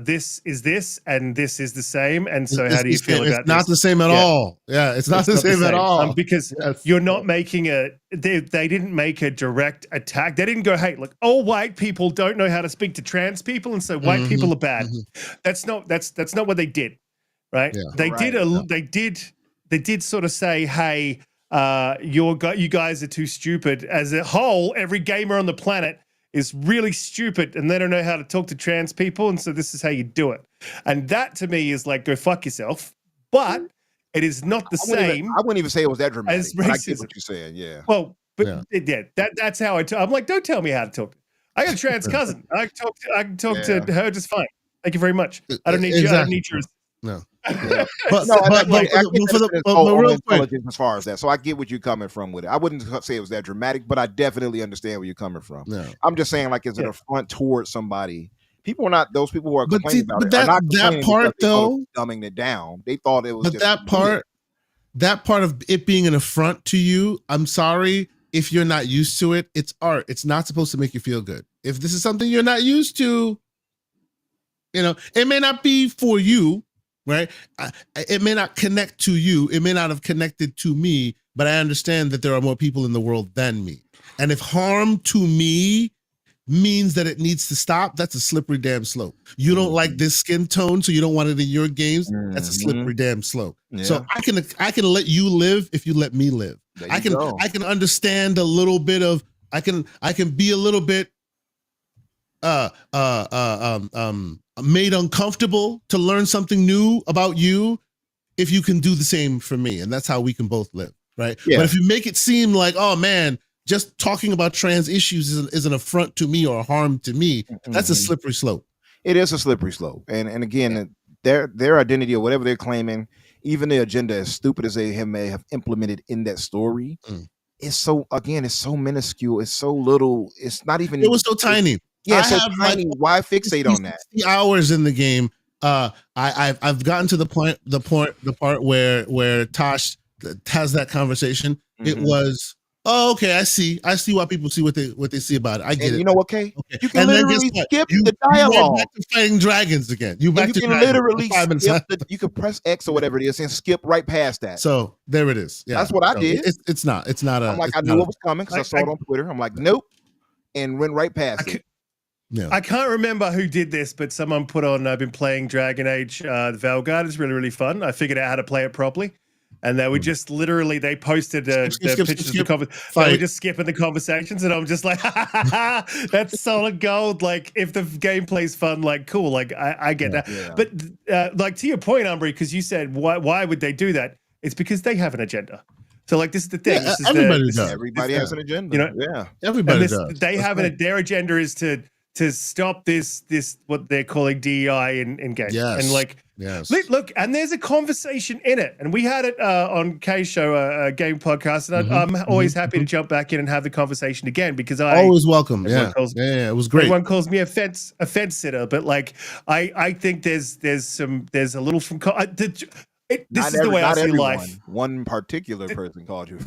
this is this and this is the same. And so how do you feel about this? It's not the same at all. Yeah, it's not the same at all. Because you're not making they didn't make a direct attack. They didn't go, hey, look, all white people don't know how to speak to trans people, and so white people are bad. That's not what they did, right? Yeah. They did sort of say, hey, you guys are too stupid. As a whole, every gamer on the planet is really stupid and they don't know how to talk to trans people, and so this is how you do it. And that to me is like, go fuck yourself. But it is not the same. I wouldn't even say it was that dramatic. As racism. I get what you're saying, yeah. Well, but that's how I'm like, don't tell me how to talk. I got a trans cousin. I can talk to her just fine. Thank you very much. I don't need you. I don't need yours. No. Yeah. But real quick, as far as that, so I get what you're coming from with it. I wouldn't say it was that dramatic, but I definitely understand where you're coming from. No. I'm just saying, like, it's an affront towards somebody. People are not those people who are complaining about it. That part though, dumbing it down. They thought it was. But that part of it being an affront to you, I'm sorry if you're not used to it. It's art. It's not supposed to make you feel good. If this is something you're not used to, it may not be for you. Right. It may not connect to you. It may not have connected to me, but I understand that there are more people in the world than me. And if harm to me means that it needs to stop, that's a slippery damn slope. You don't like this skin tone, so you don't want it in your games. That's a slippery damn slope. Yeah. So I can let you live if you let me live. I can understand a little bit of I can be a little bit made uncomfortable to learn something new about you if you can do the same for me, and that's how we can both live, right? Yeah. But if you make it seem like, oh man, just talking about trans issues is an affront to me or a harm to me, that's a slippery slope. It is a slippery slope, and again, their identity or whatever they're claiming, even the agenda, as stupid as they may have implemented in that story, it's so minuscule, it's so little, it's not even. It was so tiny. Yeah, so tiny. Why fixate on that? 60 hours in the game. I've gotten to the part where Tosh has that conversation. It was, oh, okay, I see why people see what they see about it. I get it. You know what, okay? You can literally skip the dialogue. Back to fighting dragons again. You can literally skip you can press X or whatever it is and skip right past that. So there it is. Yeah, that's what I did. It's not. I'm like, I knew what was coming because I saw it on Twitter. I'm like, nope, and went right past it. Yeah. I can't remember who did this, but someone put on, I've been playing Dragon Age, the Valguard. It's really, really fun. I figured out how to play it properly. And they were just literally, they posted the pictures of the conversation. They were just skipping the conversations. And I'm just like, that's solid gold. Like, if the gameplay's fun, like, cool. Like, I get that. Yeah. But like, to your point, Umbra, because you said, why would they do that? It's because they have an agenda. So, like, this is the thing. Yeah, everybody has an agenda. Everybody does. They have their agenda is to stop this what they're calling DEI in games. Yes. And like, yes. look, and there's a conversation in it, and we had it on Kay's show, a game podcast, and I'm always happy to jump back in and have the conversation again because always welcome. Yeah, it was great. Everyone calls me a fence sitter, but like I think there's a little from this is the way I see life. One particular person called you.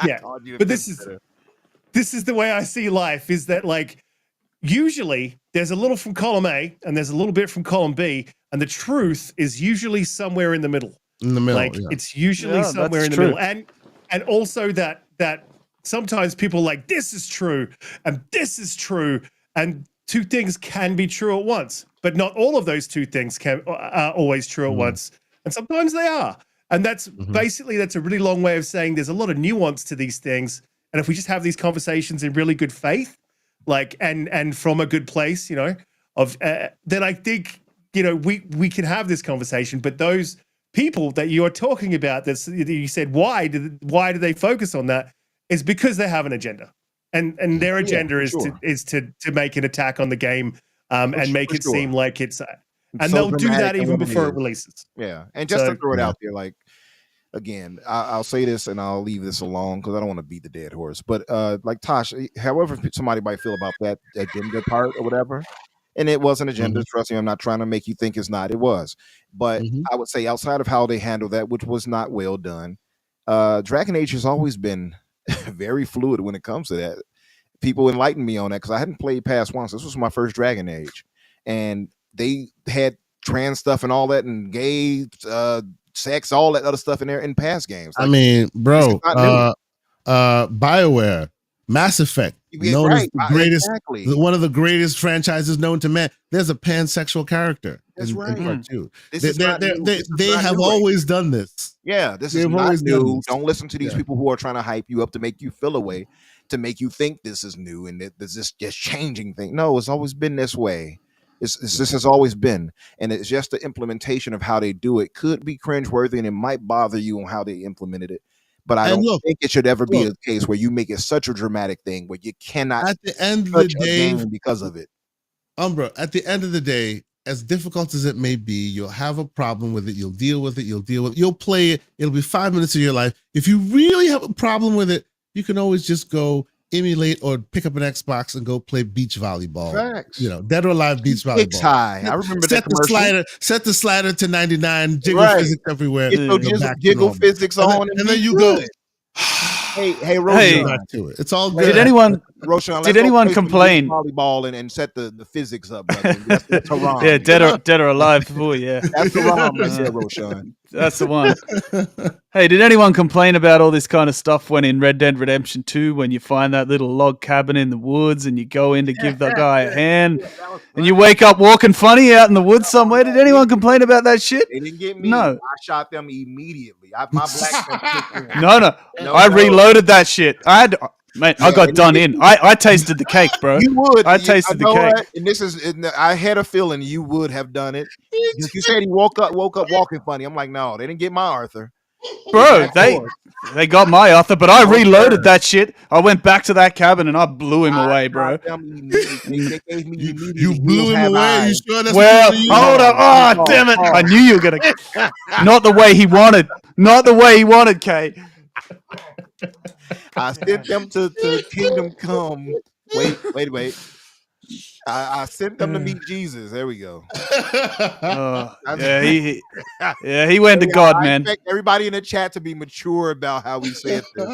Yeah, but this is the way I see life. Is that like usually there's a little from column A and there's a little bit from column B, and the truth is usually somewhere in the middle. Like it's usually somewhere in the middle, and also that sometimes people like this is true and this is true, and two things can be true at once, but not all of those two things are always true at once, and sometimes they are. And that's basically, that's a really long way of saying there's a lot of nuance to these things. And if we just have these conversations in really good faith, like, and from a good place, then I think, we can have this conversation. But those people that you are talking about, that you said, why do they focus on that? Is because they have an agenda, and their agenda is to make an attack on the game, and make it seem like it's. And they'll do that even before it releases. Yeah. And just to throw it out there, like, again, I'll say this and I'll leave this alone because I don't want to beat the dead horse. But like Tosh, however somebody might feel about that agenda part or whatever, and it was an agenda, trust me, I'm not trying to make you think it's not. It was. But I would say outside of how they handled that, which was not well done, Dragon Age has always been very fluid when it comes to that. People enlightened me on that because I hadn't played past once. This was my first Dragon Age. And they had trans stuff and all that, and gay sex, all that other stuff in there in past games. Like, I mean, bro, BioWare, Mass Effect, known as the greatest, one of the greatest franchises known to man. There's a pansexual character. That's right. In part two. They have always done this. Yeah, this is not new. Don't listen to these people who are trying to hype you up to make you feel a way, to make you think this is new and this is just changing thing. No, it's always been this way. This has always been, and it's just the implementation of how they do it could be cringeworthy, and it might bother you on how they implemented it. But I don't think it should ever be a case where you make it such a dramatic thing where you cannot. At the end of the day, because of it, Umbra. At the end of the day, as difficult as it may be, you'll have a problem with it. You'll deal with it. You'll play it. It'll be 5 minutes of your life. If you really have a problem with it, you can always just go emulate or pick up an Xbox and go play beach volleyball. Facts. Dead or alive beach volleyball. High. I remember that commercial. Set the slider to 99. Jiggle physics everywhere. Jiggle physics on, and then you go. Hey, Roshan. It's all good. Did anyone complain? Volleyball and set the physics up. Yeah, dead or alive. Boy, yeah. That's the wrong right there, Roshan. That's the one. Hey, did anyone complain about all this kind of stuff when in Red Dead Redemption 2, when you find that little log cabin in the woods and you go in to give the guy a hand and you wake up walking funny out in the woods somewhere? Did anyone complain about that shit? They didn't get me. No. I shot them immediately. My black No. I reloaded that shit. I got done in. I tasted the cake, bro. You would. I tasted the cake. And I had a feeling you would have done it. You said he woke up walking funny. I'm like, no, they didn't get my Arthur. Bro, they got my Arthur, but I reloaded that shit. I went back to that cabin and I blew him away, bro. You blew him away? You sure that's hold up. Oh, damn it. I knew you were going to. Not the way he wanted. Not the way he wanted, Kay. I sent them to Kingdom Come. Wait. I sent them to meet Jesus. There we go. He went to God, man. I expect everybody in the chat to be mature about how we said this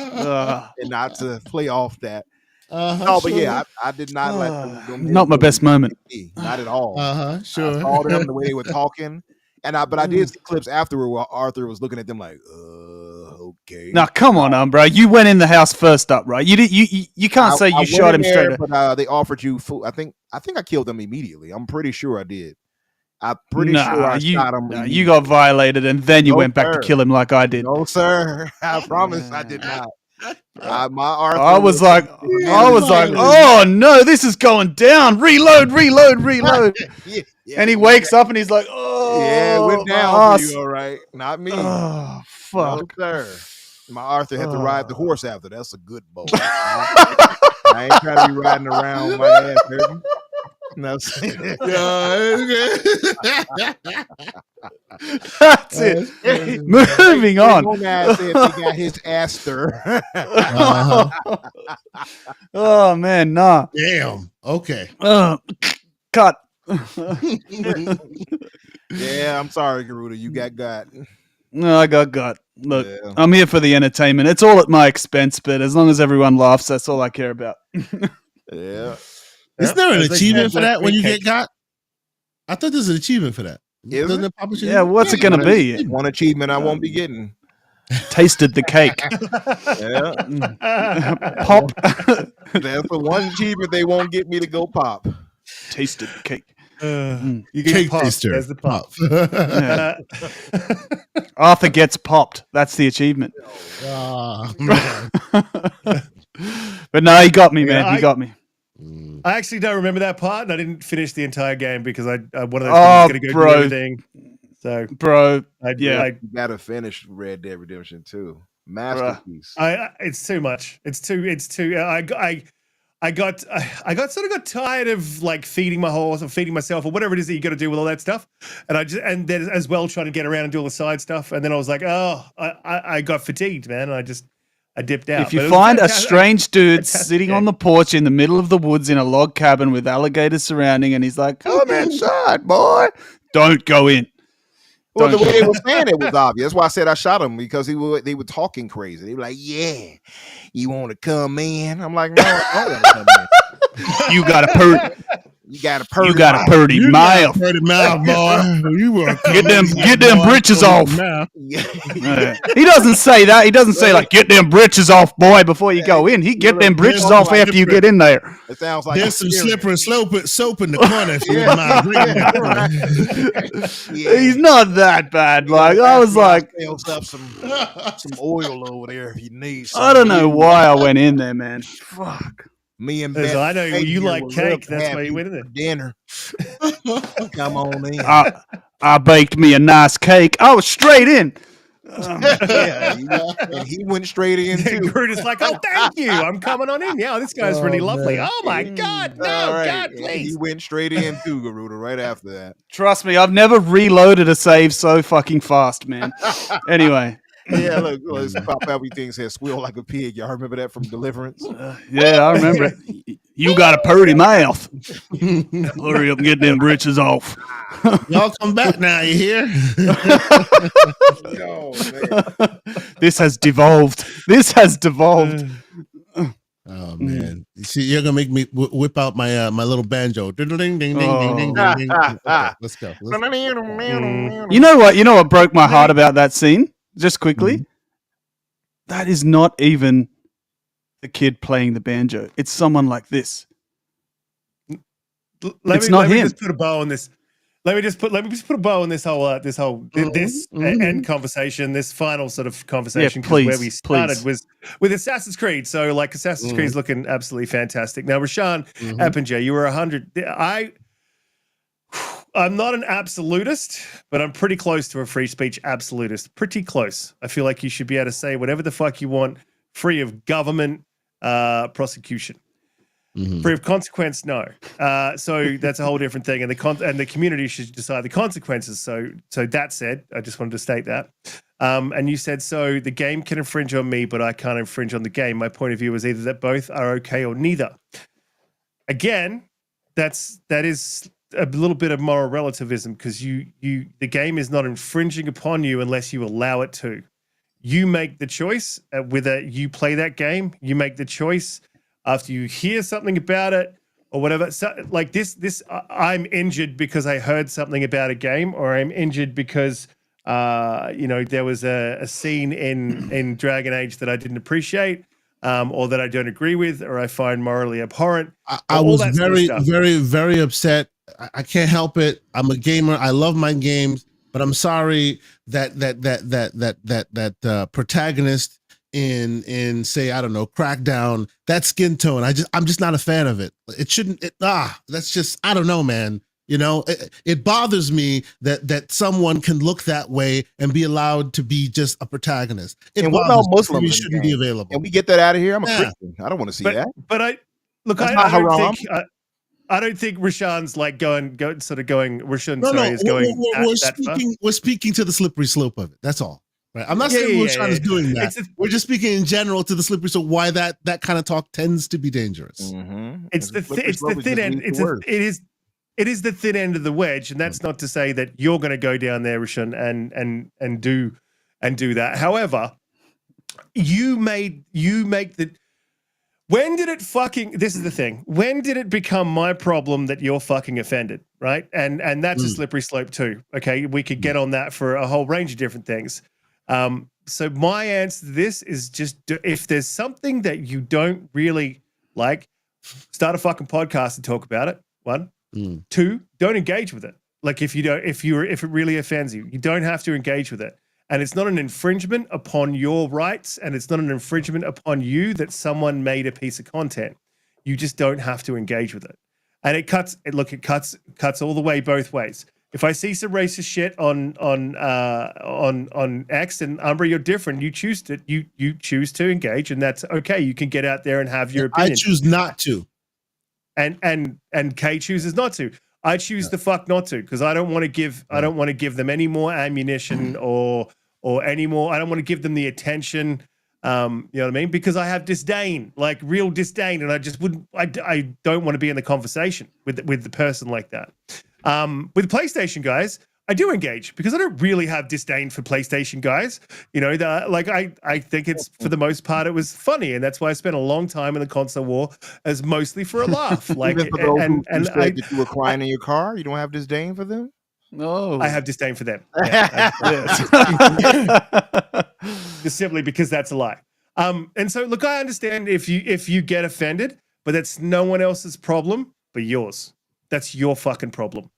and not to play off that. But yeah, I did not let them. Not my best moment. Not at all. Sure. I saw them the way they were talking. But I did see clips afterward where Arthur was looking at them like, okay. Now, come on, bro. You went in the house first up, right? You can't say you shot him straight up. But they offered you food. I think I killed them immediately. I'm pretty sure I did. I'm pretty sure I shot him. You got violated, and then you went back to kill him like I did. No, sir. I promise I did not. My Arthur I was like, oh no, this is going down. Reload. Yeah. And he wakes up and he's like, oh, yeah, it went down for you, all right. Not me. Oh, fuck. No, sir. My Arthur had to ride the horse after. That's a good bow. I ain't trying to be riding around with my ass hurting. No, That's it. Moving on. One guy said he got his ass stir. Oh man, nah. Damn. Okay. Cut. Yeah, I'm sorry, Garuda. You got. No, I got. Look, Yeah. I'm here for the entertainment. It's all at my expense, but as long as everyone laughs, that's all I care about. Yeah. Isn't there an As they achievement said, for that when you cake. get got? I thought there's an achievement for that. Is Doesn't it? it publish Yeah, what's it gonna be? One achievement I won't be getting. Tasted the cake. Yeah. Pop. That's the one achievement they won't get me to go pop. Tasted the cake. You get Cake pop. taster. There's the pop. Yeah. Arthur gets popped. That's the achievement. Man. But no, he got me, Yeah, man. He got me. I actually don't remember that part, and I didn't finish the entire game because I one of those Oh, things going to go bro. do everything. So, Bro, I yeah. You gotta finish Red Dead Redemption 2. Masterpiece. It's too much. It's too. I got sort of got tired of like feeding my horse or feeding myself or whatever it is that you got to do with all that stuff, and then as well trying to get around and do all the side stuff, and then I was like, I got fatigued, man, and I dipped out. If you But it was find a fantastic. strange dude fantastic sitting game. on the porch in the middle of the woods in a log cabin with alligators surrounding, and he's like, "Come inside, boy," don't go in. Well, the Don't- way they were saying it was obvious. That's why I said I shot him because they were talking crazy. They were like, "Yeah, you want to come in?" I'm like, "No, I don't want to come in." You got a purty. You got a purty. You got a purty mouth. Pretty mouth, boy. You were Get them britches off. Yeah. He doesn't say that. He doesn't say like, "Get them britches off, boy," before you go in. He get them britches off after you get in there. It sounds like There's some slippery and soap in the corner. If you Yeah. don't mind bringing that. He's not that bad. Like I was like, Fills up some oil over there if you need. I don't know why I went in there, man. Fuck. Me and Listen, Beth I know Baker you like would cake. love to That's have why you went in there. for dinner. Come on in. I baked me a nice cake. I was straight in. Yeah, and he went straight in too. Garuda's like, "Oh, thank you. I'm coming on in. Yeah, this guy's really lovely. man. Oh my God, no, All right. God, And please." he went straight in too, Garuda, right after that. Trust me, I've never reloaded a save so fucking fast, man. Anyway, Yeah, look, let's pop out. Thing said squeal like a pig. Y'all remember that from Deliverance? yeah, I remember it. You got a purty mouth. Hurry up and get them britches off. Y'all come back now. You hear? No, man. This has devolved. This has devolved. Oh man! You see, you're gonna make me whip out my my little banjo. Ding ding ding ding ding ding ding ding. Okay, let's go. You know what? You know what broke my heart about that scene? Just quickly. That is not even the kid playing the banjo. It's someone like this. Let not me him. just put a bow on this. Let me just put a bow on this whole end conversation. This final sort of conversation. 'Cause please, where we started please. was with Assassin's Creed. So like Assassin's Creed is looking absolutely fantastic. Now, Rashawn Eppinger, you were 100. I'm not an absolutist, but I'm pretty close to a free speech absolutist. Pretty close. I feel like you should be able to say whatever the fuck you want, free of government prosecution. Free of consequence, no. So that's a whole different thing, and the community should decide the consequences. So that said, I just wanted to state that. And you said so the game can infringe on me, but I can't infringe on the game. My point of view is either that both are okay or neither. Again, that is a little bit of moral relativism because the game is not infringing upon you unless you allow it to. You make the choice whether you play that game. You make the choice after you hear something about it or whatever. So, like this, I'm injured because I heard something about a game, or I'm injured because there was a scene in Dragon Age that I didn't appreciate, or that I don't agree with, or I find morally abhorrent. I was very, very, very upset. I can't help it. I'm a gamer. I love my games, but I'm sorry that protagonist in say, I don't know, Crackdown, that skin tone, I'm just not a fan of it. It shouldn't. That's just, I don't know, man. You know, it bothers me that someone can look that way and be allowed to be just a protagonist. And what about Muslims? Shouldn't be available. And we get that out of here. I'm a Christian. I don't want to see that. But look, That's I not don't haram. think. I don't think Rashawn's like going. Rashaan, No, sorry, is going we're that far. speaking. We're speaking to the slippery slope of it. That's all. Right. I'm not saying Rashaan is doing that. We're just speaking in general to the slippery slope. Why that kind of talk tends to be dangerous. Mm-hmm. It's the thin end. It is the thin end of the wedge, and that's not to say that you're going to go down there, Rashaan, and do that. However, you make the. When did it this is the thing. When did it become my problem that you're fucking offended, right? And that's a slippery slope too. Okay, we could get on that for a whole range of different things. So my answer to this is just if there's something that you don't really like, start a fucking podcast and talk about it. 1, 2, don't engage with it. Like if it really offends you, you don't have to engage with it. And it's not an infringement upon your rights, and it's not an infringement upon you that someone made a piece of content. You just don't have to engage with it. And it cuts all the way both ways. If I see some racist shit on X and Umbra, you're different. You choose to engage, and that's okay. You can get out there and have your opinion. I choose not to. And Kay chooses not to. I choose the fuck not to, because I don't want to give them any more ammunition or any more. I don't want to give them the attention. You know what I mean? Because I have disdain, like real disdain, and I just wouldn't. I don't want to be in the conversation with the person like that. With PlayStation guys, I do engage because I don't really have disdain for PlayStation guys. You know, I think it's, for the most part, it was funny, and that's why I spent a long time in the console war as mostly for a laugh. Like, Even for those who said that you were crying in your car, you don't have disdain for them? No, I have disdain for them. Just simply because that's a lie. And so, look, I understand if you get offended, but that's no one else's problem but yours. That's your fucking problem.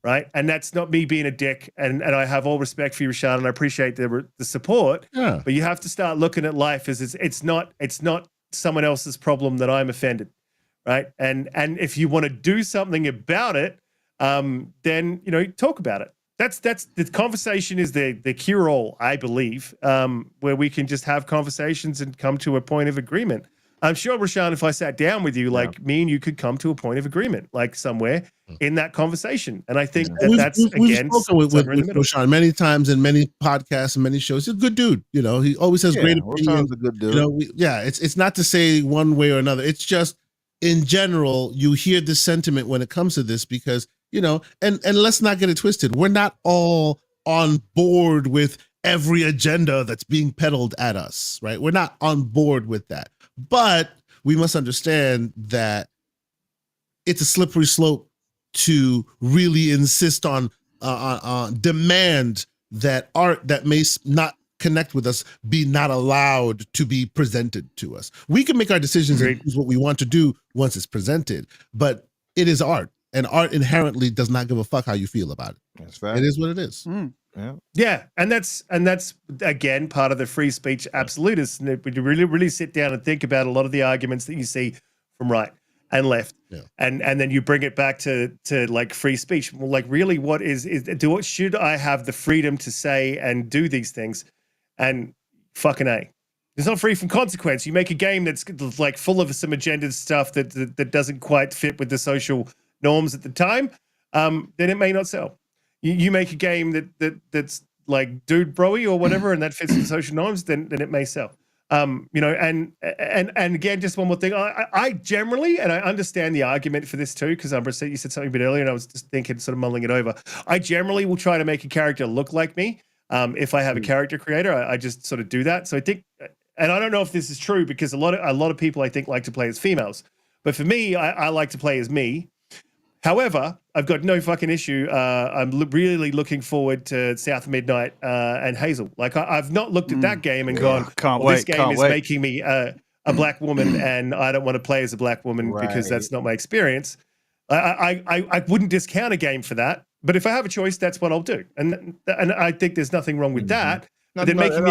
Right. And that's not me being a dick. And I have all respect for you, Rashaan, and I appreciate the support. Yeah. But you have to start looking at life as it's not someone else's problem that I'm offended. Right. And if you want to do something about it, then, you know, talk about it. That's the conversation is the cure all, I believe, where we can just have conversations and come to a point of agreement. I'm sure, Rashaan, if I sat down with you, like me and you could come to a point of agreement, like somewhere in that conversation. And I think that's again, we've spoken with Rashaan many times in many podcasts and many shows. He's a good dude. You know, he always has great opinions. A good dude. You know, it's not to say one way or another. It's just in general, you hear this sentiment when it comes to this because, you know, and let's not get it twisted. We're not all on board with every agenda that's being peddled at us, right? We're not on board with that. But we must understand that it's a slippery slope to really insist on demand that art that may not connect with us be not allowed to be presented to us. We can make our decisions and choose what we want to do once it's presented, but it is art, and art inherently does not give a fuck how you feel about it. That's fact. It is what it is. Yeah, and that's again part of the free speech absolutists. When you really sit down and think about a lot of the arguments that you see from right and left, and then you bring it back to like free speech. Well, like really, what should I have the freedom to say and do these things? And fucking A, it's not free from consequence. You make a game that's like full of some agenda stuff that doesn't quite fit with the social norms at the time, then it may not sell. You make a game that's like dude broy or whatever, and that fits with social norms, then it may sell. You know, and again, just one more thing. I generally, and I understand the argument for this too, because Umbra said you said something a bit earlier, and I was just thinking, sort of mulling it over. I generally will try to make a character look like me. If I have a character creator, I just sort of do that. So I think, and I don't know if this is true because a lot of people I think like to play as females, but for me, I like to play as me. However, I've got no fucking issue. I'm really looking forward to South Midnight and Hazel. Like I've not looked at that game and gone, this game is making me a black woman, and I don't want to play as a black woman because that's not my experience. I wouldn't discount a game for that, but if I have a choice, that's what I'll do. And I think there's nothing wrong with that. But then making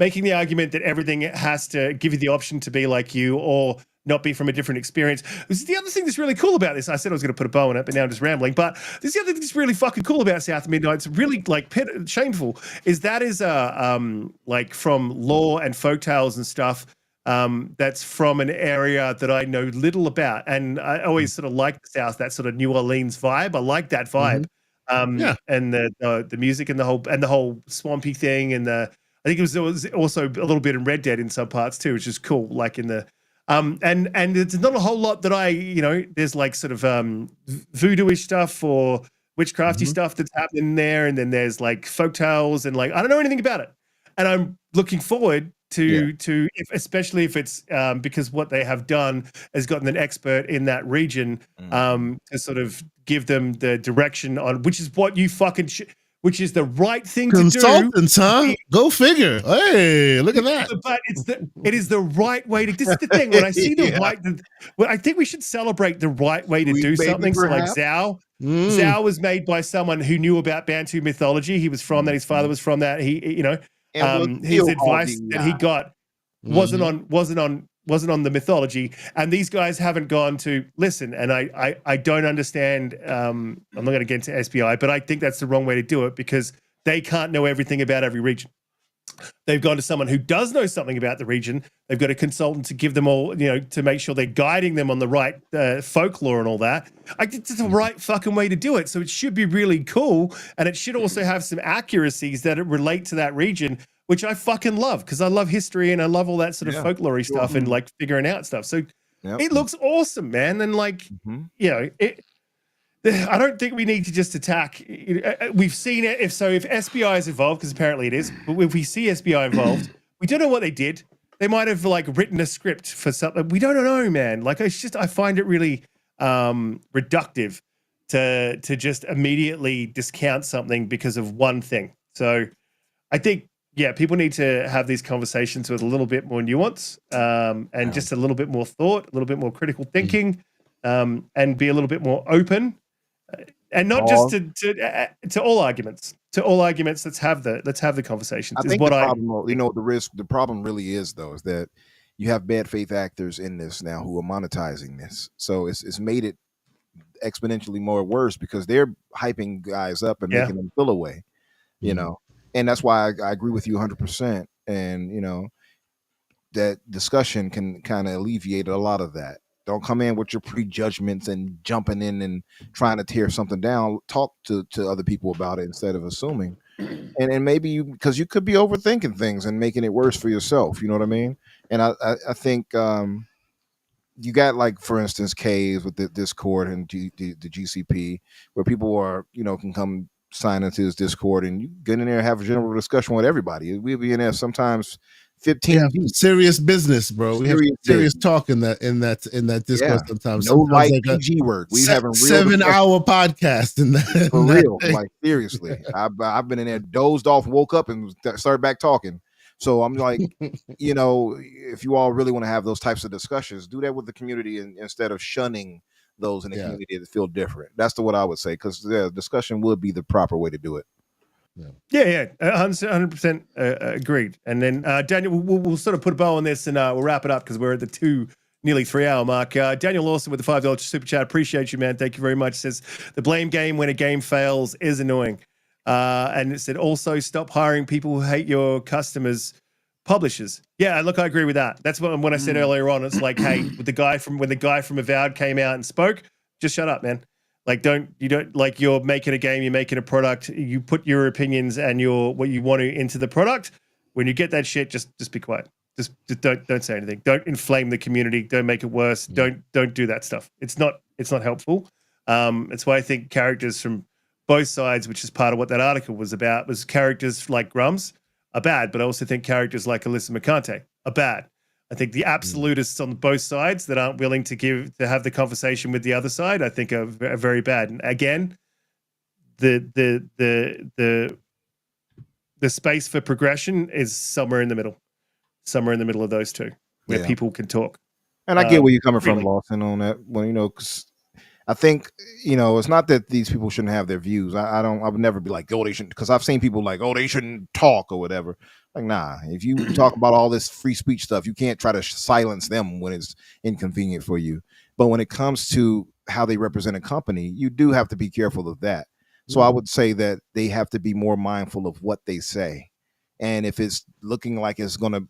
making the argument that everything has to give you the option to be like you or not be from a different experience. This is the other thing that's really cool about this. I said I was going to put a bow on it, but now I'm just rambling. But this is the other thing that's really fucking cool about South Midnight. It's really like shameful. Is that is like from lore and folktales and stuff. that's from an area that I know little about, and I always sort of like the South, that sort of New Orleans vibe. I like that vibe, and the music and the whole swampy thing, and I think it was also a little bit in Red Dead in some parts too, which is cool. Like in the and it's not a whole lot that there's like sort of voodoo-ish stuff or witchcrafty stuff that's happening there, and then there's like folktales and like I don't know anything about it, and I'm looking forward to especially if it's because what they have done has gotten an expert in that region to sort of give them the direction on which is what you fucking which is the right thing to do. Consultants, huh? Go figure. Hey, look at that. But it is the right way to. This is the thing. When I see the right, I think we should celebrate the right way to do something. So like Zao was made by someone who knew about Bantu mythology. He was from that. His father was from that. His advice that he got wasn't on the mythology, and these guys haven't gone to listen. And I don't understand. I'm not going to get into SPI, but I think that's the wrong way to do it because they can't know everything about every region. They've gone to someone who does know something about the region. They've got a consultant to give them all, to make sure they're guiding them on the right folklore and all that. I think it's the right fucking way to do it. So it should be really cool. And it should also have some accuracies that relate to that region, which I fucking love because I love history and I love all that sort of folklore stuff and like figuring out stuff. So it looks awesome, man. And like, I don't think we need to just attack. We've seen it. If SBI is involved, because apparently it is, but if we see SBI involved, we don't know what they did. They might have like written a script for something. We don't know, man. Like I find it really reductive to just immediately discount something because of one thing. So I think, people need to have these conversations with a little bit more nuance and just a little bit more thought, a little bit more critical thinking, and be a little bit more open. And not just to all arguments. To all arguments, let's have the conversations. I think the problem really is though is that you have bad faith actors in this now who are monetizing this, so it's made it exponentially more worse because they're hyping guys up and making them feel away, and that's why I agree with you 100%. And that discussion can kind of alleviate a lot of that. Don't come in with your prejudgments and jumping in and trying to tear something down. Talk to other people about it instead of assuming. And maybe because you could be overthinking things and making it worse for yourself. You know what I mean? And I think you got, like, for instance, caves with the Discord and the GCP where people are, can come sign into his Discord and you get in there and have a general discussion with everybody. We'll be in there sometimes 15 serious business, bro. We have serious talk in that Discord sometimes. No light PG word. We have a 7-hour podcast in that. For real. Like seriously. I've been in there, dozed off, woke up and started back talking. So I'm like, if you all really want to have those types of discussions, do that with the community instead of shunning those in the community that feel different. That's what I would say, because discussion would be the proper way to do it. Yeah, 100% agreed. And then Daniel, we'll sort of put a bow on this and we'll wrap it up because we're at the nearly 3 hour mark. Daniel Lawson with the $5 super chat. Appreciate you, man. Thank you very much. Says the blame game when a game fails is annoying. And it said also stop hiring people who hate your customers, publishers. Yeah, look, I agree with that. That's when I said earlier on. It's like, hey, when the guy from Avowed came out and spoke, just shut up, man. Like, you're making a game, you're making a product, you put your opinions and what you want into the product. When you get that shit, just be quiet. Just don't say anything. Don't inflame the community. Don't make it worse. Don't do that stuff. It's not helpful. It's why I think characters from both sides, which is part of what that article was about, was characters like Grums are bad, but I also think characters like Alyssa Mercante are bad. I think the absolutists on both sides that aren't willing to have the conversation with the other side, I think are very bad. And again, the space for progression is somewhere in the middle of those two, where people can talk. And I get where you're coming from, Lawson, on that one. Because I think it's not that these people shouldn't have their views. I would never be like, they shouldn't, because I've seen people like, they shouldn't talk or whatever. Like, nah, if you talk about all this free speech stuff, you can't try to silence them when it's inconvenient for you. But when it comes to how they represent a company, you do have to be careful of that. So I would say that they have to be more mindful of what they say. And if it's looking like it's going to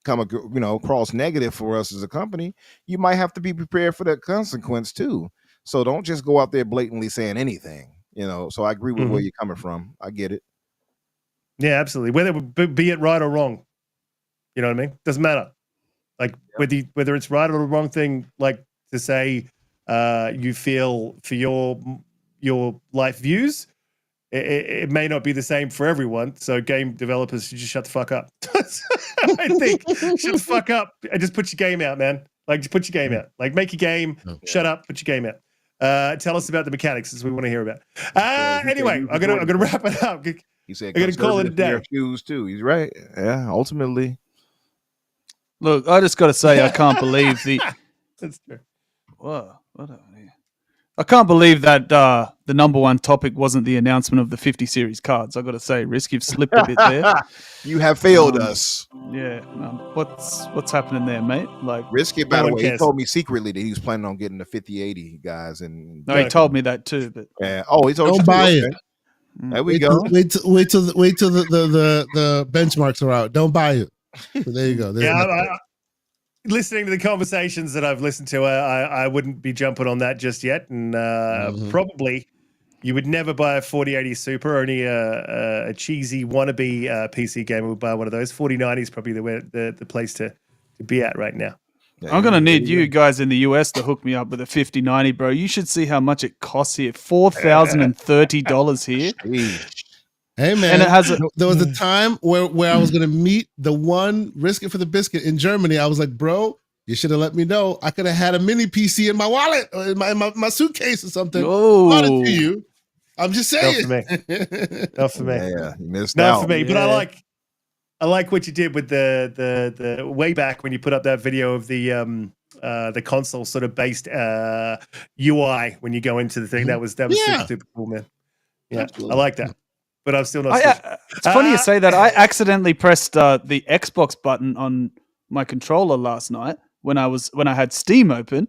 across negative for us as a company, you might have to be prepared for that consequence too. So don't just go out there blatantly saying anything. So I agree with where you're coming from. I get it. Yeah, absolutely. Whether be it right or wrong, you know what I mean? Doesn't matter. Like whether it's right or the wrong thing, like to say you feel for your life views, it may not be the same for everyone. So game developers should just shut the fuck up. I think shut the fuck up and just put your game out, man. Like just put your game out. Like make your game, shut up, put your game out. Tell us about the mechanics as we want to hear about. Anyway, I'm gonna wrap it up. He said, "I'm gonna call it a day." Shoes too. He's right. Yeah. Ultimately, look, I just got to say, I can't believe the. That's true. Whoa! I can't believe that the number one topic wasn't the announcement of the 50 series cards. I got to say, Risk, you've slipped a bit there. You have failed us. Yeah. What's happening there, mate? Like Riskit, by the way, he told me secretly that he was planning on getting the 50-80 guys, and no, he told me that too. But yeah. Oh, he told don't buy it. There we go. Wait till the benchmarks are out. Don't buy it. So there you go. Listening to the conversations that I've listened to, I wouldn't be jumping on that just yet, and probably you would never buy a 4080 Super. Only a cheesy wannabe PC gamer would buy one of those. 4090 is probably the place to be at right now. Yeah, I'm gonna need you guys in the US to hook me up with a 5090, bro. You should see how much it costs here. $4,030 here. Hey man, and it has there was a time where I was gonna meet the one Riskit for the biscuit in Germany. I was like, bro, you should have let me know. I could have had a mini PC in my wallet or in my suitcase or something. Brought it to you. I'm just saying. Not for me. Yeah, you missed Not out. for me. But I like what you did with the way back when you put up that video of the console sort of based UI when you go into the thing. That was super cool, man. Yeah, absolutely. I like that. But I'm still not. It's funny you say that. I accidentally pressed the Xbox button on my controller last night when I had Steam open.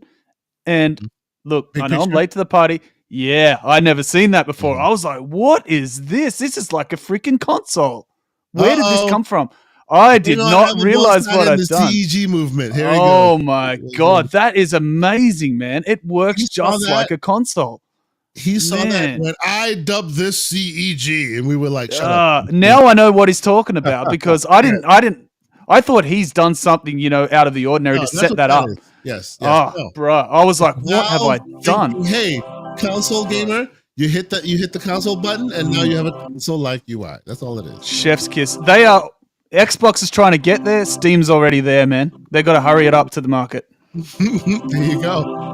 And look, I know I'm late to the party. Yeah, I never seen that before. I was like, "What is this? This is like a freaking console. Where did this come from?" I did not realize what I'd done. CEG movement. Here we go. Oh my god, that is amazing, man! It works just like a console. He saw that when I dubbed this CEG, and we were like, "Shut up." Now I know what he's talking about because I thought he's done something, out of the ordinary to set that up. Yes. Bro, I was like, what have I done? Hey, console gamer, you hit the console button, and now you have a console-like UI. That's all it is. Chef's kiss. Xbox is trying to get there. Steam's already there, man. They got to hurry it up to the market. There you go.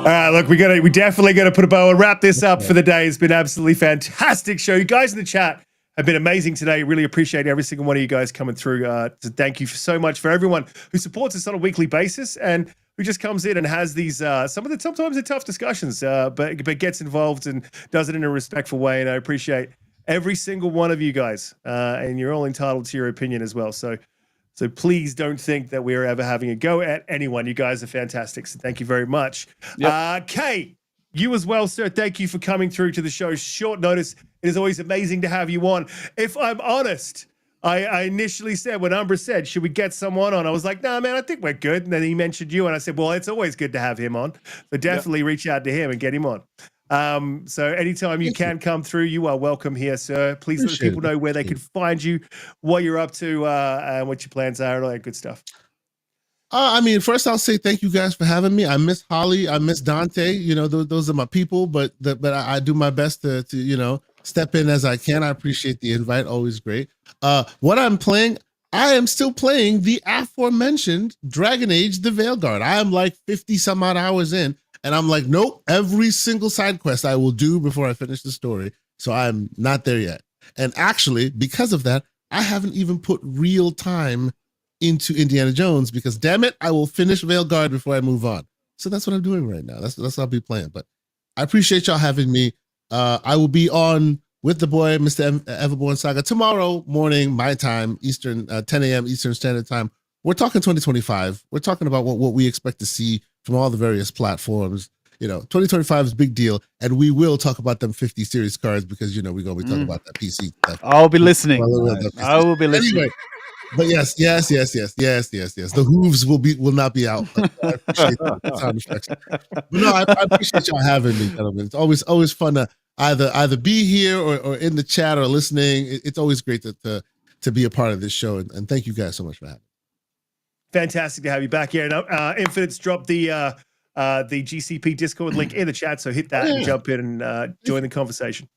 All right, look, we definitely got to put a bow and wrap this up for the day. It's been absolutely fantastic show. You guys in the chat have been amazing today. Really appreciate every single one of you guys coming through. Thank you so much for everyone who supports us on a weekly basis and who just comes in and has these sometimes they're tough discussions, but gets involved and does it in a respectful way. And I appreciate every single one of you guys, and you're all entitled to your opinion as well. So please don't think that we're ever having a go at anyone. You guys are fantastic. So thank you very much. Yep. Kay, you as well, sir. Thank you for coming through to the show. Short notice. It is always amazing to have you on. If I'm honest, I initially said when Umbra said, should we get someone on? I was like, nah, man, I think we're good. And then he mentioned you. And I said, well, it's always good to have him on. So definitely reach out to him and get him on. So anytime you can come through, you are welcome here, sir. Please let people know where they can find you, what you're up to, and what your plans are, and all that good stuff. First I'll say thank you guys for having me. I miss Holly, I miss Donte. Those are my people, but I do my best to step in as I can. I appreciate the invite, always great. What I'm playing, I am still playing the aforementioned Dragon Age: The Veilguard. I am like 50 some odd hours in. And I'm like, nope, every single side quest I will do before I finish the story. So I'm not there yet. And actually, because of that, I haven't even put real time into Indiana Jones because, damn it, I will finish Veilguard before I move on. So that's what I'm doing right now. That's what I'll be playing. But I appreciate y'all having me. I will be on with the boy, Mr. Everborn Saga, tomorrow morning, my time, Eastern, 10 a.m. Eastern Standard Time. We're talking 2025. We're talking about what we expect to see from all the various platforms. 2025 is a big deal, and we will talk about them 50 series cards because we're gonna be talking about that PC stuff. I'll be listening. I will be listening. Anyway, But yes. The hooves will not be out. But I appreciate the sound effects. But no, I appreciate y'all having me, gentlemen. It's always fun to either be here or in the chat or listening. It's always great to be a part of this show. And thank you guys so much for having me. Fantastic to have you back here. And Infinite's dropped the GCP Discord link in the chat, so hit that and jump in and join the conversation.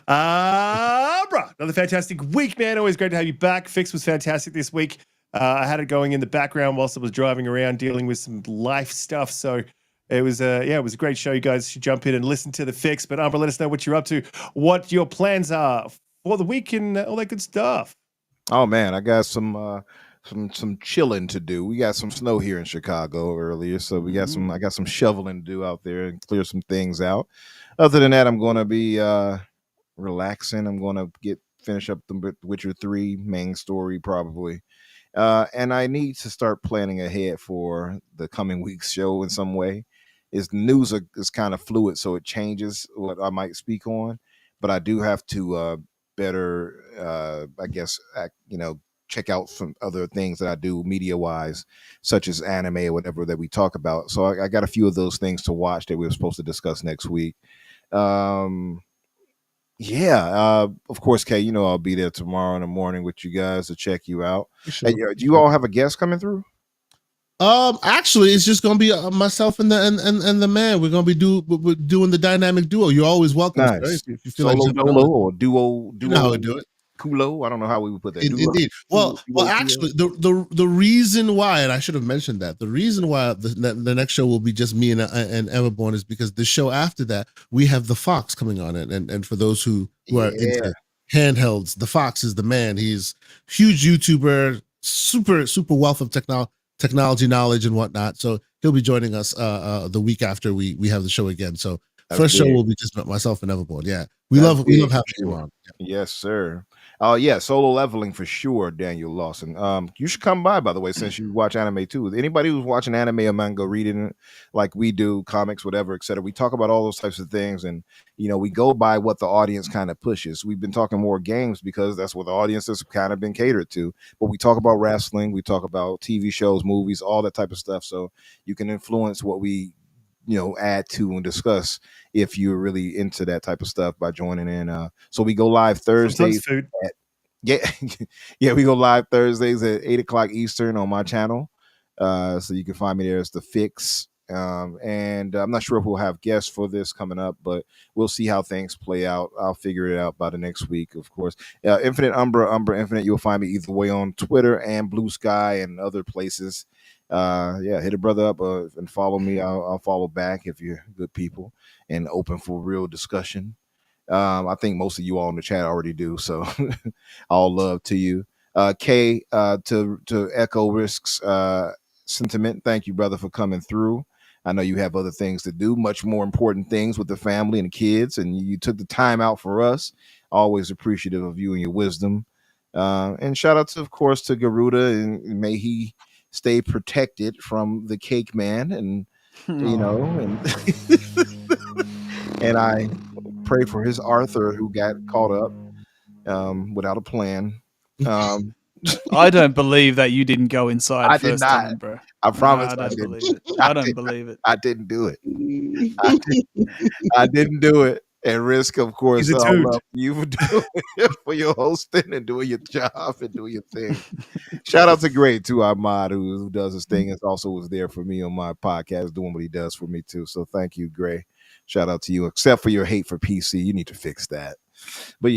Umbra, another fantastic week, man. Always great to have you back. Fix was fantastic this week. I had it going in the background whilst I was driving around dealing with some life stuff. So it was a great show. You guys should jump in and listen to the Fix. But Umbra, let us know what you're up to, what your plans are for the week, and all that good stuff. Oh man, I got some chilling to do. We got some snow here in Chicago earlier, so I got some shoveling to do out there and clear some things out. Other than that, I'm going to be relaxing. I'm going to finish up the Witcher 3 main story probably. And I need to start planning ahead for the coming week's show in some way. News is kind of fluid, so it changes what I might speak on. But I do have to better, I guess, check out some other things that I do media-wise, such as anime or whatever that we talk about. So I got a few of those things to watch that we're supposed to discuss next week. Of course, Kay, I'll be there tomorrow in the morning with you guys to check you out. Sure. Hey, do you all have a guest coming through? Actually, it's just gonna be myself and the man. We're gonna be doing the dynamic duo. You're always welcome. Nice. If you feel like solo or duo. You know how we do it. Kulo. I don't know how we would put that. Indeed. Well, actually, the reason why, and I should have mentioned that, the reason why the next show will be just me and Everborn is because the show after that we have the Fox coming on it, and for those who are into handhelds, the Fox is the man. He's huge YouTuber, super wealth of technology knowledge and whatnot. So he'll be joining us the week after we have the show again. So first show will be just myself and Everborn. Yeah, we love having you on. Yeah. Yes, sir. Solo leveling for sure, Daniel Lawson. You should come by the way, since you watch anime too. Anybody who's watching anime or manga, reading it like we do, comics, whatever, etc. We talk about all those types of things, and we go by what the audience kind of pushes. We've been talking more games because that's what the audience has kind of been catered to. But we talk about wrestling, we talk about TV shows, movies, all that type of stuff. So you can influence what we add to and discuss if you're really into that type of stuff by joining in. So we go live Thursdays. We go live Thursdays at 8:00 Eastern on my channel. So you can find me there as The Fix. And I'm not sure if we'll have guests for this coming up, but we'll see how things play out. I'll figure it out by the next week, of course. Infinite Umbra Infinite. You'll find me either way on Twitter and Blue Sky and other places. Hit a brother up and follow me. I'll follow back if you're good people and open for real discussion. I think most of you all in the chat already do, so all love to you. Kay, to echo Risk's sentiment, thank you, brother, for coming through. I know you have other things to do, much more important things with the family and the kids, and you took the time out for us. Always appreciative of you and your wisdom. And shout out to, of course, to Garuda, and may he stay protected from the cake man, and and I pray for his Arthur who got caught up without a plan. I don't believe that you didn't go inside. I did not, time, bro. I promise. I don't believe it. I don't believe it. I didn't do it. I didn't do it. And Risk, of course, I love you for doing it, for your hosting and doing your job and doing your thing. Shout out to Gray too, our mod who does his thing and also was there for me on my podcast, doing what he does for me too. So thank you, Gray. Shout out to you. Except for your hate for PC, you need to fix that. But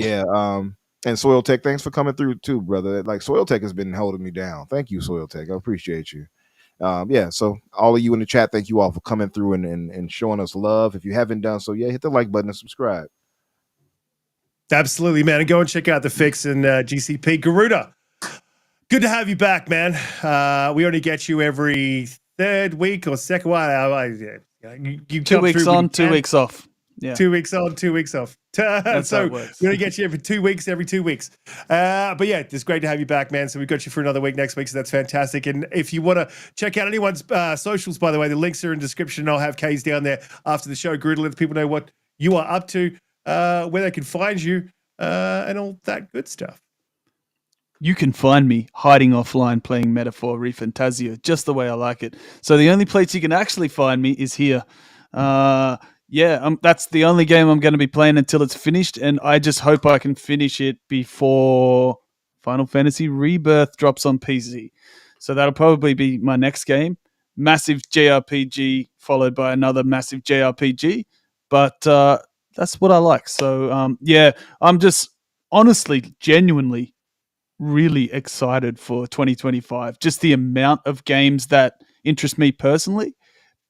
and Soil Tech, thanks for coming through too, brother. Like Soil Tech has been holding me down. Thank you, Soil Tech. I appreciate you. So all of you in the chat, thank you all for coming through and showing us love. If you haven't done so, hit the like button and subscribe. Absolutely, man. And go and check out The Fix and GCP. Garuda, good to have you back, man. We only get you every third week or second one. You 2 weeks on, 2 weeks off. Yeah. 2 weeks on, 2 weeks off. So we're going to get you every 2 weeks, every 2 weeks. But yeah, it's great to have you back, man. So we've got you for another week next week. So that's fantastic. And if you want to check out anyone's socials, by the way, the links are in the description. I'll have K's down there after the show. Garuda, let the people know what you are up to, where they can find you, and all that good stuff. you can find me hiding offline playing Metaphor ReFantazio just the way I like it. So the only place you can actually find me is here. That's the only game I'm going to be playing until it's finished, and I just hope I can finish it before Final Fantasy Rebirth drops on PC. So that'll probably be my next game. Massive JRPG followed by another massive JRPG. But that's what I like. So, I'm just honestly, genuinely really excited for 2025. Just the amount of games that interest me personally.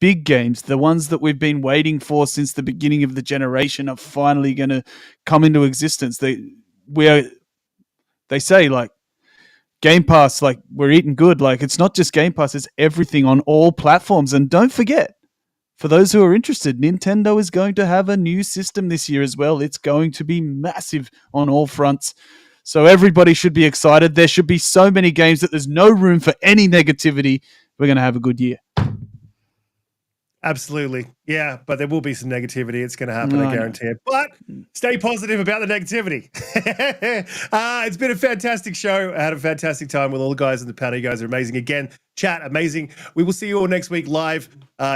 Big games, the ones that we've been waiting for since the beginning of the generation, are finally going to come into existence. They say like Game Pass, like we're eating good. Like it's not just Game Pass; it's everything on all platforms. And don't forget, for those who are interested, Nintendo is going to have a new system this year as well. It's going to be massive on all fronts. So everybody should be excited. There should be so many games that there's no room for any negativity. We're going to have a good year. Absolutely. Yeah, but there will be some negativity. It's going to happen, I guarantee it. But stay positive about the negativity. It's been a fantastic show. I had a fantastic time with all the guys in the panel. You guys are amazing. Again, chat, amazing. We will see you all next week live.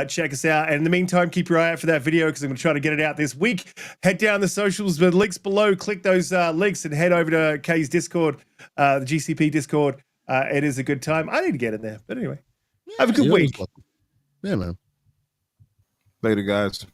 Check us out. And in the meantime, keep your eye out for that video because I'm going to try to get it out this week. Head down the socials, the links below. Click those links and head over to Kay's Discord, the GCP Discord. It is a good time. I need to get in there. But anyway, have a good week. Yeah, man. Later, guys.